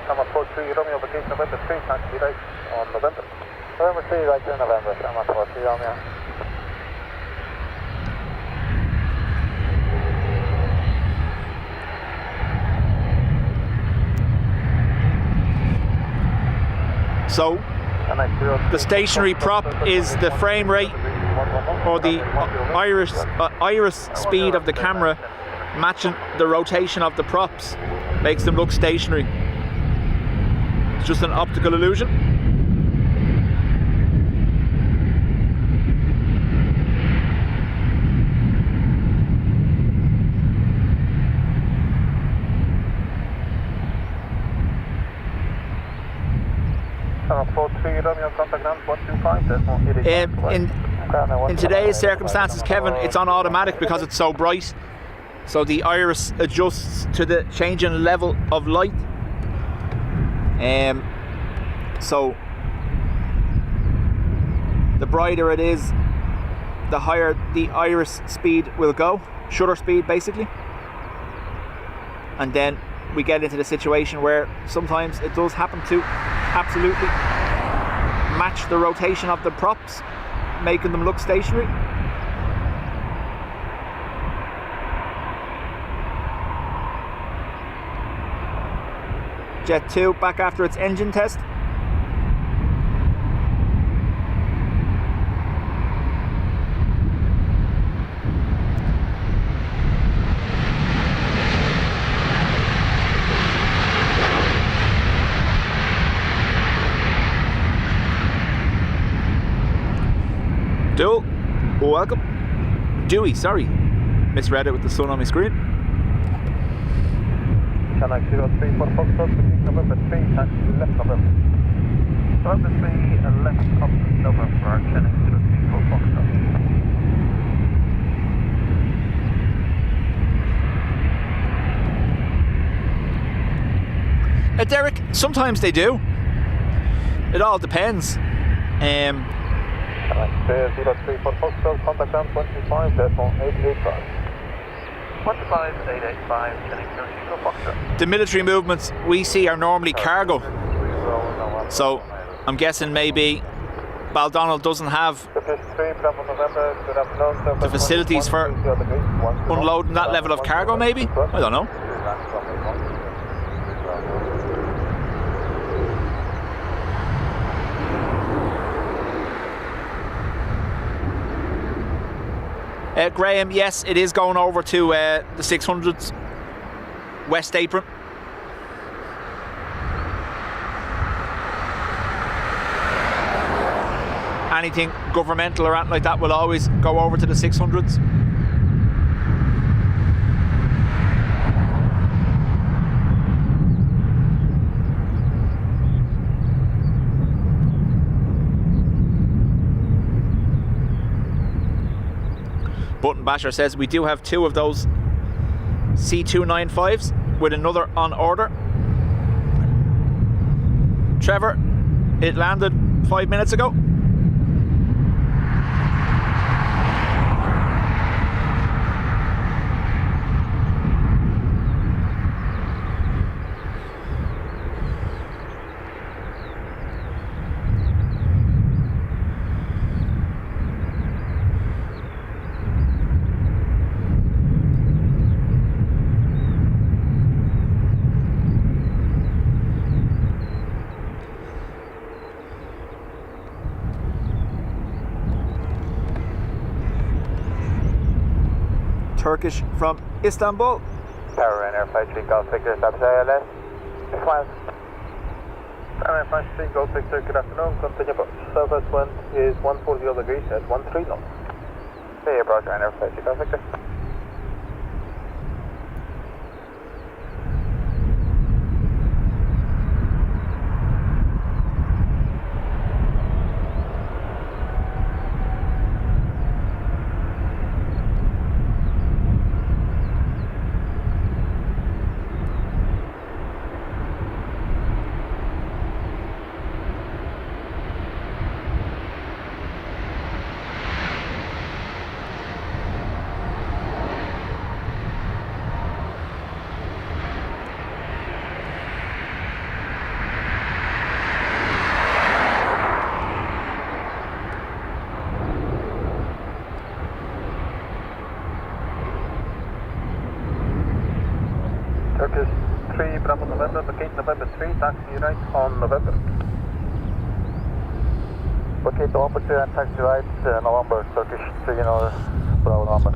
I'm approach 3 Romeo, vacation November 3, taxi right on November. November 3, right here November, I'm approach 3 Romeo. So, the stationary prop is the frame rate or the iris speed of the camera matching the rotation of the props. Makes them look stationary. It's just an optical illusion. In today's circumstances, Kevin, it's on automatic because it's so bright. So the iris adjusts to the changing level of light. So the brighter it is, the higher the iris speed will go, shutter speed basically. And then we get into the situation where sometimes it does happen to absolutely match the rotation of the props, making them look stationary. Jet 2 back after its engine test. Dual, welcome. Dewey, sorry. Misread it with the sun on my screen. Channel 034 Foxtrot, November 3, taxi left November. November 3, left up November, Channel 034 Foxtrot. Derek, sometimes they do. It all depends. Channel 034 Foxtrot, contact ground 25, decimal 885. 15885, the military movements we see are normally cargo, so I'm guessing maybe Baldonnel doesn't have the facilities for unloading that level of cargo, maybe? I don't know. Graham, yes, it is going over to the 600s, West Apron. Anything governmental or anything like that will always go over to the 600s. Button Basher says we do have 2 of those C295s with another on order. Trevor, it landed 5 minutes ago. Turkish from Istanbul. Tower Ryanair 53 Golf Victor, Dubjet ILS. 6 miles. Ryanair 53 Golf Victor, good afternoon. Continue approach. Southwest wind is 140 degrees at 13 knots. Hey, approach Ryanair 53 Golf Victor. Turkish 3 Bravo November, vacate November 3, taxi right on November. Vacate November 3 and taxi right November, Turkish 3 Bravo November.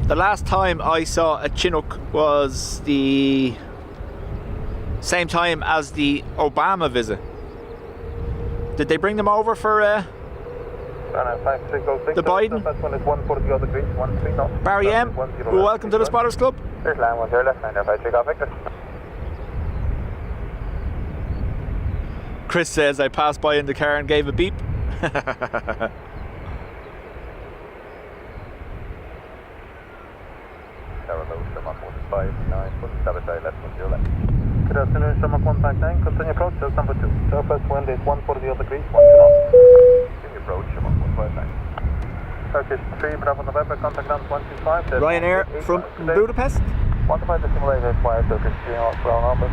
The last time I saw a Chinook was the same time as the Obama visit. Did they bring them over for the Biden? That one is 140 degrees, 13 knots. Barry M, welcome to the Spotters Club. There's line 10 left, 953 Golf Victor. Chris says I passed by in the car and gave a beep. Good afternoon, Shamrock 159, continue approach, that's number 2. Southwest wind is 140 degrees, 12 knots. Continue approach, Shamrock 159. Turkish 3 Bravo November, contact ground 125. Ryanair from Budapest. 125 the simulator required, Turkish 3 Bravo November.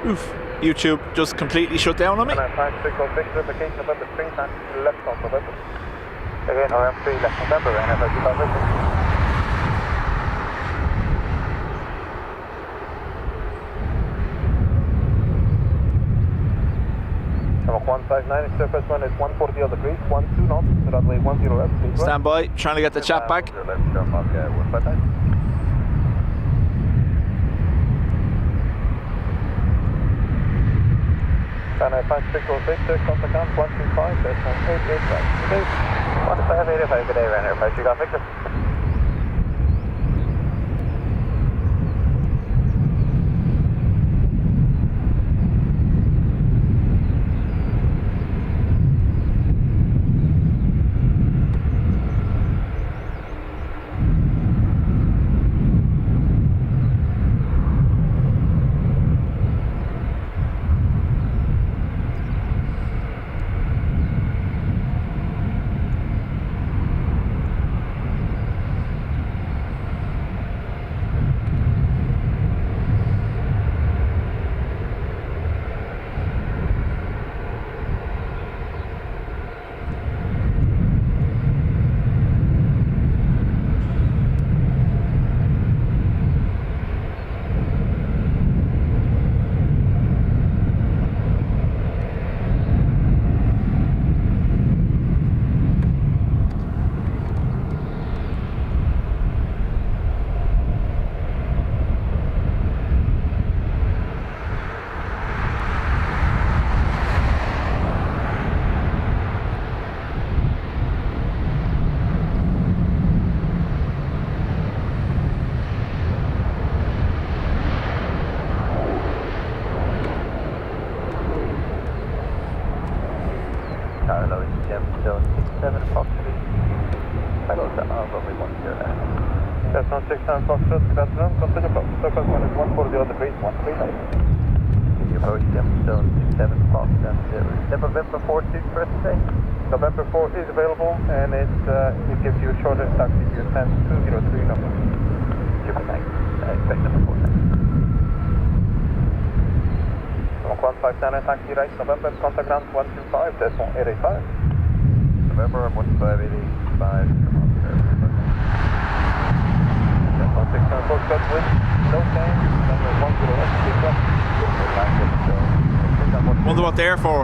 Oof, YouTube just completely shut down on me. November 3, left on November. Again, November 3, left November, and if I do that, Shamrock 159, surface one is 140 degrees, 12 knots, runway 10 left. Stand by, trying to get the chat back. And I find 606, contact count 125, that's 885. Okay, 1585, good day, Ryanair 53 Golf Victor. Carlo, Gemstone 67 Foxtrot. Hello to runway 10. Gemstone 67 Foxtrot, good afternoon, continue approach. Surface wind is 140 degrees, 139. Continue approach, Gemstone 67 Fox, and November 4 seats for us today. November 4 is available, and it gives you a shorter taxi to your 10203 number. Super, thanks. Expect number 4 next. 115 Tanner, taxi right, November, contact ground 125, decimal 885. November 15885, decimal 610, full cut with no change, number 10, Wonder what they're for.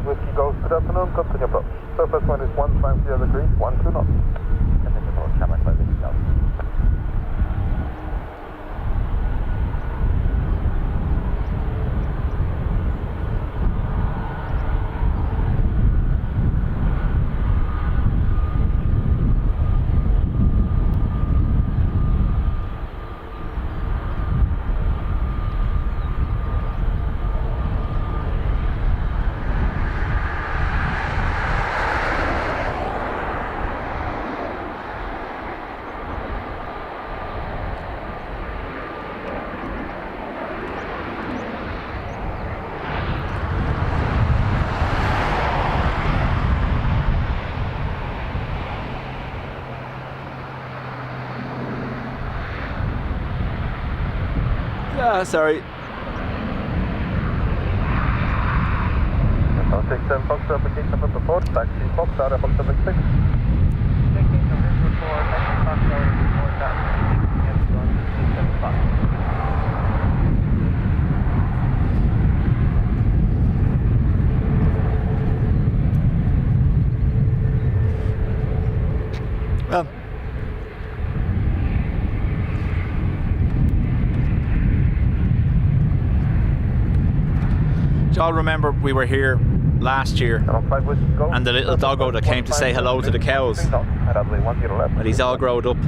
Whiskey Ghost, good afternoon, continue approach. Surface wind is 150 degrees, 120 knots. Continue approach, Camera 5 Whiskey Ghost. Sorry. 67 Fox, application number 4, taxi Fox, out of 76. Taking November 4, taxi Fox, out of 4, taxi 67 Fox. Well, y'all remember we were here last year, and the little doggo that came to say hello to the cows, but he's all growed up.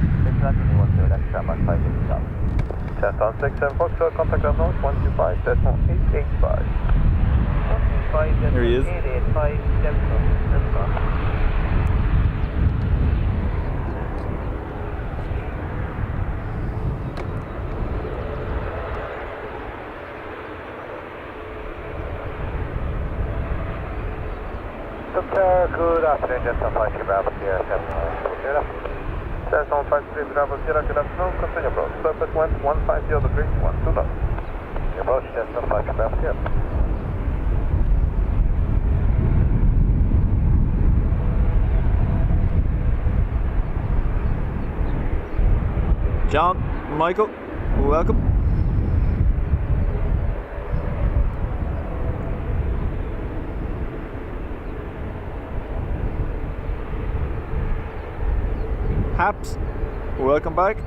Chest on 67 Fox, contact ground north 125, decimal 885. There he is. 885, good afternoon, Jensen 5 Bravo Sierra 7 Jensen 53 Bravo Sierra, good afternoon, continue approach. Surface wind 150 degrees, 12 knots. Approach Jensen 5 Bravo Sierra. John, Michael, welcome. Haps, welcome back.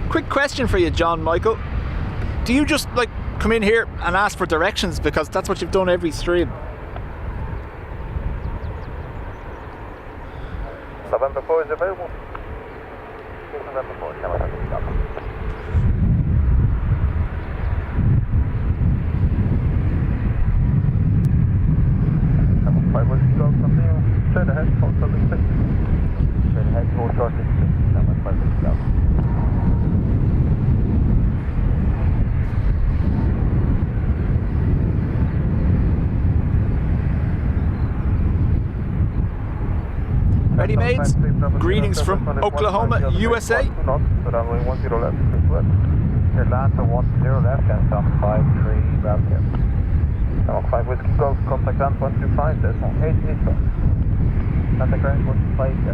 Quick question for you, John Michael. Do you just like come in here and ask for directions, because that's what you've done every stream? November 4 is available. November 4, camera 5 Whiskey Golf, continue. Straight ahead, hold short 6. Straight ahead, hold short 6. Camera 5 Whiskey Golf. Ready, mates? Greetings from Oklahoma, USA. So runway 10 left, please left. Your land to 10 left and some 53 left here. 5 Whiskey Golf, contact land 125, there's no 8 east. Santa Cruz 125, yes,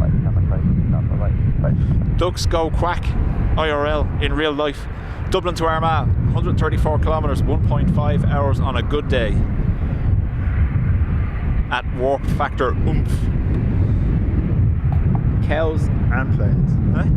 5, Santa Cruz, Santa right, 5. Ducks go quack, IRL, in real life. Dublin to Armagh, 134 kilometres, 1.5 hours on a good day. At warp factor oomph. Cows and planes, eh?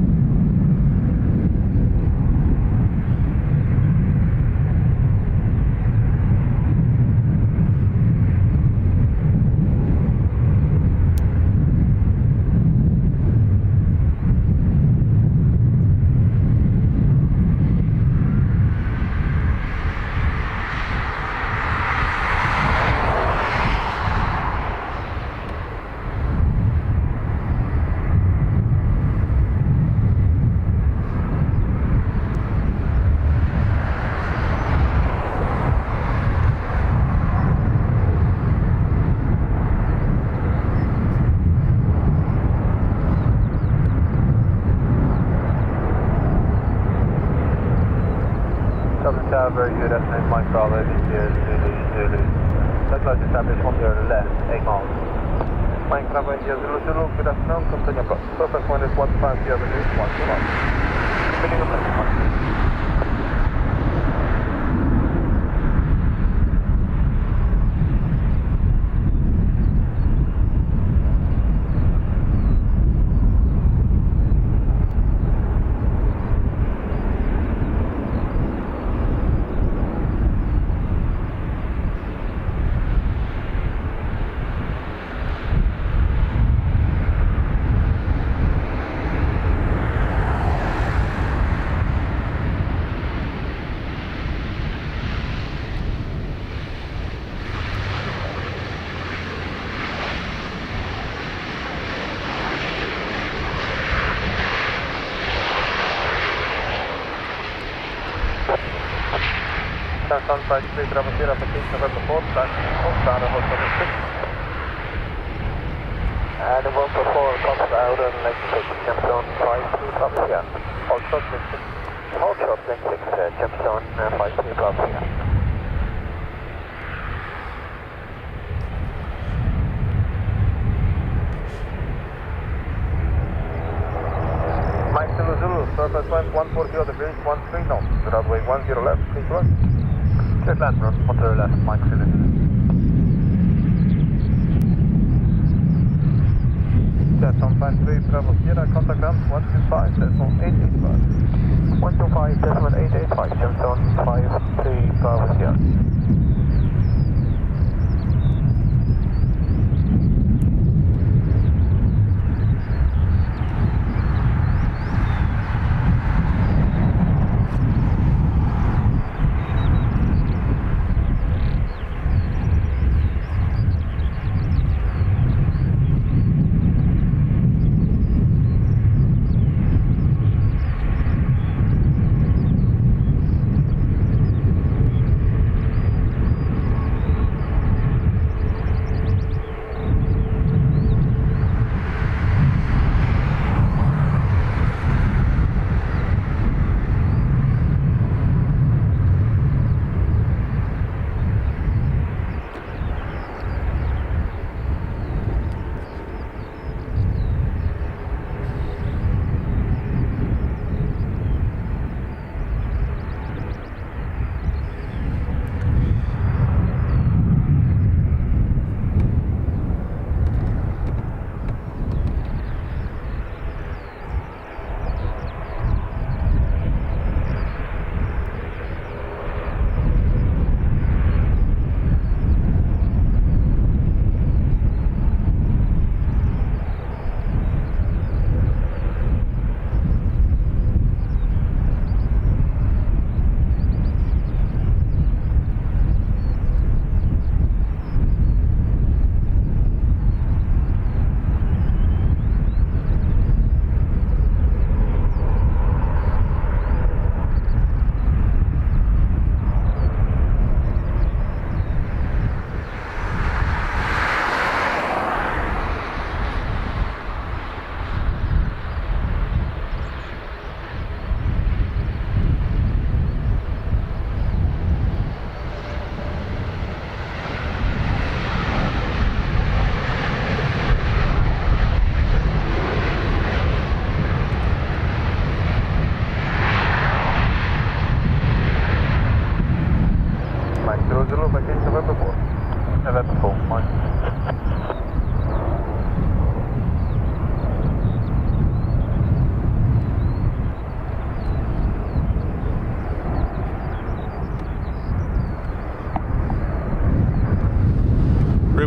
Very good, estimate Mike Bravo, Zulu. Likewise established 10 left, 8 miles. Mike Bravo, India, Zulu, good afternoon, continue approach. Surface wind is 150 degrees, 1 knots. Continuing approach. Sunrise 3 Bravo Sierra, fatigue November 4, starter hold for 6. And November 4, comes out on leg 6, Gemstone 53 Bravo Sierra. Hold short leg 6, Gemstone 53 Bravo Sierra. Mike Zulu, surface wind 140 degrees, 13 knots, runway 10 left, please left. Clear land run, 10 left, Mike Zulu. That's on 53 Bravo Sierra, contact ground 125, that's on 885. 125.885, Gemstone 53 Bravo Sierra.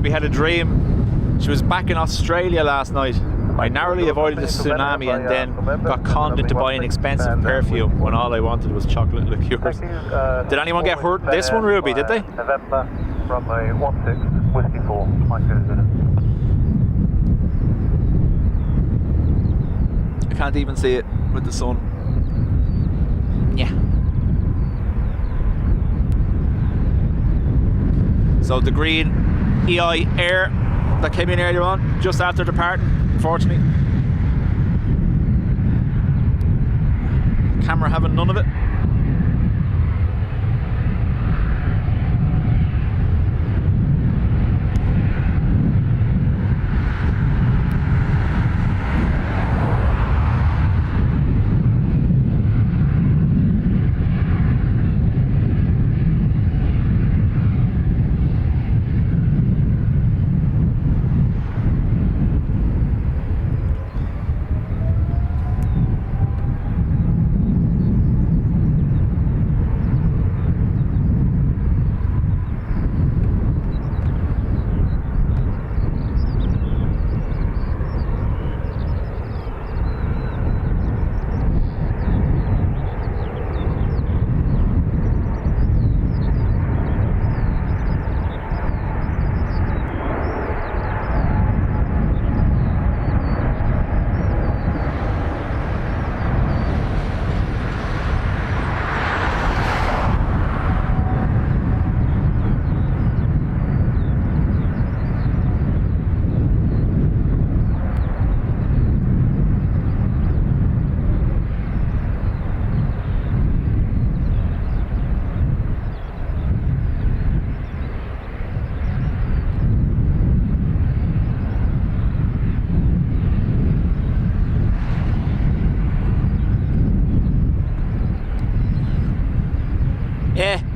Ruby had a dream. She was back in Australia last night. I narrowly avoided the tsunami and then got conned into buying expensive perfume when all I wanted was chocolate liqueurs. Did anyone get hurt this one, Ruby, did they? November, runway 16, Whiskey 4, Mike Goes. I can't even see it with the sun. Yeah. So the green EI Air that came in earlier on, just after departing, unfortunately. Camera having none of it.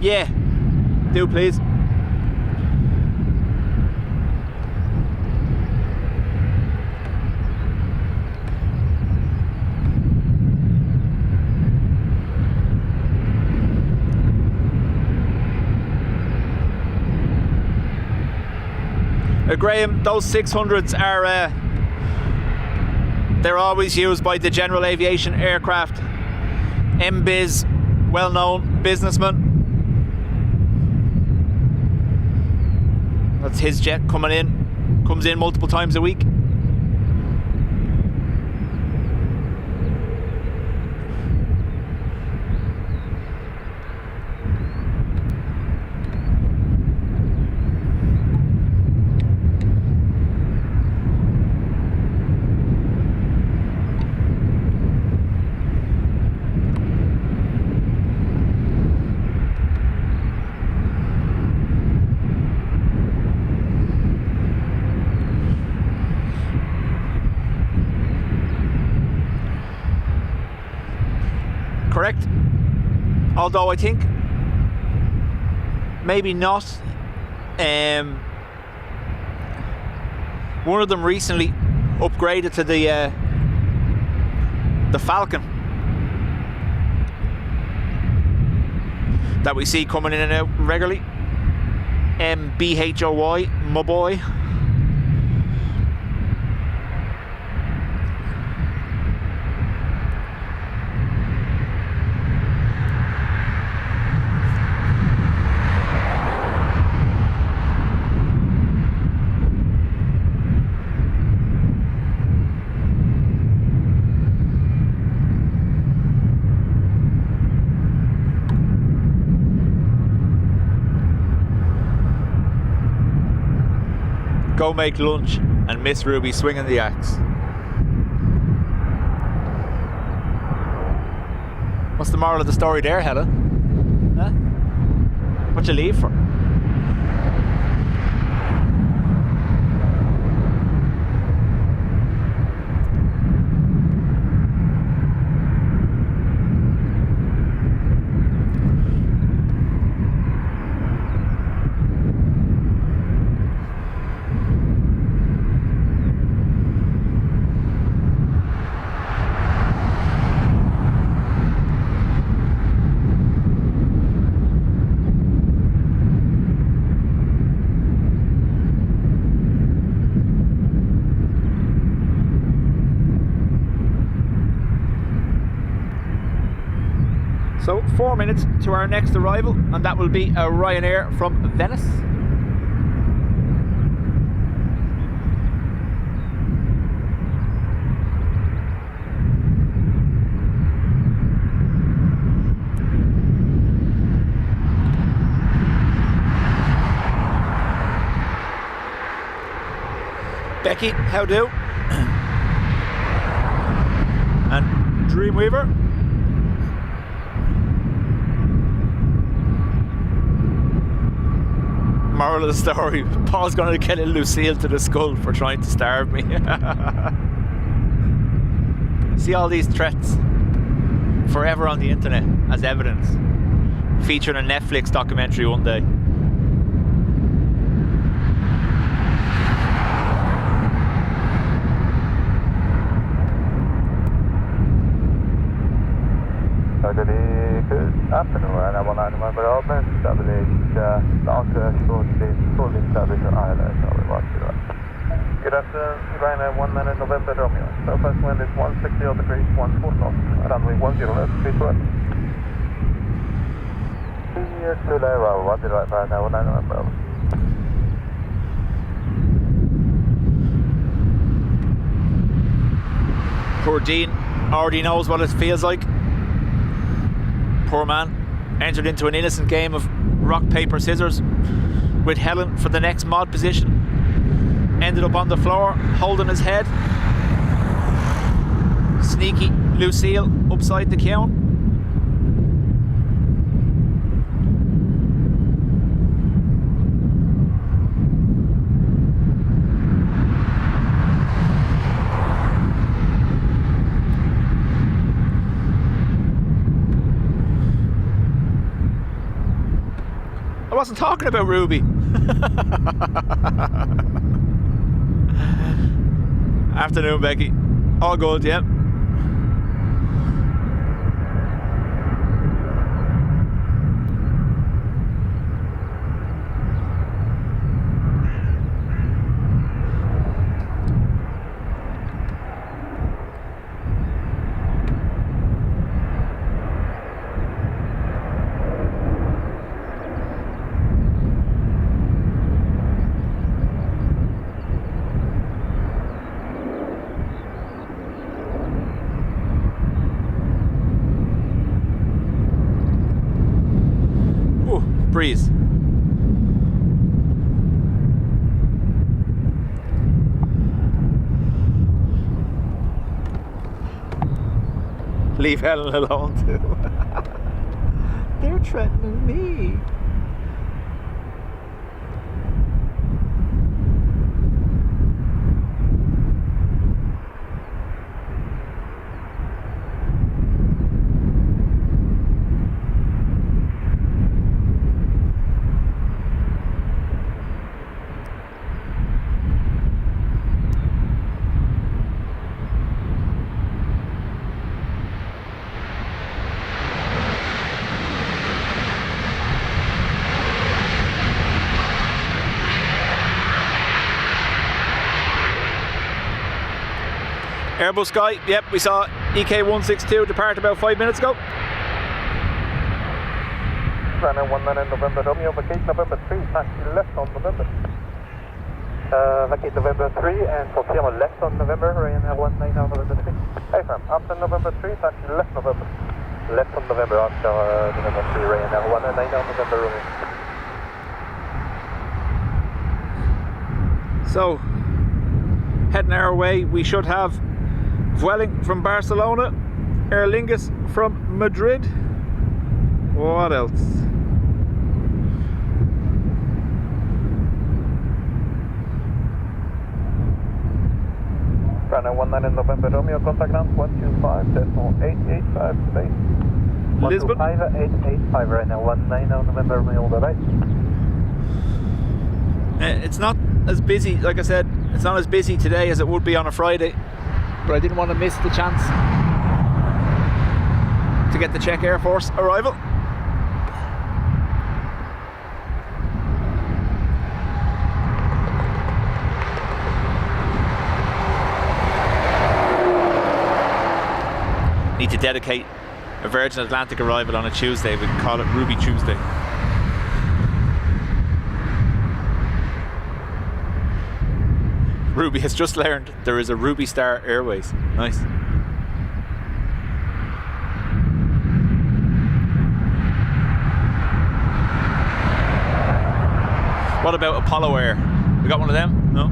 Yeah, do please. Graham, those 600s are they're always used by the general aviation aircraft. MBiz, well-known businessman. That's his jet coming in. Comes in multiple times a week. Correct. Although I think maybe not. One of them recently upgraded to the Falcon that we see coming in and out regularly. BHOY, my boy. Go make lunch and miss Ruby swinging the axe. What's the moral of the story there, Helen? Huh? What'd you leave for? So 4 minutes to our next arrival, and that will be a Ryanair from Venice. Becky, how do? And Dreamweaver. Moral of the story, Paul's going to get a Lucille to the skull for trying to starve me. See all these threats forever on the internet as evidence. Featured in a Netflix documentary one day. Good afternoon, and I want to remember all men established after shortly established Ireland. Good afternoon, Ryanair 19 November Romeo. Southwest wind is 160 degrees, 14 knots. Runway 10 left, please go ahead. Here to Leroy, 10 right, Ryanair 19 November. Poor Dean already knows what it feels like. Poor man entered into an innocent game of rock, paper, scissors with Helen for the next mod position. Ended up on the floor holding his head. Sneaky Lucille upside the count. I wasn't talking about Ruby. Afternoon, Becky. All good, yeah. Breeze. Leave Helen alone too. They're threatening me. Airbus guy, yep, we saw EK162 depart about 5 minutes ago. Ryanair 19 November Romeo, vacate November 3, taxi left on November. Vacate November 3 and confirm left on November, Ryanair 19 November 3. Hey fam, after November 3, taxi left November. Left on November after November 3, Ryanair 19 November Romeo. So, heading our way, we should have Vueling from Barcelona, Aer Lingus from Madrid. What else? Ryanair 19 November Romeo, contact ground 125.885 today. Lisbon. 125.885 Ryanair 19 November Romeo, bye-bye. It's not as busy, like I said, it's not as busy today as it would be on a Friday. But I didn't want to miss the chance to get the Czech Air Force arrival. Need to dedicate a Virgin Atlantic arrival on a Tuesday. We can call it Ruby Tuesday. Ruby has just learned there is a Ruby Star Airways. Nice. What about Apollo Air? We got one of them? No?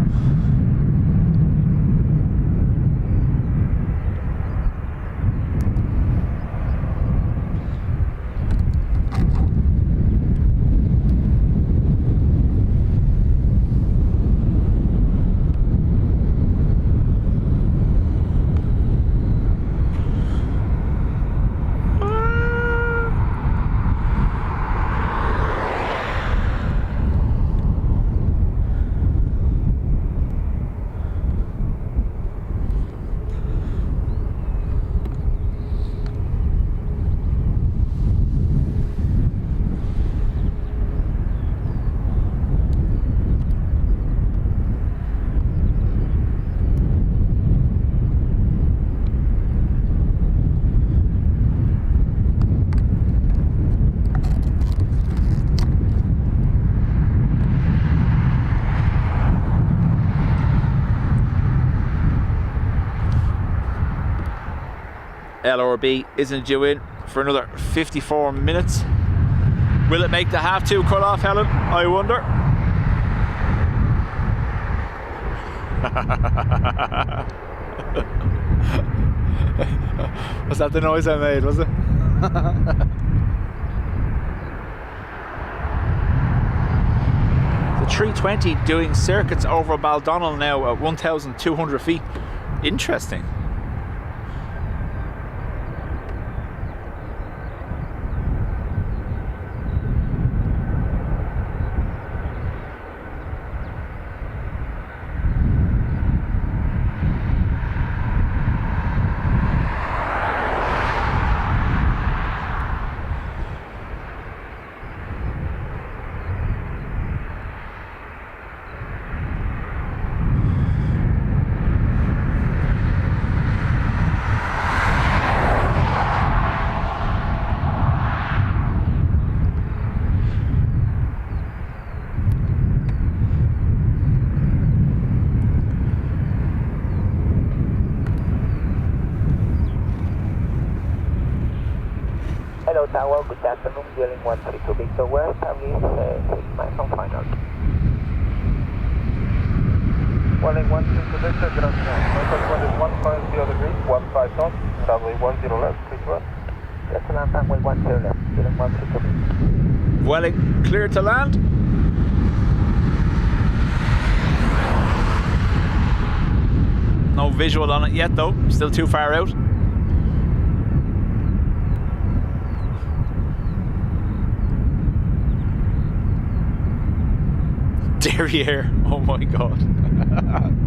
LRB isn't due in for another 54 minutes. Will it make the half-2 cut-off, Helen? I wonder. Was that the noise I made, was it? The 320 doing circuits over Baldonnel now at 1,200 feet. Interesting. Hello Tower, good afternoon, Dealing 132 Victor West, Paris, 6 miles on final. Dealing 132 Victor, good afternoon. My first one is 150 degrees, 15 knots, runway 10 left, please run. Yes, to land, runway 10 left, Dealing 132 Victor. Welling, clear to land. No visual on it yet though, still too far out. Derriere, oh my god.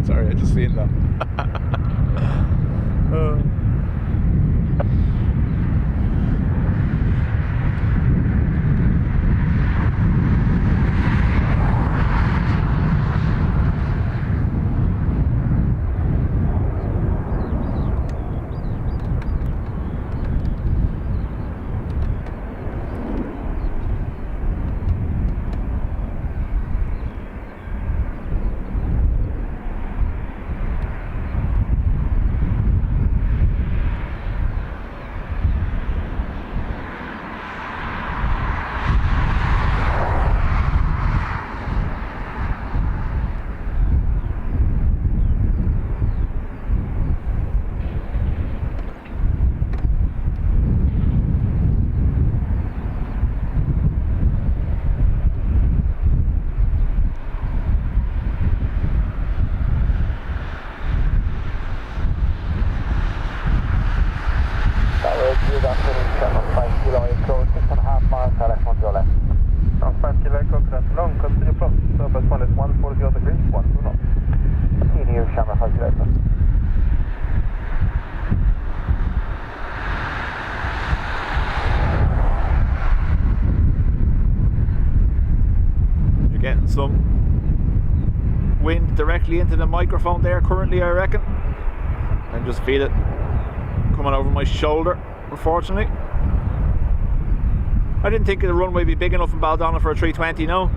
Sorry, I just seen that. Getting some wind directly into the microphone there currently, I reckon. And just feel it coming over my shoulder, unfortunately. I didn't think the runway would be big enough in Baldonnel for a 320, no.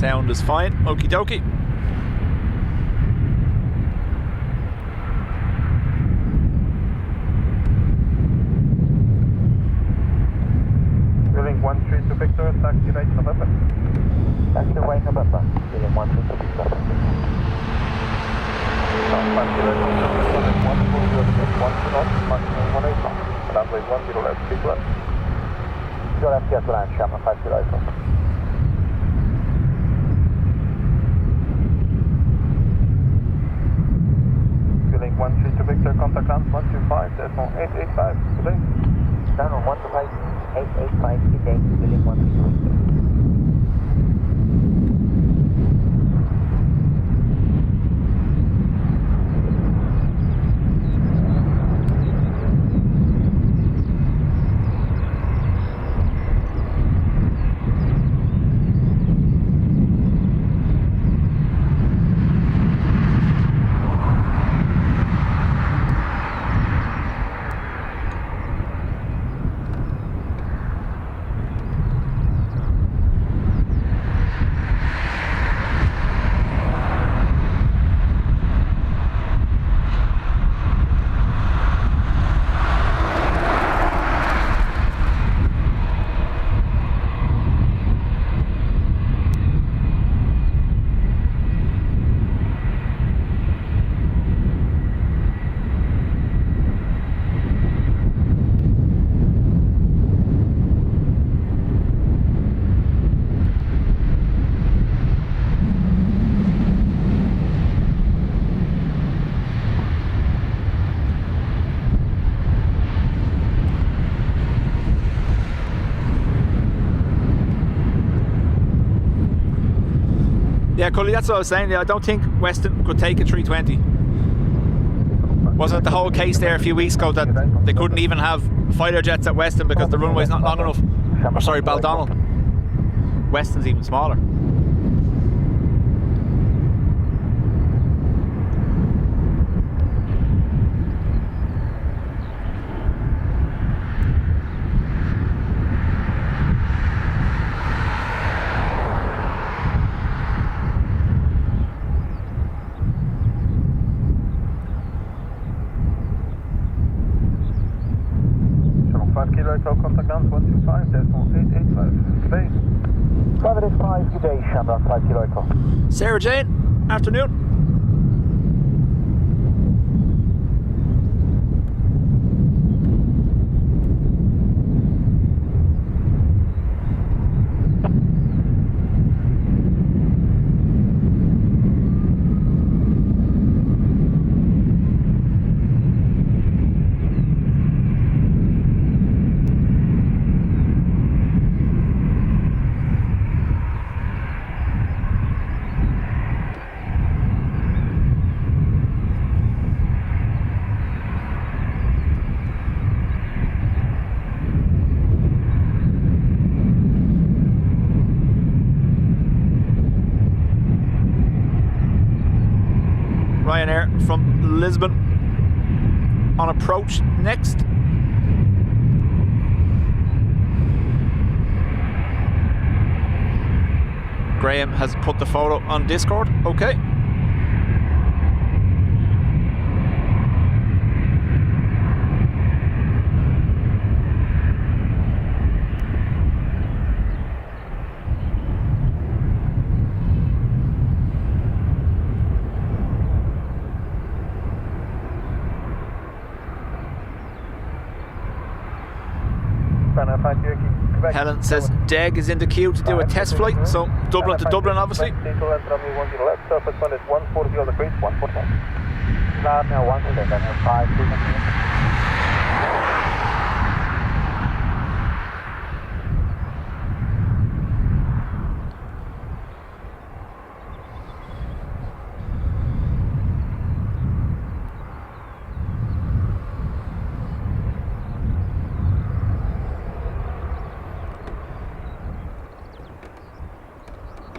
Sound is fine, okie dokie. Willing 13 to Victor, taxi right November. Taxi right November, willing 13 to Victor. Taxi right November, 1 knot, maximum 18 knots. Runway 10 left, keep left. Your left, get to land, Shamrock, taxi right November. Willing 13 to Victor, contact land 125, decimal 885, today. Down on 125, 885, today, willing 13 to Victor. Yeah, Cully, that's what I was saying. I don't think Weston could take a 320. Wasn't it the whole case there a few weeks ago that they couldn't even have fighter jets at Weston because the runway's not long enough? Or sorry, Baldonnel. Weston's even smaller. Contact ground 125, decimal 885. Good day. 585, good day, Shamrock 5 Kilo Echo. Sarah Jane, afternoon. Ryanair from Lisbon on approach next. Graham has put the photo on Discord. Okay. Thank you. Helen says Deg is in the queue to do a test flight, so Dublin to Dublin obviously. Surface one is 140 on the crease, 140. Now 140, then 5.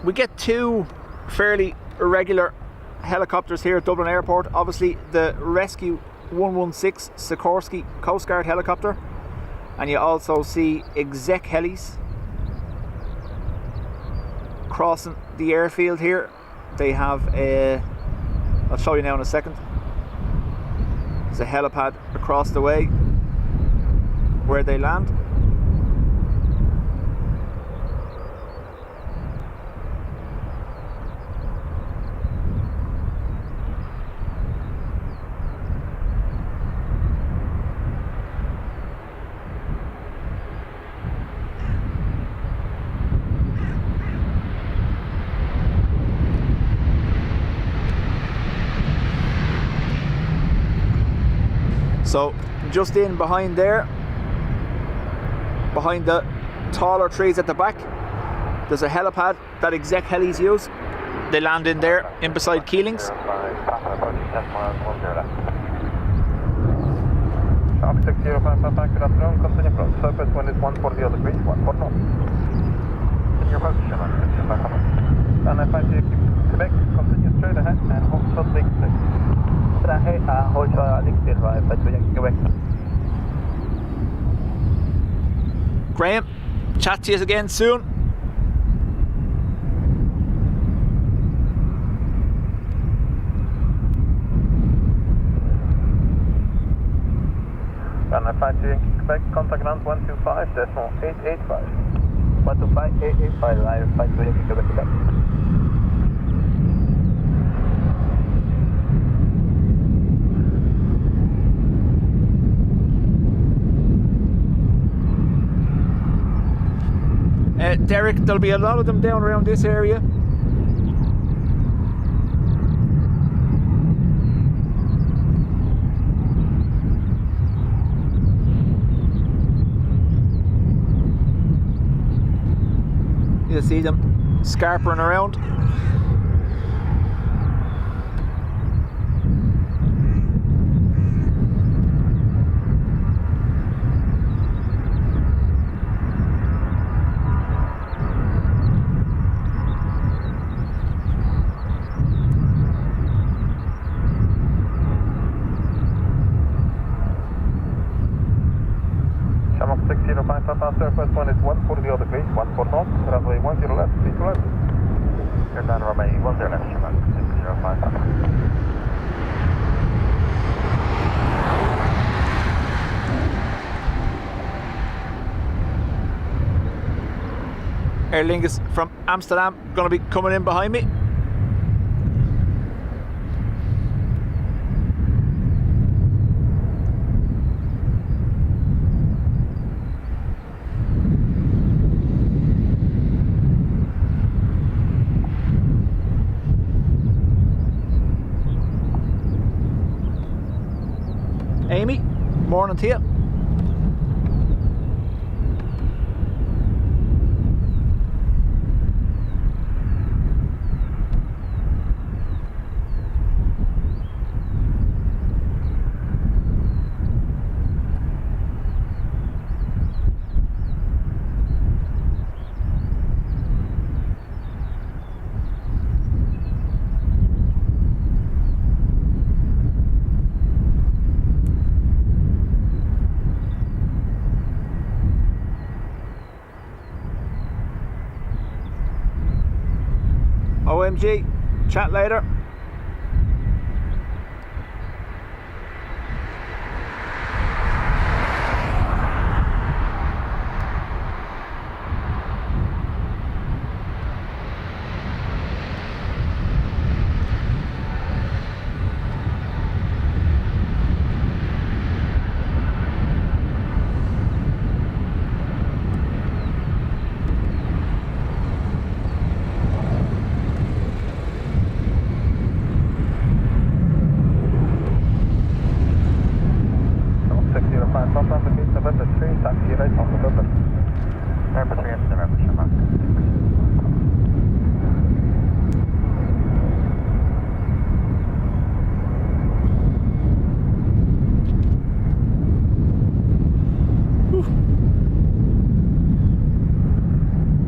We get two fairly irregular helicopters here at Dublin Airport. Obviously the Rescue 116 Sikorsky Coast Guard helicopter, and you also see exec helis crossing the airfield here. They have a, I'll show you now in a second, there's a helipad across the way where they land. So just in behind there, behind the taller trees at the back, there's a helipad that exec helis use. They land in there, in beside Keelings. Up 605, good afternoon, continue approach. Surface wind is 140 on the crease, 140. Continue approach, and if I see Quebec, continue straight ahead and hold short legs. Hold short legs, if I see Quebec. Graham, chat to you again soon. And if I see Quebec, contact ground 125.885. 125.885, I find Quebec. Derek, there'll be a lot of them down around this area. You'll see them scarpering around. Surface one is 140 on the crease, 140 north, runway 10 left, 3 left. You're down runway 10 left, 605. Aer Lingus from Amsterdam going to be coming in behind me. Amy, morning to you. OMG, chat later.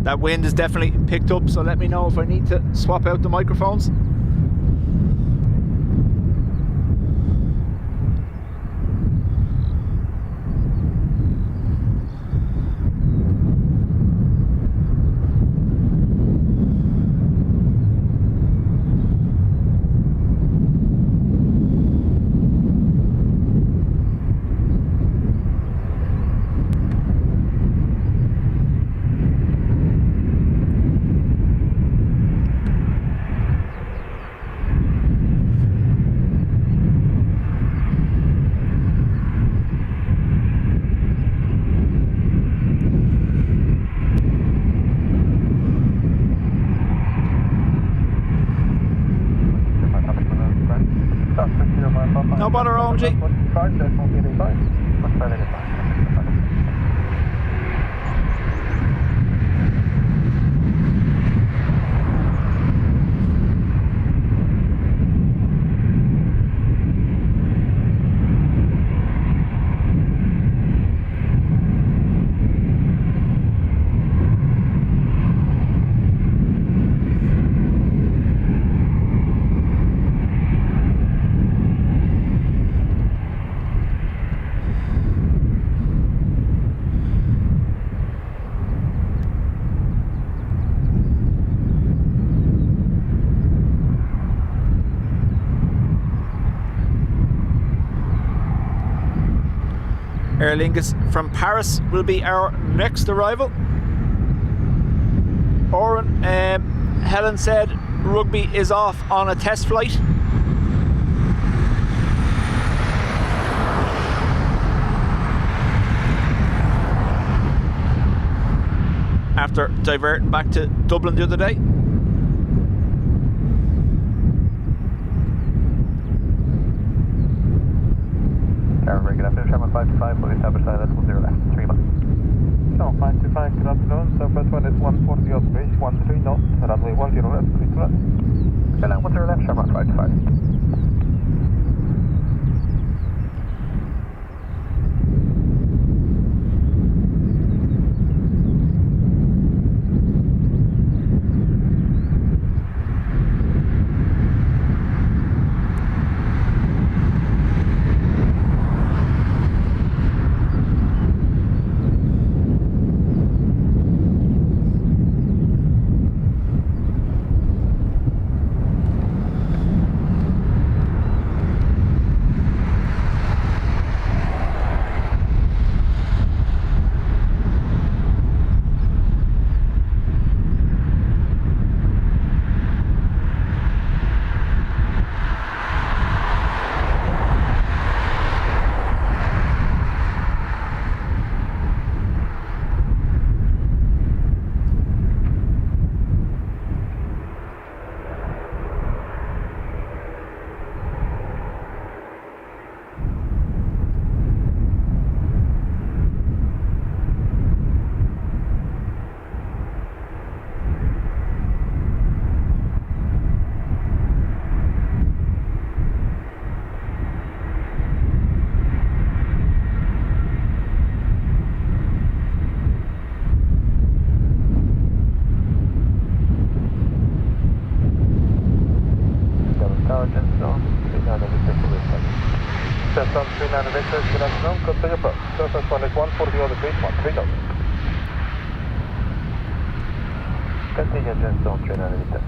That wind is definitely picked up, so let me know if I need to swap out the microphones. No bother, OMG. Aer Lingus from Paris will be our next arrival. Oren, Helen said Rugby is off on a test flight. After diverting back to Dublin the other day. Good afternoon, Sherman 525, fully established silence, 10 left, 3 miles. So, 525, good afternoon, Southwest 1 is 140 off base, 13 knots, runway 10 left, 3 left. Okay, now 10 left, Sherman 525. Central 39 Victor, good afternoon, continue approach. Surface 1 is 140 over base 130. Continue Gemstone 39 Victor.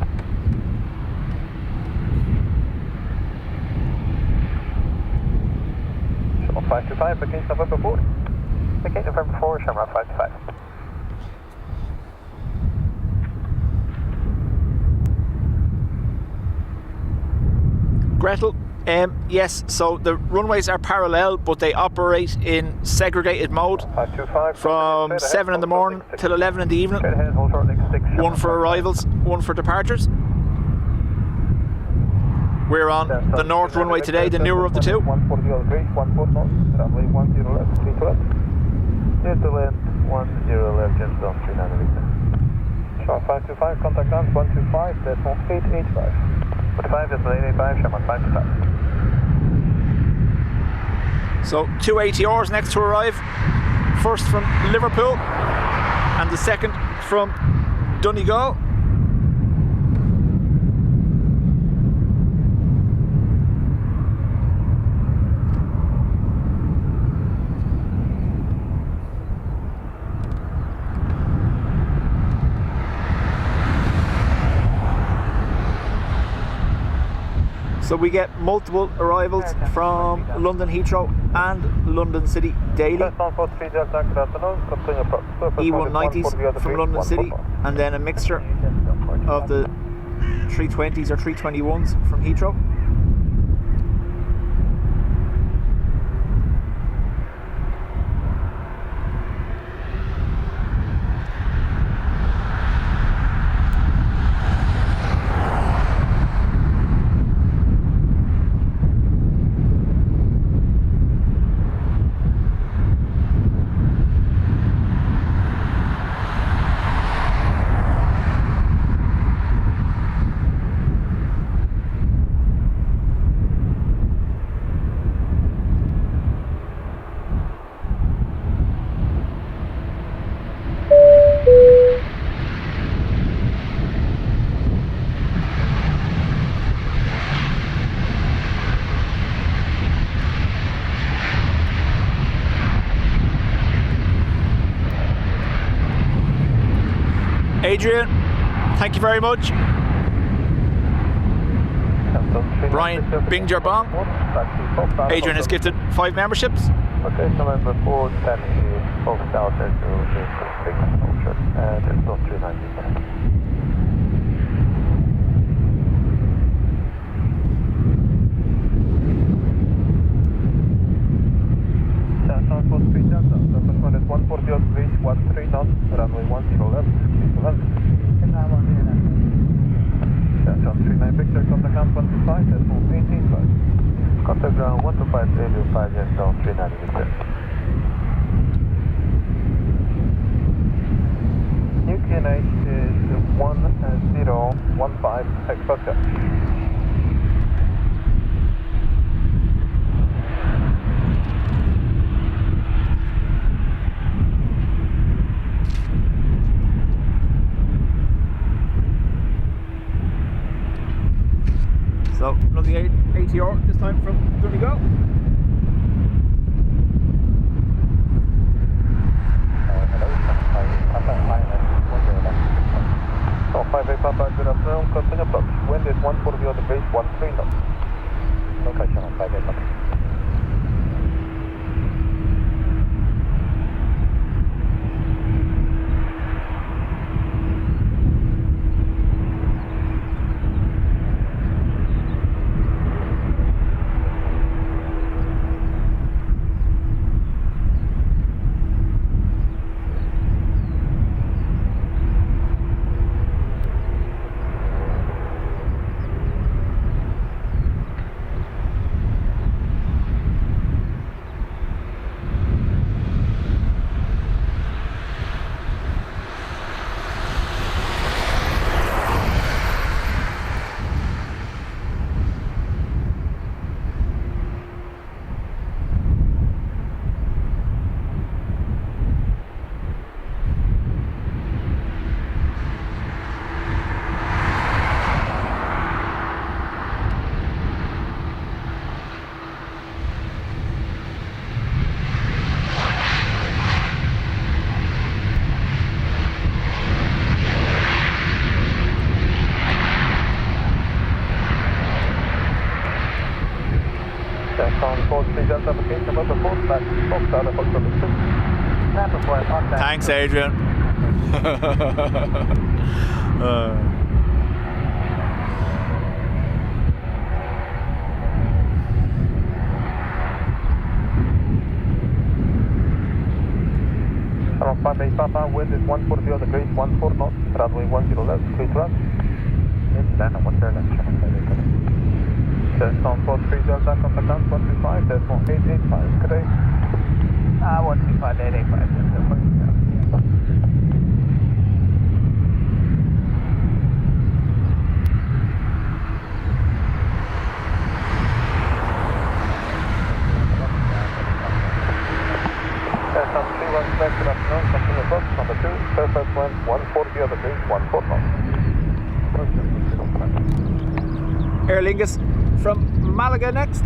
Shamrock 525, against November 4. Against November 4, Shamrock 525. Gretel, yes, so the runways are parallel, but they operate in segregated mode from 7 in the morning till 11 in the evening. One for arrivals, one for departures. We're on the north runway today, the newer of the two. 140 over base, 1 north, runway 10 left, 3 to left. Near to land, 10 left, Gemstone 39 Victor. Sharp 525, contact ground 125, decimal 885. 45, decimal 885, Shamrock 525. So 2 ATRs next to arrive. First from Liverpool and the second from Donegal. So we get multiple arrivals from London Heathrow and London City daily. E190s from London City, and then a mixture of the 320s or 321s from Heathrow. Adrian, thank you very much. Brian Bingjarbong. Adrian has gifted 5 memberships. Okay, so number 4, Stanley, focus out there to big offshore, and it's not 390. Transport 3 Delta, the first one is 140 on bridge, 13 knots, runway 10 left, please go left. Station 39 Victor, contact ground 125, that's move 185. Contact ground 125, radio 5, yes, down 390 Victor. New QNH is 1015, X-Foxtrot. So, another ATR, this time from Donegal. Hello, so 58 Papa, good afternoon, continue approach. Wind is 140 on the base, 13 knots. Location on 58 Papa. Thanks, Adrian. Around 58 Papa, wind is 140 on the base, 14 knots, runway 10 left, clear to us. It's land on 1 turn left, channel 58. Just on 43 Delta, contact ground 135, there's 885, good day. 135, 885, that's the point. Good afternoon, continue approach, number 2, surface wind 140 on the base, 14 Aer Lingus from Malaga next.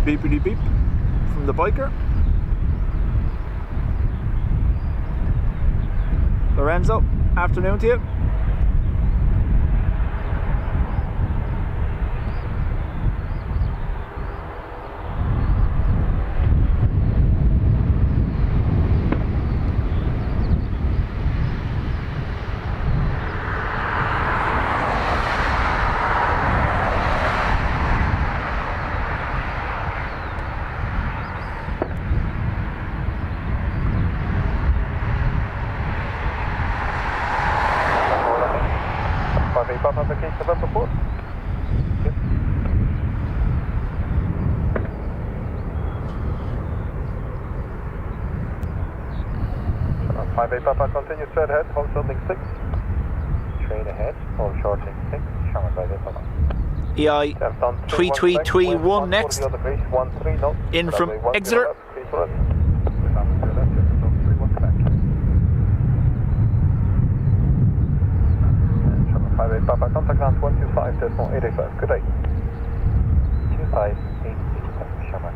Beepity beep from the biker. Lorenzo, afternoon to you. Papa, continue straight ahead, hold short link 6. Straight ahead, hold short link 6. Sherman by this one. EI3321 next. In from Exeter. Papa, contact ground 125.85. Good day. 2586, Sherman.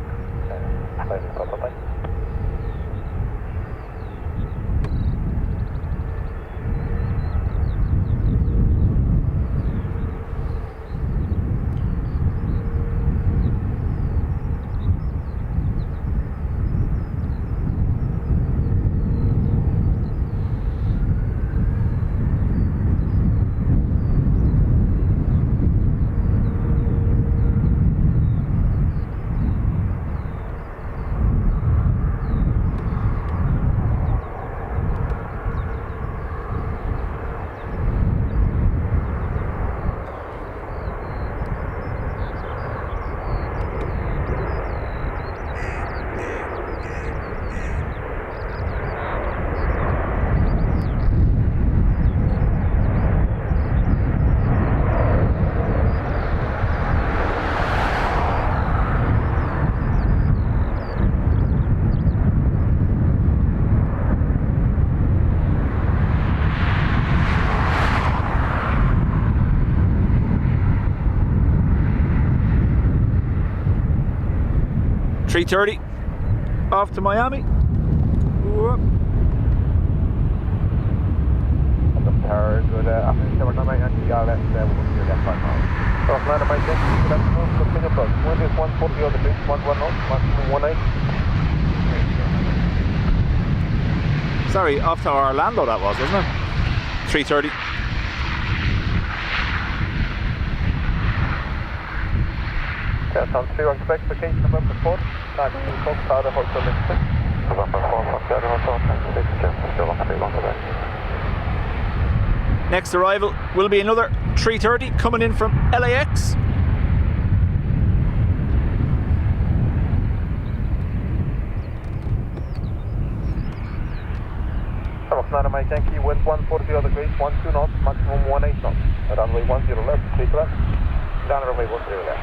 5 Papa, bye. .330 off to Miami. Whoop. Good afternoon, Sherman. I'm going to go left there. We'll see you left right now. So, land of my jet, left move, continue approach. Wind is 140 on the beach, 11 knots, maximum 18. Sorry, off to Orlando that was, wasn't it? 330. Some 3 on expectation November 4. Time to Fox Tower, Hotel Link 6. November 4, Fox Tower, Hotel Link 6. Still on 3 long today. Next arrival will be another 330 coming in from LAX. Fox Mike Yankee, wind 140 other degrees, 12 knots, maximum 18 knots. Runway 10 left, clear to left. Down runway 10 left.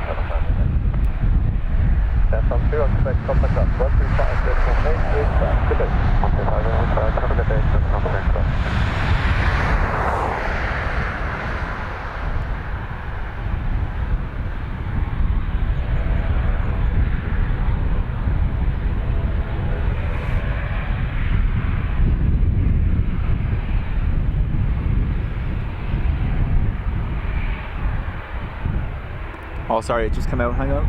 That's on 2, expect contact up. 135, decimal 8, 8, back. Good day. Okay, 5, have a good day. Oh, sorry, it just came out. Hang on.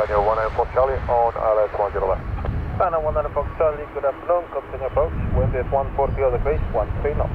Radio 194 Charlie on LS 10 left. China 194 Charlie, good afternoon, continue approach. Wind is 140 other degrees, 13 knots.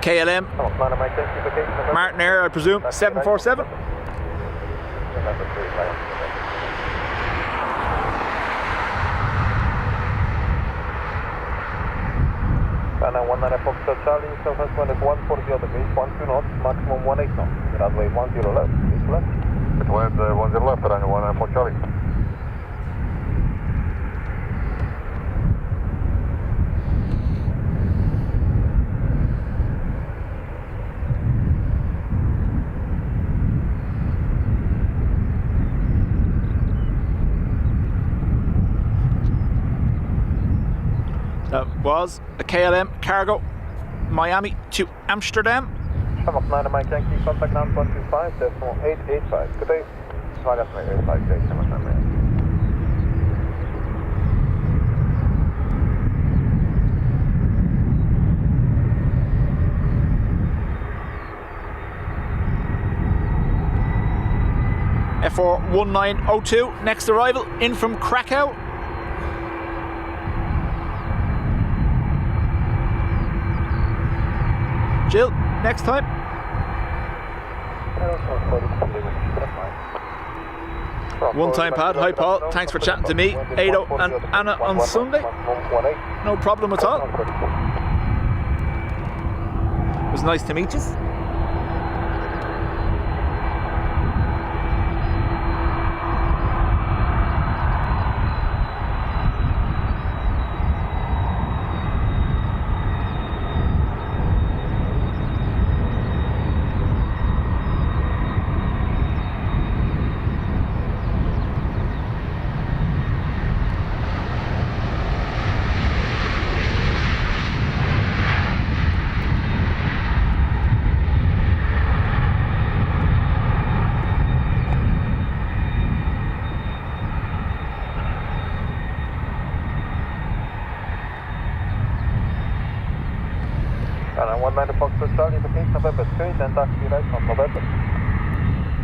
KLM, Martin Air, I presume, 747. China 19 Foxtrot Charlie, Southwest 140 on the base, 12 knots, maximum 18 knots. Runway 10 left, base left. It went 10 left, runway 19 for Charlie. That was a KLM cargo, Miami to Amsterdam. Shamrock 9 Mike Yankee, contact 9125, decimal 885. Good day. Target 885, day, Shamrock 9 Mike. FR 1902, next arrival in from Krakow. Jill, next time. One time pad. Hi Paul, thanks for chatting to me, Ado and Anna on Sunday. No problem at all. It was nice to meet you. And 19 Foxtrot Charlie, indication November 3, then taxi right on November.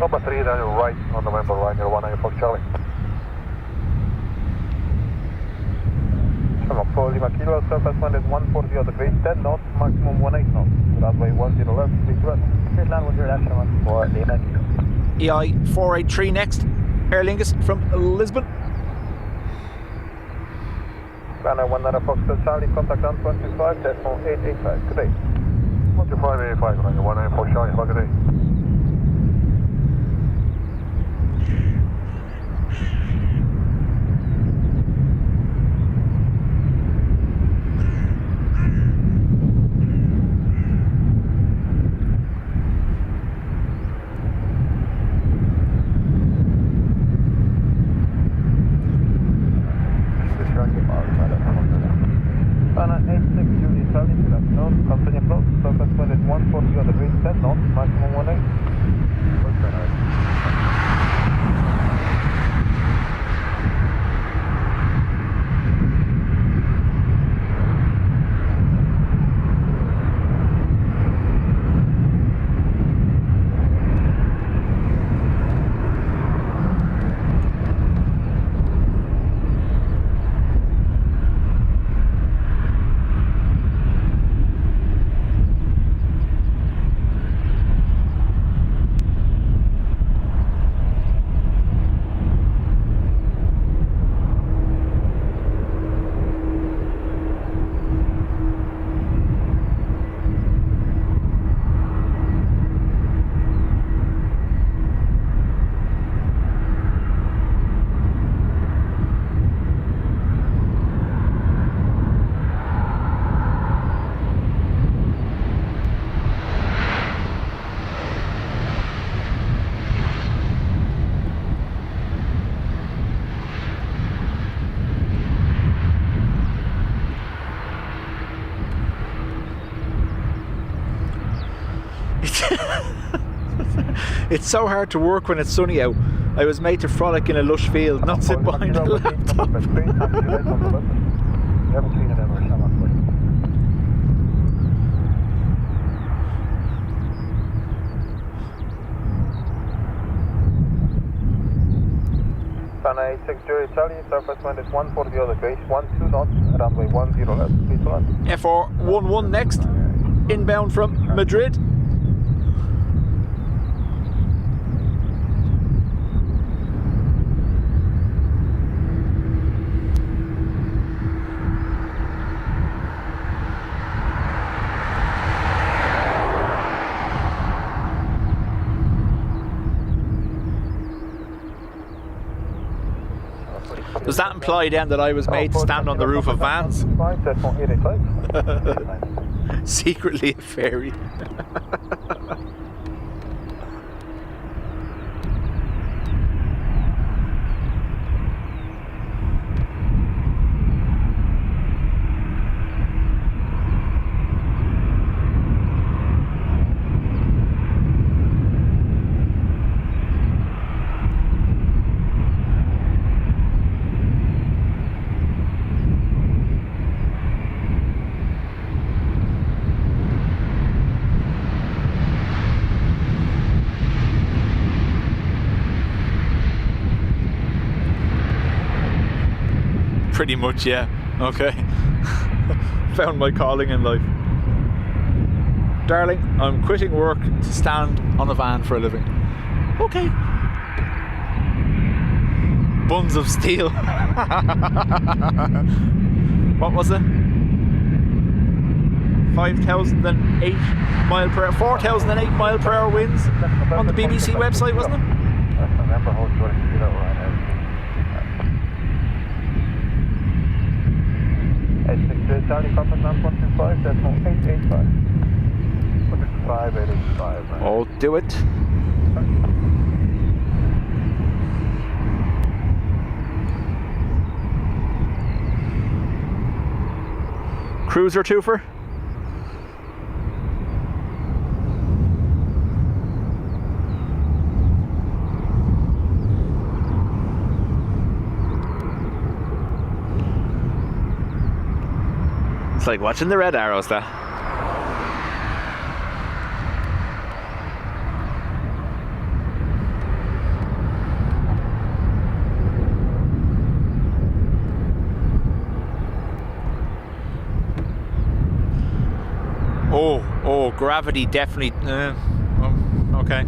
Number 3, then you're right on November, right near 19 Fox Charlie. Shamrock 4 Lima Kilo, surface wind is 140 on the base, 10 knots, maximum 18 knots. Runway 10 left, please run. Straight land 10 left, Shamrock 4 Lima Kilo. EI 483 next, Aer Lingus from Lisbon. China 19 Foxtrot Charlie, contact 125, decimal 885. Good day. 12585, 19 Fox Charlie, have a good day. It's so hard to work when it's sunny out. I was made to frolic in a lush field, not sit behind a laptop. Pana 86 Jury Charlie, surface wind is 140 other base, 12 knots, runway 10 left, please land. FR11 next, inbound from Madrid. Does that imply then that I was made to stand on the roof of vans? Secretly a fairy. Pretty much, yeah. Okay. Found my calling in life. Darling, I'm quitting work to stand on a van for a living. Okay. Buns of steel. What was it? 5,008 mile per hour, 4,008 mile per hour winds on the BBC website, wasn't it? I remember how to do that right now. 86 Charlie, compass number 125, that's 885. 105, 885. Right? Oh, do it. Cruiser twofer. It's like watching the red arrows there. Oh, gravity definitely. Okay.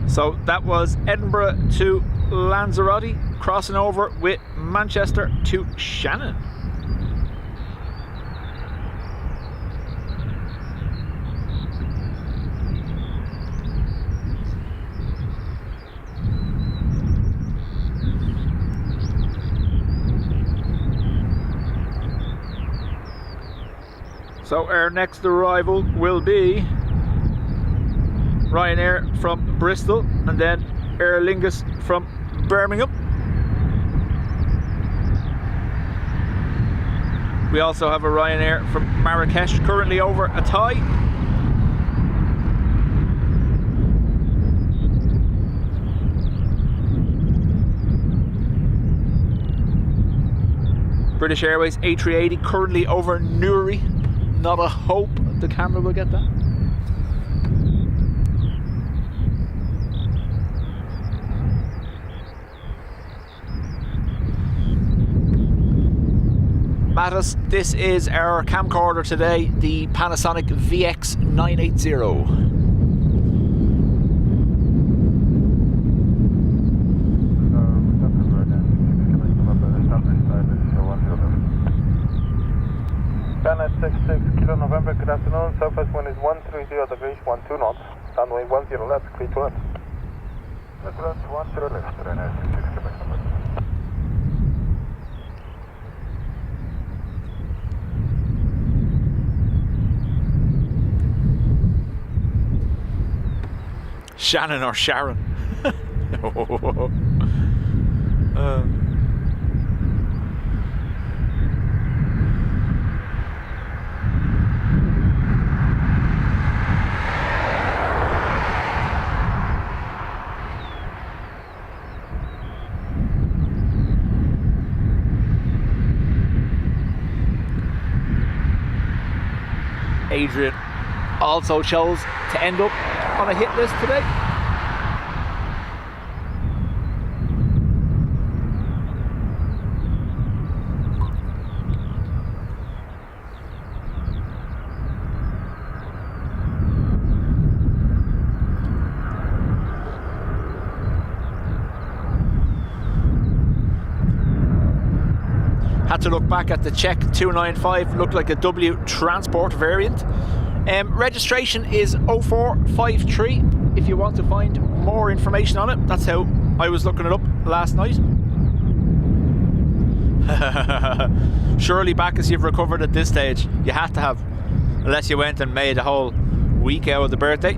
So that was Edinburgh to Lanzarote, crossing over with Manchester to Shannon. So our next arrival will be Ryanair from Bristol and then Aer Lingus from Birmingham. We also have a Ryanair from Marrakesh currently over Atay. British Airways A380 currently over Newry. Not a hope the camera will get that. Mattis, this is our camcorder today, the Panasonic VX980. Kilo November, good afternoon. Southwest wind is 130 degrees, 12 knots. Runway 10 left, clear to land. Left 10 left, Ryanair 66, Quebec number. Shannon or Sharon? Adrian also chose to end up on a hit list today. Had to look back at the Czech 295, looked like a W transport variant. Registration is 0453 if you want to find more information on it. That's how I was looking it up last night. Surely back as you've recovered at this stage. You had to have, unless you went and made a whole week out of the birthday.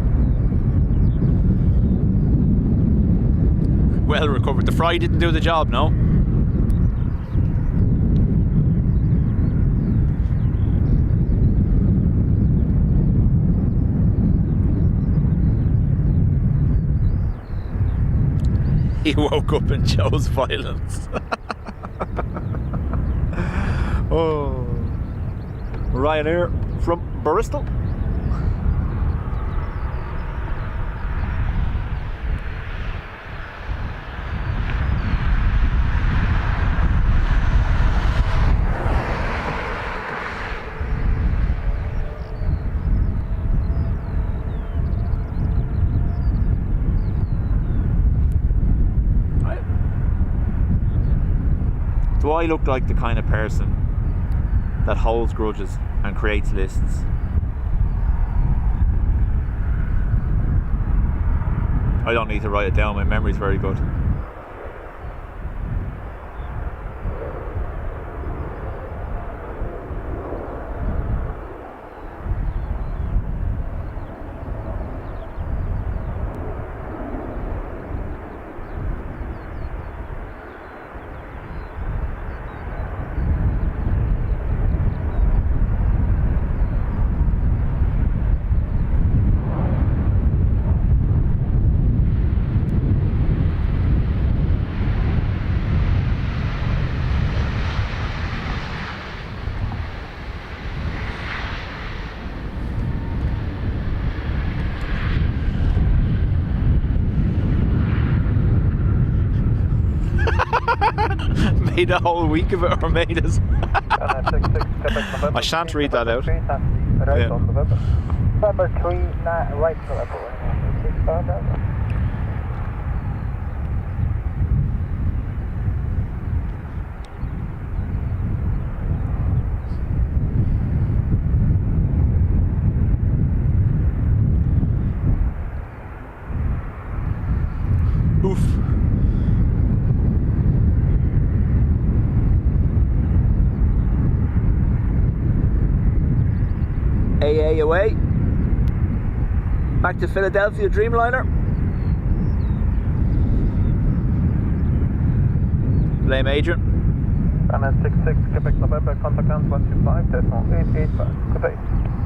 Well recovered. The fry didn't do the job, no? He woke up and chose violence. Oh, Ryanair from Bristol. Do I look like the kind of person that holds grudges and creates lists? I don't need to write it down, my memory's very good. Made a whole week of it, or made us. I shan't read that out. Yeah. November 3, right November. Oof. AA away. Back to Philadelphia Dreamliner. Blame Adrian. Ryanair 66, Quebec November, contact ground 125, decimal 885. Good day.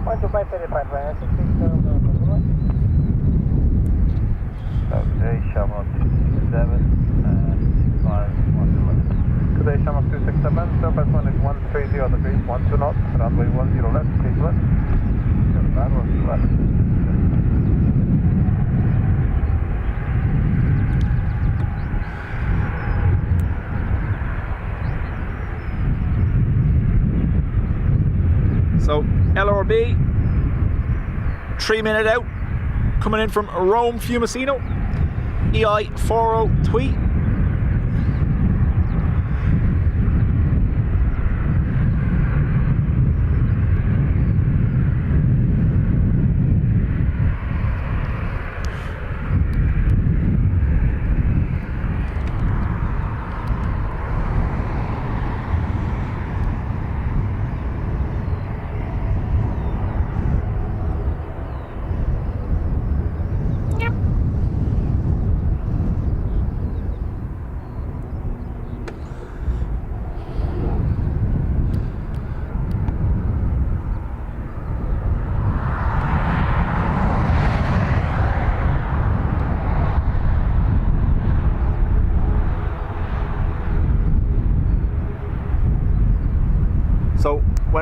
125, 35, Ryanair 66, Okay, Shamrock 267 and 65, 111. Good day, Shamrock 267, surface one is 130 degrees, 12 knots, runway 10 left, please left. That was left. So LRB 3 minute out, coming in from Rome Fiumicino, EI40 2.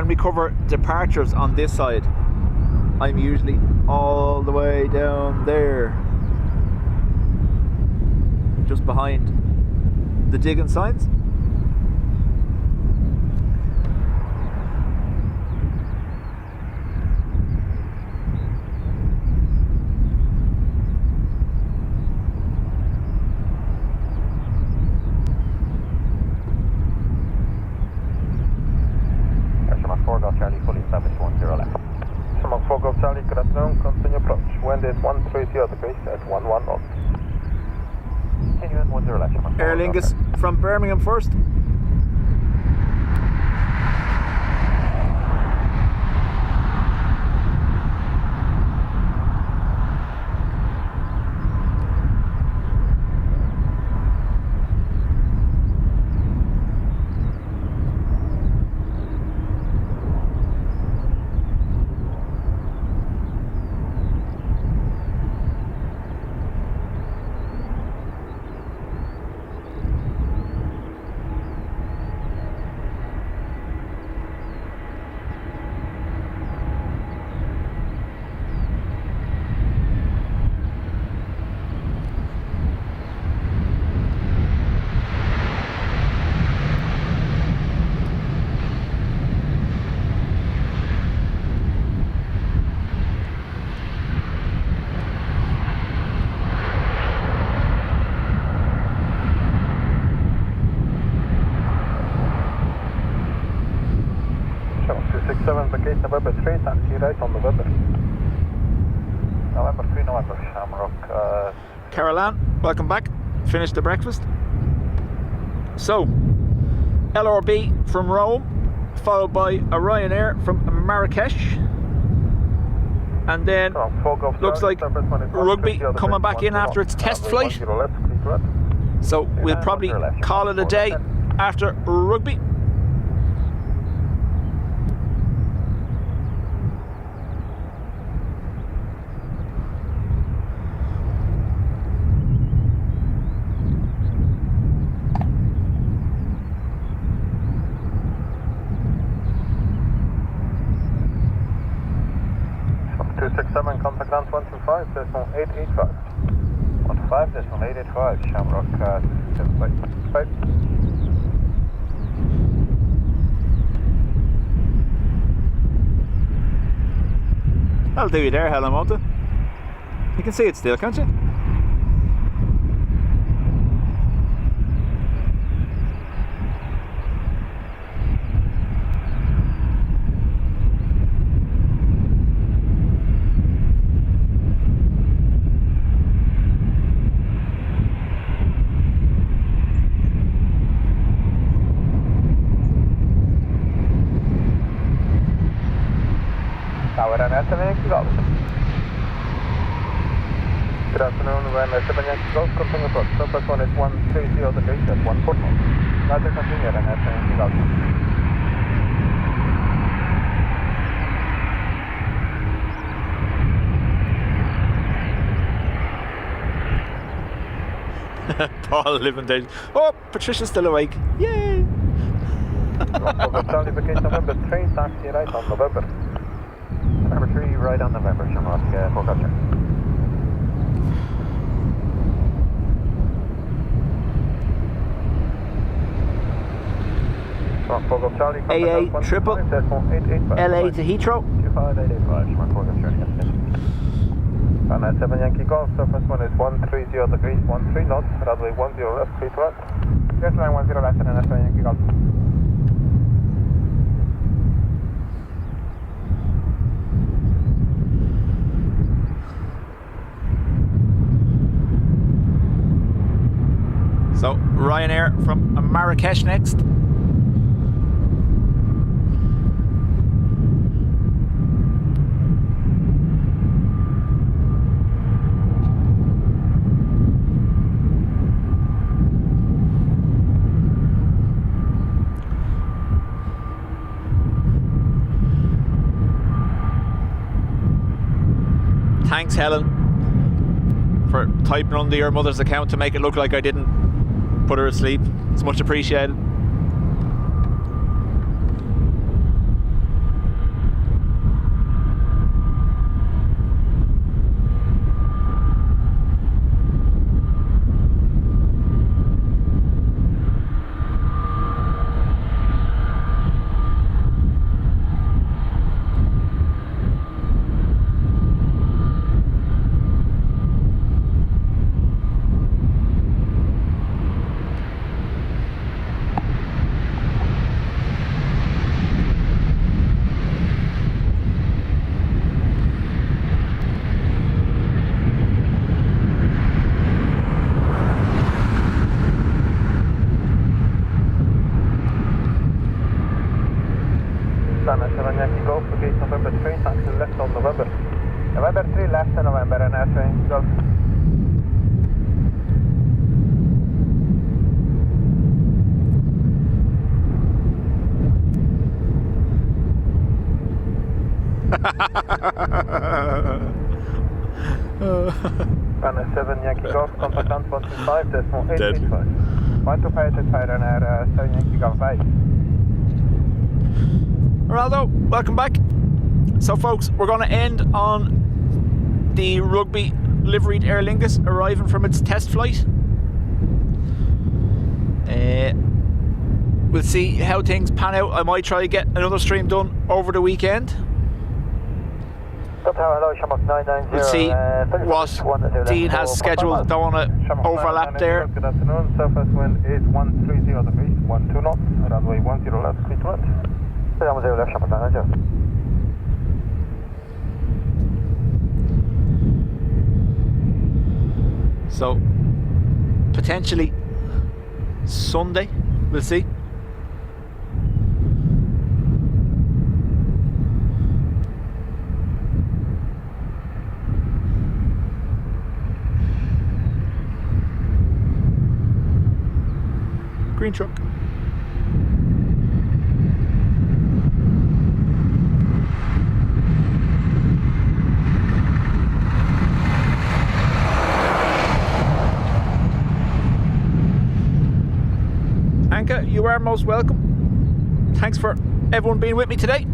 when we cover departures on this side, I'm usually all the way down there, just behind the digging signs. Charlie, fully established 10 left. Shamrock 4 Golf Charlie, good afternoon, continue approach. Wind is 130 degrees at 11 knots. Continue at 10 left, Shamrock 4 Aer Lingus from Birmingham first. November 3, taxi right on November. November 3, November, Shamrock. Caroline, welcome back. Finished the breakfast. So, LRB from Rome, followed by a Ryanair from Marrakesh. And then, looks like Rugby coming back in after its test flight. So, we'll probably call it a day after Rugby. Contact ground 125, decimal 885. 15, decimal 885, Shamrock 275. That'll do you there, Helen, won't it? You can see it still, can't you? Good afternoon, when 7 Yankee Golf, continue approach. Surface 1 is 130 degrees at 1 port knots. Roger, continue and 7 Yankee Golf. Paul living days. Oh, Patricia's still awake. Yay! Charlie vacation November 3, taxi right on November. November 3, right on November, Shamrock 4 Golf Charlie. AA triple LA to Heathrow. 25885, Shamrock 7 Yankee Golf, surface 1 is 130 degrees, 13 knots, runway 10 left, clear to land. Clear to line 10 left and 7 Yankee Golf. So, Ryanair from Marrakesh next. Thanks, Helen, for typing under your mother's account to make it look like I didn't put her asleep. It's much appreciated. 7 Yankee Golf, gate November 3, taxi left on November. November 3 left on November and airtrain Golf. Runner 7 Yankee Golf, contact on 125, decimal 885. 125 to Ryanair 7 Yankee Golf, bye. Ronaldo, welcome back. So folks, we're going to end on the Rugby liveried Aer Lingus arriving from its test flight. We'll see how things pan out. I might try to get another stream done over the weekend. We'll see what Dean has scheduled. Don't want to overlap there. Good afternoon, surface wind is 130 degrees, 12 knots, runway 10 left, clear to land. 10 left, Shamrock 990. So, potentially Sunday, we'll see. Green truck. Anka, you are most welcome. Thanks for everyone being with me today.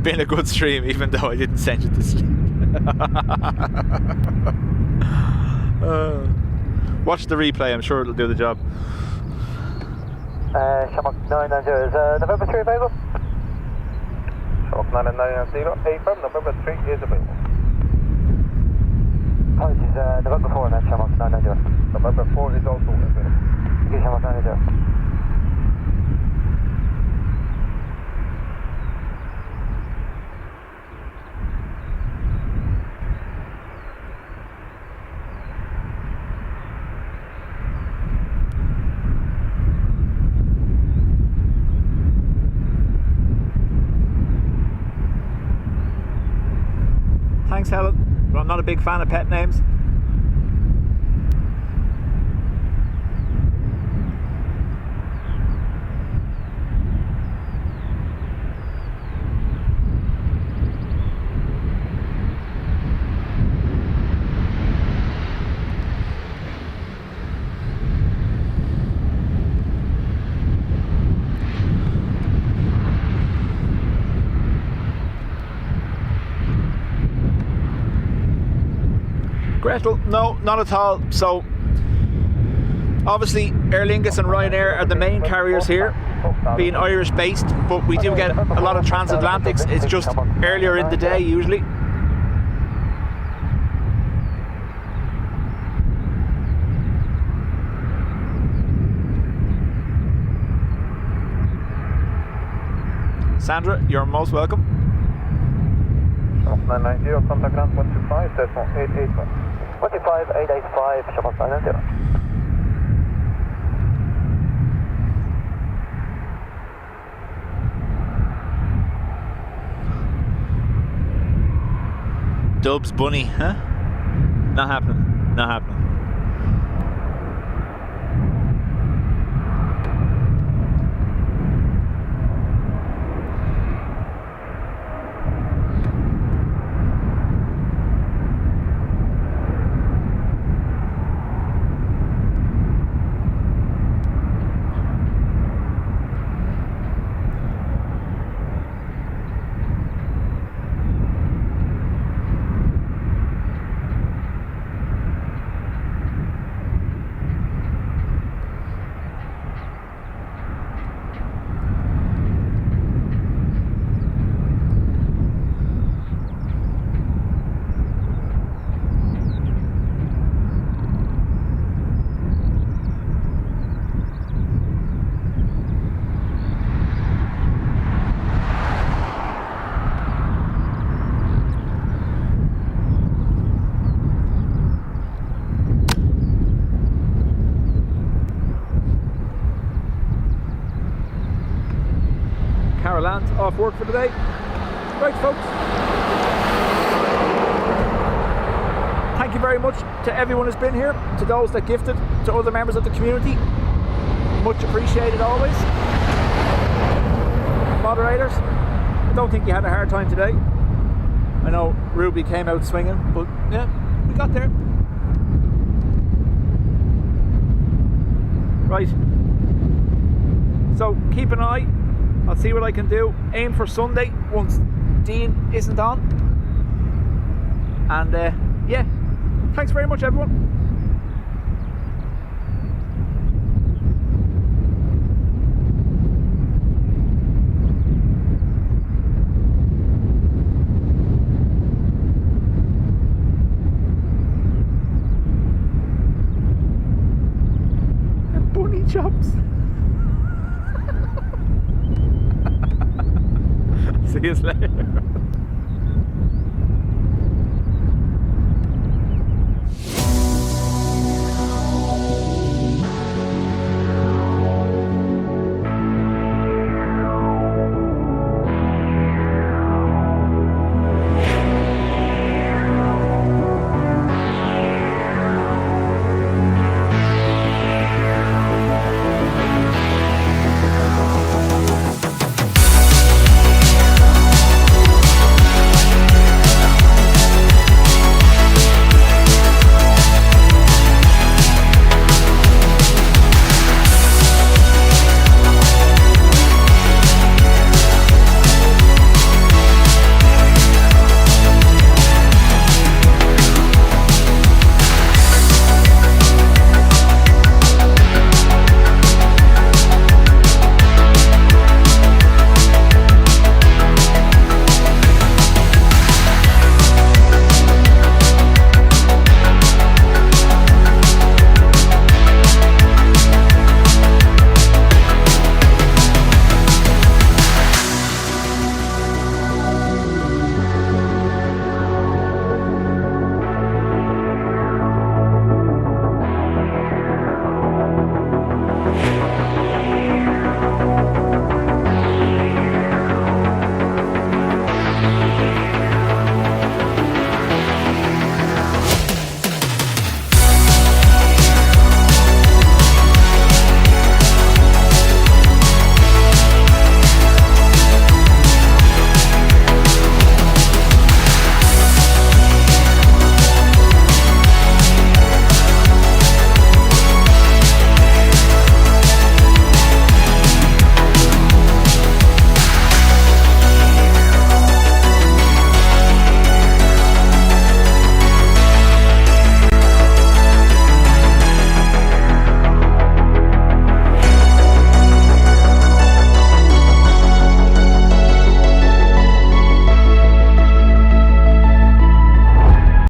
Been a good stream, even though I didn't send you to sleep. Watch the replay, I'm sure it'll do the job. Shamrock 990 is November 3 available? Shamrock 990, affirm, November 3 is available. Apologies, November 4 and Shamrock 990. November 4 is also available. Okay, Shamrock 990. Thanks, Helen. But I'm not a big fan of pet names. Gretel, no, not at all. So, obviously, Aer Lingus and Ryanair are the main carriers here, being Irish based, but we do get a lot of transatlantics. It's just earlier in the day, usually. Sandra, you're most welcome. 990, contact ground 125, decimal 881. 125, 885, Shamrock 990. Dubs bunny, huh? Not happening. Not happening. off work for the day. Right, folks. Thank you very much to everyone who's been here, to those that gifted, to other members of the community. Much appreciated always. Moderators, I don't think you had a hard time today. I know Ruby came out swinging, but yeah, we got there. Right. So keep an eye. I'll see what I can do. Aim for Sunday once Dean isn't on. And yeah, thanks very much, everyone. Bunny chops. See you later.